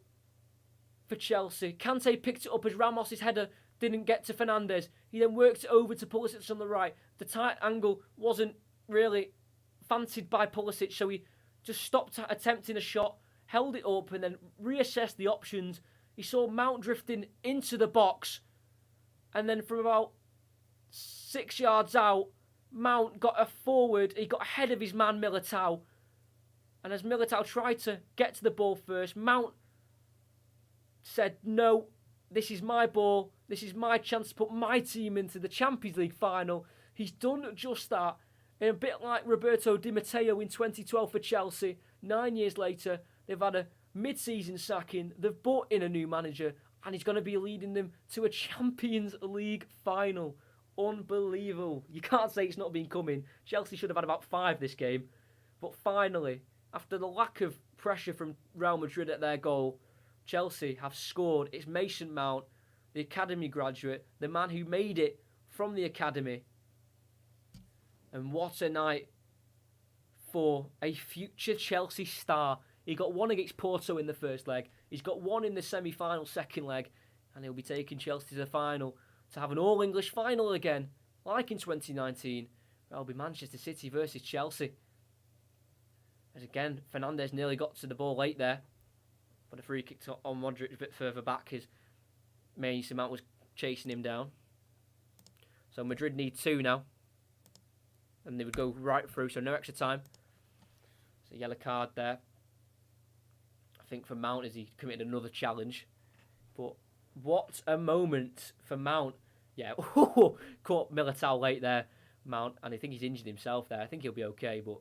for Chelsea. Kante picked it up as Ramos' header didn't get to Fernandes. He then worked it over to Pulisic on the right. The tight angle wasn't really fancied by Pulisic, so he just stopped attempting a shot, held it up, and then reassessed the options. He saw Mount drifting into the box, and then from about 6 yards out, Mount got a forward. He got ahead of his man Militao, and as Militao tried to get to the ball first, Mount said, "No, this is my ball. This is my chance to put my team into the Champions League final." He's done just that. And a bit like Roberto Di Matteo in 2012 for Chelsea, 9 years later, they've had a mid-season sacking. They've brought in a new manager, and he's going to be leading them to a Champions League final. Unbelievable. You can't say it's not been coming. Chelsea should have had about 5 this game. But finally, after the lack of pressure from Real Madrid at their goal, Chelsea have scored. It's Mason Mount, the academy graduate, the man who made it from the academy. And what a night for a future Chelsea star. He got 1 against Porto in the first leg. He's got 1 in the semi-final second leg. And he'll be taking Chelsea to the final to have an all-English final again, like in 2019. It'll be Manchester City versus Chelsea. As again, Fernandes nearly got to the ball late there. But a free kick on Modric a bit further back as Mason Mount was chasing him down. So Madrid need 2 now. And they would go right through, so no extra time. So yellow card there. I think for Mount as he committed another challenge. But what a moment for Mount. Yeah, caught Militao late there, Mount. And I think he's injured himself there. I think he'll be okay, but...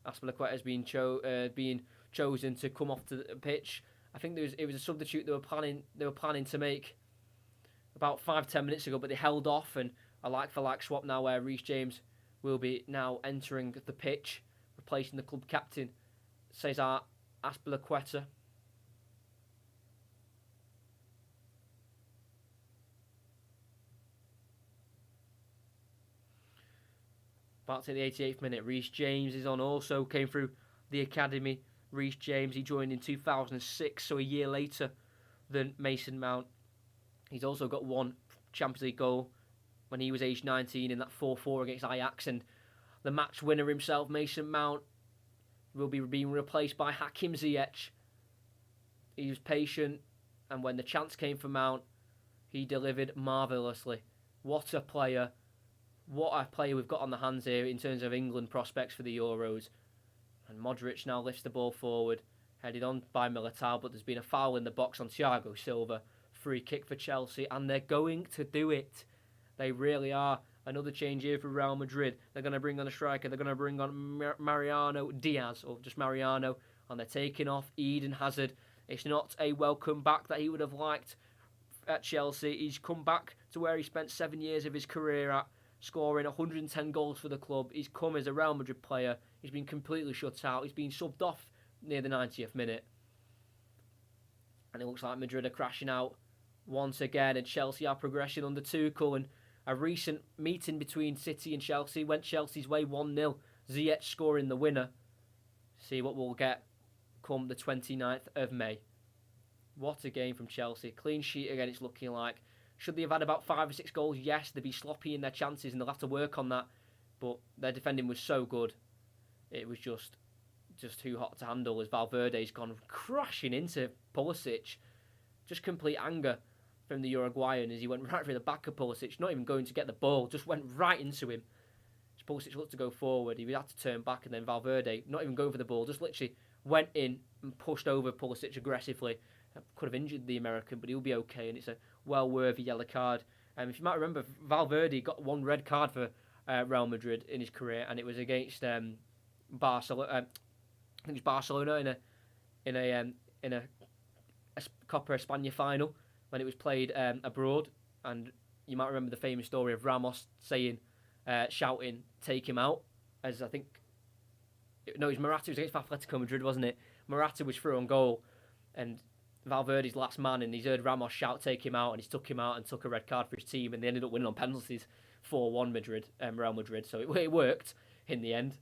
Azpilicueta's being chosen to come off to the pitch. I think it was a substitute they were planning to make about 5-10 minutes ago, but they held off, and a like-for-like swap now where Reece James will be now entering the pitch, replacing the club captain, Cesar Azpilicueta. Back to the 88th minute, Reece James is on also, came through the academy. Reece James, he joined in 2006, so a year later than Mason Mount. He's also got 1 Champions League goal when he was aged 19 in that 4-4 against Ajax, and the match winner himself, Mason Mount, will be being replaced by Hakim Ziyech. He was patient, and when the chance came for Mount, he delivered marvellously. What a player. What a player we've got on the hands here in terms of England prospects for the Euros. And Modric now lifts the ball forward, headed on by Militao, but there's been a foul in the box on Thiago Silva. Free kick for Chelsea, and they're going to do it. They really are. Another change here for Real Madrid. They're going to bring on a striker. They're going to bring on Mariano Diaz, or just Mariano, and they're taking off Eden Hazard. It's not a welcome back that he would have liked at Chelsea. He's come back to where he spent 7 years of his career at, scoring 110 goals for the club. He's come as a Real Madrid player. He's been completely shut out. He's been subbed off near the 90th minute. And it looks like Madrid are crashing out once again, and Chelsea are progressing under Tuchel. And a recent meeting between City and Chelsea went Chelsea's way 1-0. Ziyech scoring the winner. See what we'll get come the 29th of May. What a game from Chelsea. Clean sheet again, it's looking like. Should they have had about 5 or 6 goals? Yes, they'd be sloppy in their chances and they'll have to work on that. But their defending was so good. It was just too hot to handle as Valverde's gone crashing into Pulisic. Just complete anger from the Uruguayan as he went right through the back of Pulisic, not even going to get the ball, just went right into him. As Pulisic looked to go forward, he had to turn back, and then Valverde, not even going for the ball, just literally went in and pushed over Pulisic aggressively. Could have injured the American, but he'll be okay, and it's a well-worthy yellow card. If you might remember, Valverde got 1 red card for Real Madrid in his career, and it was against Barcelona. I think it was Barcelona in a Copa España final when it was played abroad. And you might remember the famous story of Ramos shouting, "Take him out!" As I think, no, it was Morata. It was against Atletico Madrid, wasn't it? Morata was through on goal, and Valverde's last man, and he's heard Ramos shout, "Take him out," and he's took him out and took a red card for his team, and they ended up winning on penalties, 4-1 Real Madrid. So it worked in the end.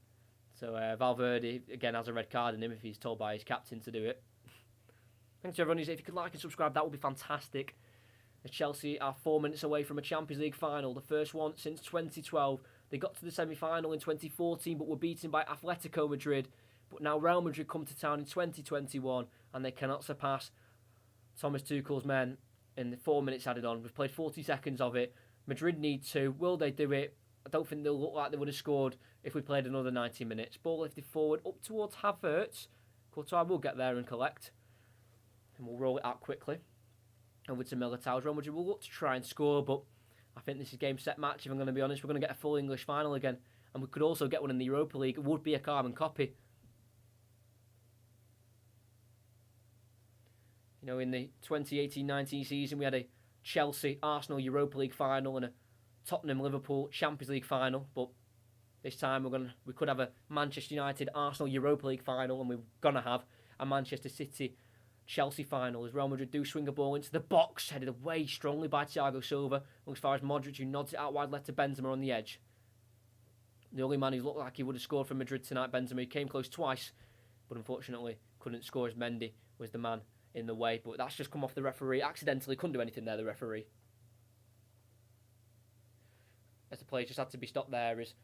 So Valverde again has a red card in him if he's told by his captain to do it. Thanks to everyone. If you could like and subscribe, that would be fantastic. As Chelsea are 4 minutes away from a Champions League final, the first one since 2012. They got to the semi-final in 2014, but were beaten by Atletico Madrid. But now Real Madrid come to town in 2021, and they cannot surpass Thomas Tuchel's men in the 4 minutes added on. We've played 40 seconds of it. Madrid need 2. Will they do it? I don't think they'll look like they would have scored if we played another 90 minutes. Ball lifted forward up towards Havertz. Courtois will get there and collect. And we'll roll it out quickly. Over to Militao. Real Madrid will look to try and score, but I think this is game set match. If I'm going to be honest, we're going to get a full English final again. And we could also get one in the Europa League. It would be a carbon copy. You know, in the 2018-19 season, we had a Chelsea-Arsenal Europa League final and a Tottenham-Liverpool Champions League final. But this time we could have a Manchester United-Arsenal Europa League final, and we're going to have a Manchester City-Chelsea final as Real Madrid do swing a ball into the box, headed away strongly by Thiago Silva. Looks far as Modric, who nods it out wide left to Benzema on the edge. The only man who looked like he would have scored for Madrid tonight, Benzema, he came close twice, but unfortunately couldn't score as Mendy was the man in the way. But that's just come off the referee. Accidentally, couldn't do anything there, the referee. As the play just had to be stopped there as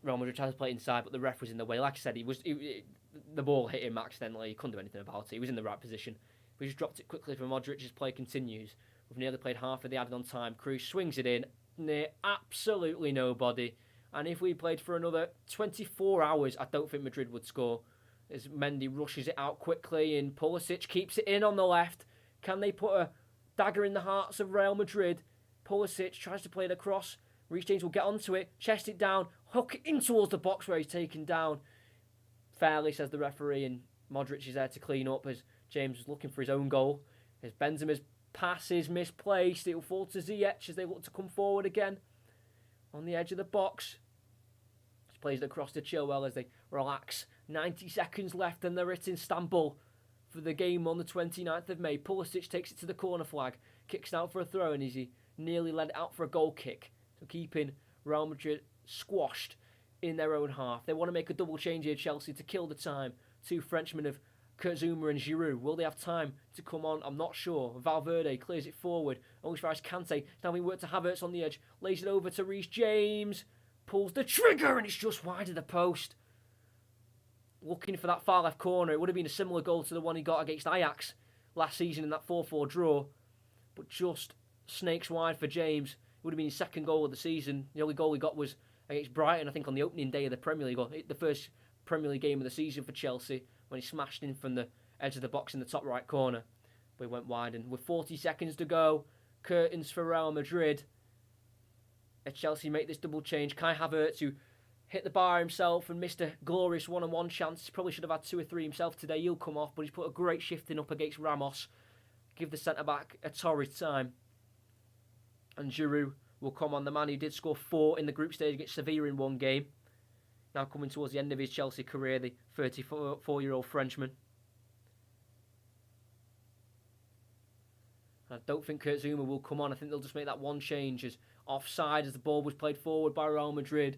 Real Madrid tried to play inside, but the ref was in the way. Like I said, the ball hit him accidentally. He couldn't do anything about it. He was in the right position. But he just dropped it quickly for Modric's play continues. We've nearly played half of the added on time. Cruz swings it in near absolutely nobody. And if we played for another 24 hours, I don't think Madrid would score. As Mendy rushes it out quickly and Pulisic keeps it in on the left. Can they put a dagger in the hearts of Real Madrid? Pulisic tries to play it across. Reece James will get onto it, chest it down, hook it in towards the box where he's taken down. Fairly, says the referee, and Modric is there to clean up as James is looking for his own goal. As Benzema's pass is misplaced, it will fall to Ziyech as they look to come forward again. On the edge of the box. He plays it across to Chilwell as they relax. 90 seconds left and they're at Istanbul for the game on the 29th of May. Pulisic takes it to the corner flag, kicks out for a throw, and he nearly led it out for a goal kick. So keeping Real Madrid squashed in their own half. They want to make a double change here, Chelsea, to kill the time. Two Frenchmen of Kurt Zouma and Giroud. Will they have time to come on? I'm not sure. Valverde clears it forward. Only far as Kante. Now we work to Havertz on the edge. Lays it over to Reece James. Pulls the trigger and it's just wide of the post. Looking for that far left corner. It would have been a similar goal to the one he got against Ajax last season in that 4-4 draw. But just snakes wide for James. It would have been his second goal of the season. The only goal he got was against Brighton, I think, on the opening day of the Premier League, the first Premier League game of the season for Chelsea, when he smashed in from the edge of the box in the top right corner. But he went wide, and with 40 seconds to go, curtains for Real Madrid. As Chelsea make this double change, Kai Havertz, who hit the bar himself and missed a glorious one-on-one chance. He probably should have had 2 or 3 himself today. He'll come off, but he's put a great shifting up against Ramos. Give the centre-back a torrid time. And Giroud will come on, the man who did score 4 in the group stage against Sevilla in one game. Now coming towards the end of his Chelsea career, the 34-year-old Frenchman. I don't think Kurt Zouma will come on. I think they'll just make that one change as offside as the ball was played forward by Real Madrid.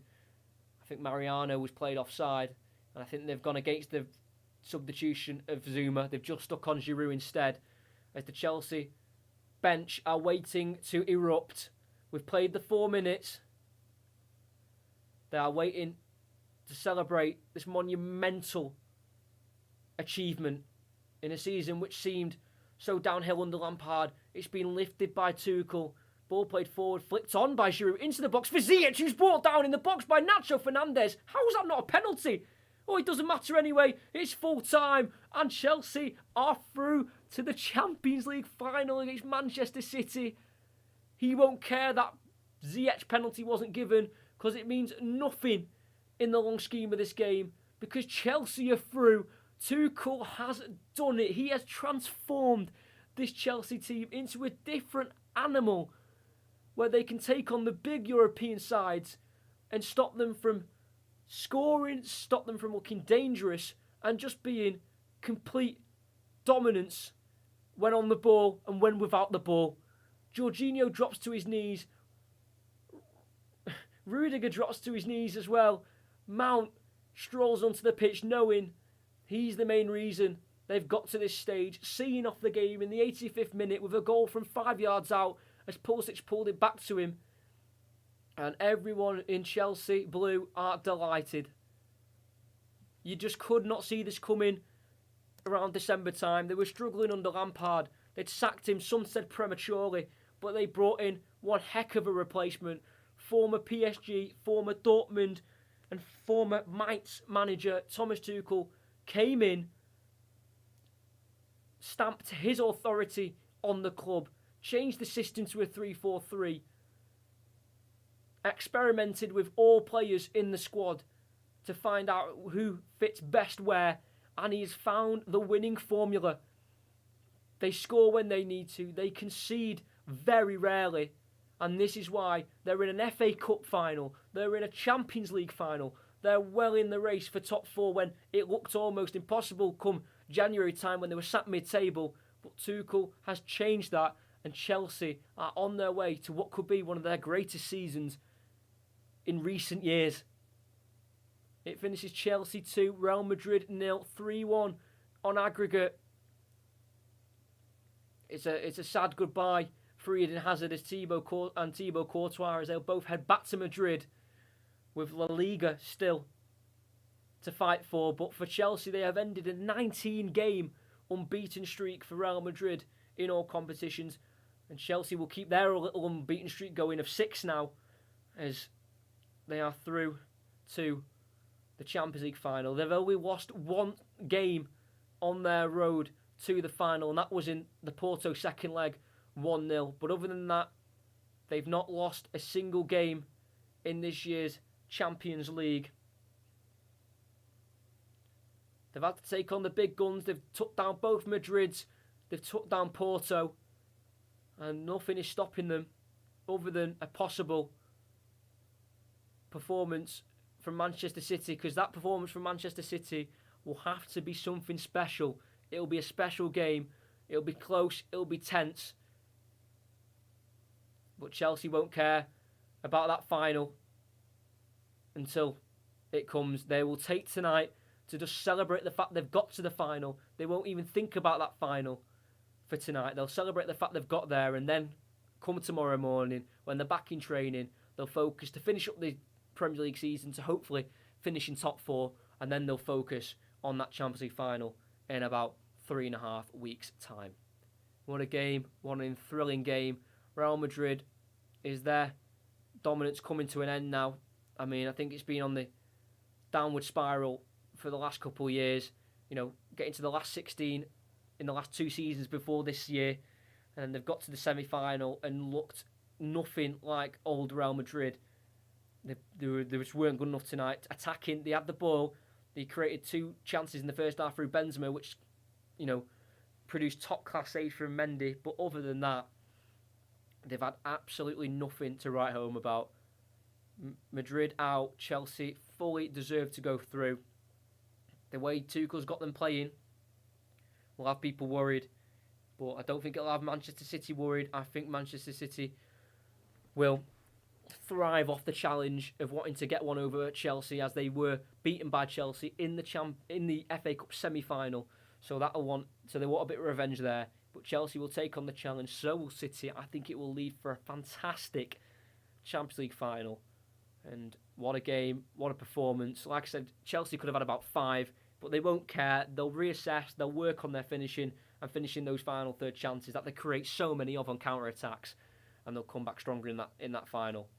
I think Mariano was played offside. And I think they've gone against the substitution of Zouma. They've just stuck on Giroud instead. As the Chelsea bench are waiting to erupt. We've played the 4 minutes. They are waiting to celebrate this monumental achievement in a season which seemed so downhill under Lampard. It's been lifted by Tuchel. Ball played forward, flicked on by Giroud into the box for Ziyech, who's brought down in the box by Nacho Fernandez. How is that not a penalty? Oh, it doesn't matter anyway. It's full time, and Chelsea are through to the Champions League final against Manchester City. He won't care that Ziyech penalty wasn't given because it means nothing in the long scheme of this game because Chelsea are through. Tuchel has done it. He has transformed this Chelsea team into a different animal where they can take on the big European sides and stop them from scoring, stop them from looking dangerous and just being complete dominance when on the ball and when without the ball. Jorginho drops to his knees. Rudiger drops to his knees as well. Mount strolls onto the pitch knowing he's the main reason they've got to this stage, seeing off the game in the 85th minute with a goal from 5 yards out as Pulisic pulled it back to him. And everyone in Chelsea Blue are delighted. You just could not see this coming around December time. They were struggling under Lampard. They'd sacked him, some said prematurely, but they brought in one heck of a replacement. Former PSG, former Dortmund and former Mainz manager Thomas Tuchel came in, stamped his authority on the club, changed the system to a 3-4-3, experimented with all players in the squad to find out who fits best where, and he's found the winning formula. They score when they need to, they concede very rarely, and this is why they're in an FA Cup final, they're in a Champions League final, they're well in the race for top 4 when it looked almost impossible come January time when they were sat mid-table, but Tuchel has changed that, and Chelsea are on their way to what could be one of their greatest seasons in recent years. It finishes Chelsea 2, Real Madrid 0, 3-1 on aggregate. It's a sad goodbye for Eden Hazard and Thibaut Courtois as they'll both head back to Madrid with La Liga still to fight for. But for Chelsea, they have ended a 19-game unbeaten streak for Real Madrid in all competitions. And Chelsea will keep their little unbeaten streak going of 6 now, as they are through to the Champions League final. They've only lost 1 game on their road to the final, and that was in the Porto second leg, 1-0. But other than that, they've not lost a single game in this year's Champions League. They've had to take on the big guns. They've took down both Madrids. They've took down Porto. And nothing is stopping them other than a possible performance from Manchester City, because that performance from Manchester City will have to be something special. It'll be a special game. It'll be close. It'll be tense. But Chelsea won't care about that final until it comes. They will take tonight to just celebrate the fact they've got to the final. They won't even think about that final for tonight. They'll celebrate the fact they've got there, and then come tomorrow morning when they're back in training, they'll focus to finish up the Premier League season, to hopefully finish in top 4, and then they'll focus on that Champions League final in about 3.5 weeks' time. What a game, what a thrilling game. Real Madrid, is their dominance coming to an end now? I mean, I think it's been on the downward spiral for the last couple of years. You know, getting to the last 16 in the last 2 seasons before this year, and they've got to the semi-final and looked nothing like old Real Madrid. They just weren't good enough tonight. Attacking, they had the ball. They created 2 chances in the first half through Benzema, which, you know, produced top-class saves from Mendy. But other than that, they've had absolutely nothing to write home about. Madrid out. Chelsea fully deserved to go through. The way Tuchel's got them playing will have people worried. But I don't think it'll have Manchester City worried. I think Manchester City will thrive off the challenge of wanting to get one over Chelsea, as they were beaten by Chelsea in the FA Cup semi-final. So they want a bit of revenge there. But Chelsea will take on the challenge. So will City. I think it will lead for a fantastic Champions League final. And what a game, what a performance. Like I said, Chelsea could have had about 5, but they won't care. They'll reassess, they'll work on their finishing and finishing those final third chances that they create so many of on counter-attacks, and they'll come back stronger in that final.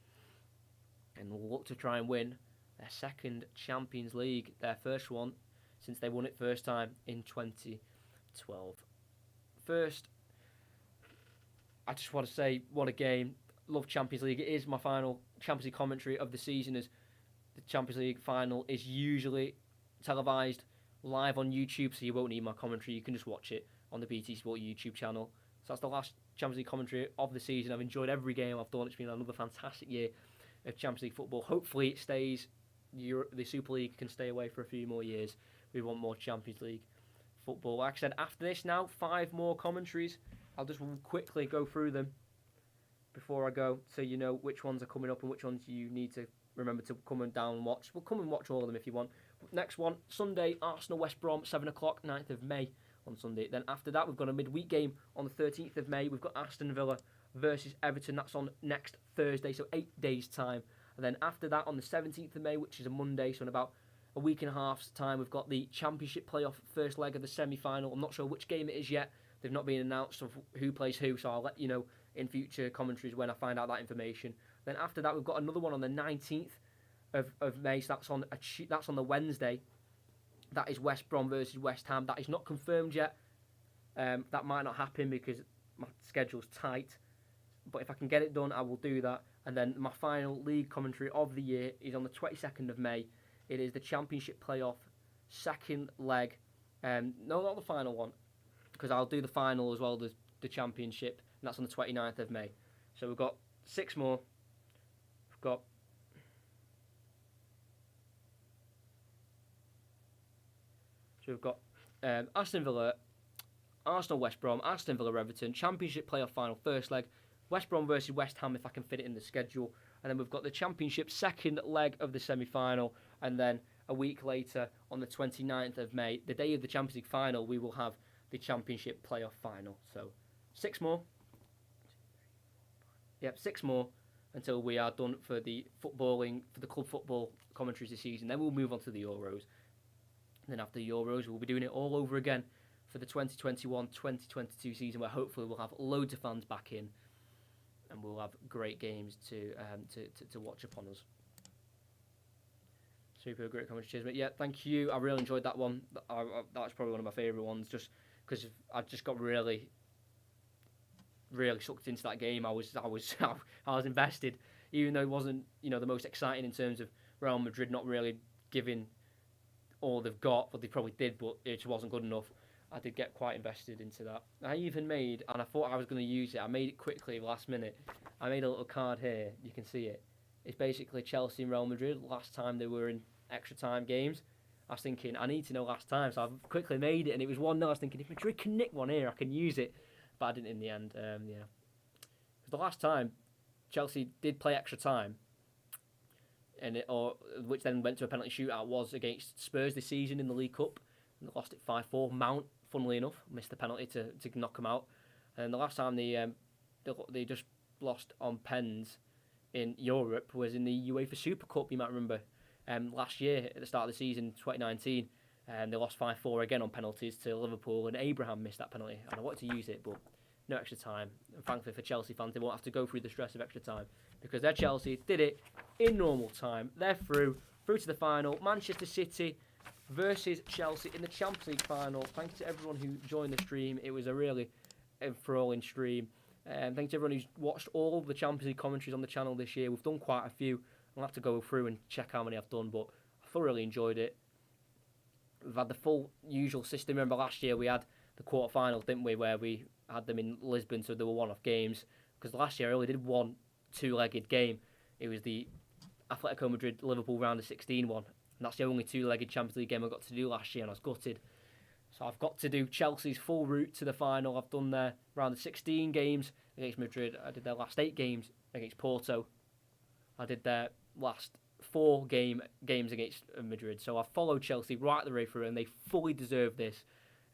And they'll look to try and win their second Champions League, their first one since they won it first time in 2012. First, I just want to say, what a game. Love Champions League. It is my final Champions League commentary of the season, as the Champions League final is usually televised live on YouTube, so you won't need my commentary. You can just watch it on the BT Sport YouTube channel. So that's the last Champions League commentary of the season. I've enjoyed every game I've done. It's been another fantastic year of Champions League football. Hopefully it stays. The Super League can stay away for a few more years. We want more Champions League football. Like I said, after this now, 5 more commentaries. I'll just quickly go through them before I go, so you know which ones are coming up and which ones you need to remember to come and down and watch. Well, come and watch all of them if you want. Next one, Sunday, Arsenal West Brom, 7 o'clock, 9th of May on Sunday. Then after that, we've got a midweek game on the 13th of May. We've got Aston Villa versus Everton. That's on next Thursday, so 8 days' time. And then after that, on the 17th of May, which is a Monday, so in about a week and a half's time, we've got the Championship playoff first leg of the semi-final. I'm not sure which game it is yet. They've not been announced of who plays who, so I'll let you know in future commentaries when I find out that information. Then after that, we've got another one on the 19th of May, so that's on the Wednesday. That is West Brom versus West Ham. That is not confirmed yet. That might not happen because my schedule's tight. But if I can get it done, I will do that. And then my final league commentary of the year is on the 22nd of May. It is the Championship playoff second leg. No, not the final one, because I'll do the final as well as the Championship, and that's on the 29th of May. So we've got 6 more. We've got Aston Villa, Arsenal West Brom, Aston Villa Everton, Championship playoff final first leg, West Brom versus West Ham if I can fit it in the schedule, and then we've got the Championship second leg of the semi-final, and then a week later on the 29th of May, the day of the Champions League final, we will have the Championship playoff final. So 6 more. Yep, 6 more. until we are done for the club football commentaries this season. Then we'll move on to the Euros. And then after the Euros, we'll be doing it all over again for the 2021-2022 season, where hopefully we'll have loads of fans back in, and we'll have great games to watch upon us. Super great comments, cheers, mate. Yeah, thank you. I really enjoyed that one. That's probably one of my favourite ones, just because I just got really sucked into that game. I was invested, even though it wasn't the most exciting in terms of Real Madrid not really giving all they've got, but they probably did, but it just wasn't good enough. I did get quite invested into that. I even made, and I thought I was going to use it, I made it quickly last minute. I made a little card here, you can see it. It's basically Chelsea and Real Madrid last time they were in extra time games. I was thinking, I need to know last time, so I quickly made it, and it was 1-0. I was thinking, if Madrid can nick one here, I can use it. But I didn't in the end, Because the last time Chelsea did play extra time, which then went to a penalty shootout, was against Spurs this season in the League Cup. And they lost it 5-4. Mount, funnily enough, missed the penalty to knock them out. And the last time they just lost on pens in Europe was in the UEFA Super Cup, you might remember. Last year, at the start of the season, 2019, they lost 5-4 again on penalties to Liverpool, and Abraham missed that penalty. And I wanted to use it, but no extra time. And thankfully for Chelsea fans, they won't have to go through the stress of extra time, because they're Chelsea, did it in normal time. They're through to the final. Manchester City versus Chelsea in the Champions League final. Thanks to everyone who joined the stream. It was a really enthralling stream. Thanks to everyone who's watched all the Champions League commentaries on the channel this year. We've done quite a few. I'll have to go through and check how many I've done, but I thoroughly enjoyed it. We've had the full usual system. Remember last year we had the quarterfinals, didn't we, where we had them in Lisbon, so they were one-off games. Because last year I only did one two-legged game. It was the Atletico Madrid-Liverpool round of 16 one. And that's the only two-legged Champions League game I got to do last year, and I was gutted. So I've got to do Chelsea's full route to the final. I've done their round of 16 games against Madrid. I did their last 8 games against Porto. I did their last 4 games against Madrid. So I followed Chelsea right the way through, and they fully deserve this.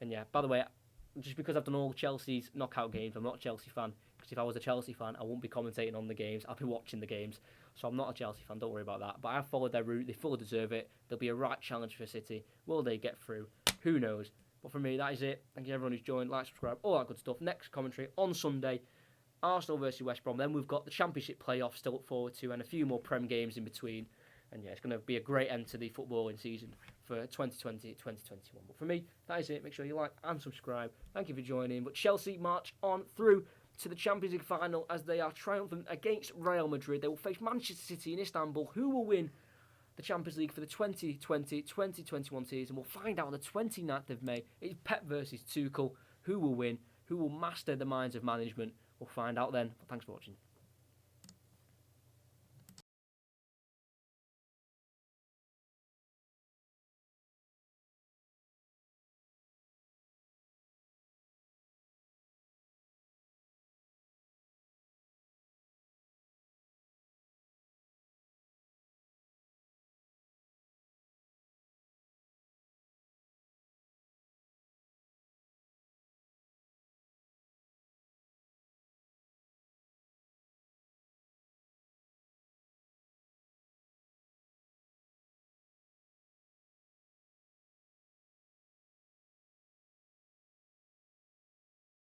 And yeah, by the way, just because I've done all Chelsea's knockout games, I'm not a Chelsea fan. Because if I was a Chelsea fan, I wouldn't be commentating on the games. I'll be watching the games. So I'm not a Chelsea fan, don't worry about that. But I have followed their route. They fully deserve it. There'll be a right challenge for City. Will they get through? Who knows? But for me, that is it. Thank you everyone who's joined. Like, subscribe, all that good stuff. Next commentary on Sunday. Arsenal versus West Brom. Then we've got the Championship playoffs to look forward to, and a few more Prem games in between. And yeah, it's going to be a great end to the footballing season for 2020-2021. But for me, that is it. Make sure you like and subscribe. Thank you for joining. But Chelsea march on through to the Champions League final as they are triumphant against Real Madrid. They will face Manchester City in Istanbul. Who will win the Champions League for the 2020-2021 season? We'll find out on the 29th of May. It's Pep versus Tuchel. Who will win? Who will master the minds of management? We'll find out then. But thanks for watching.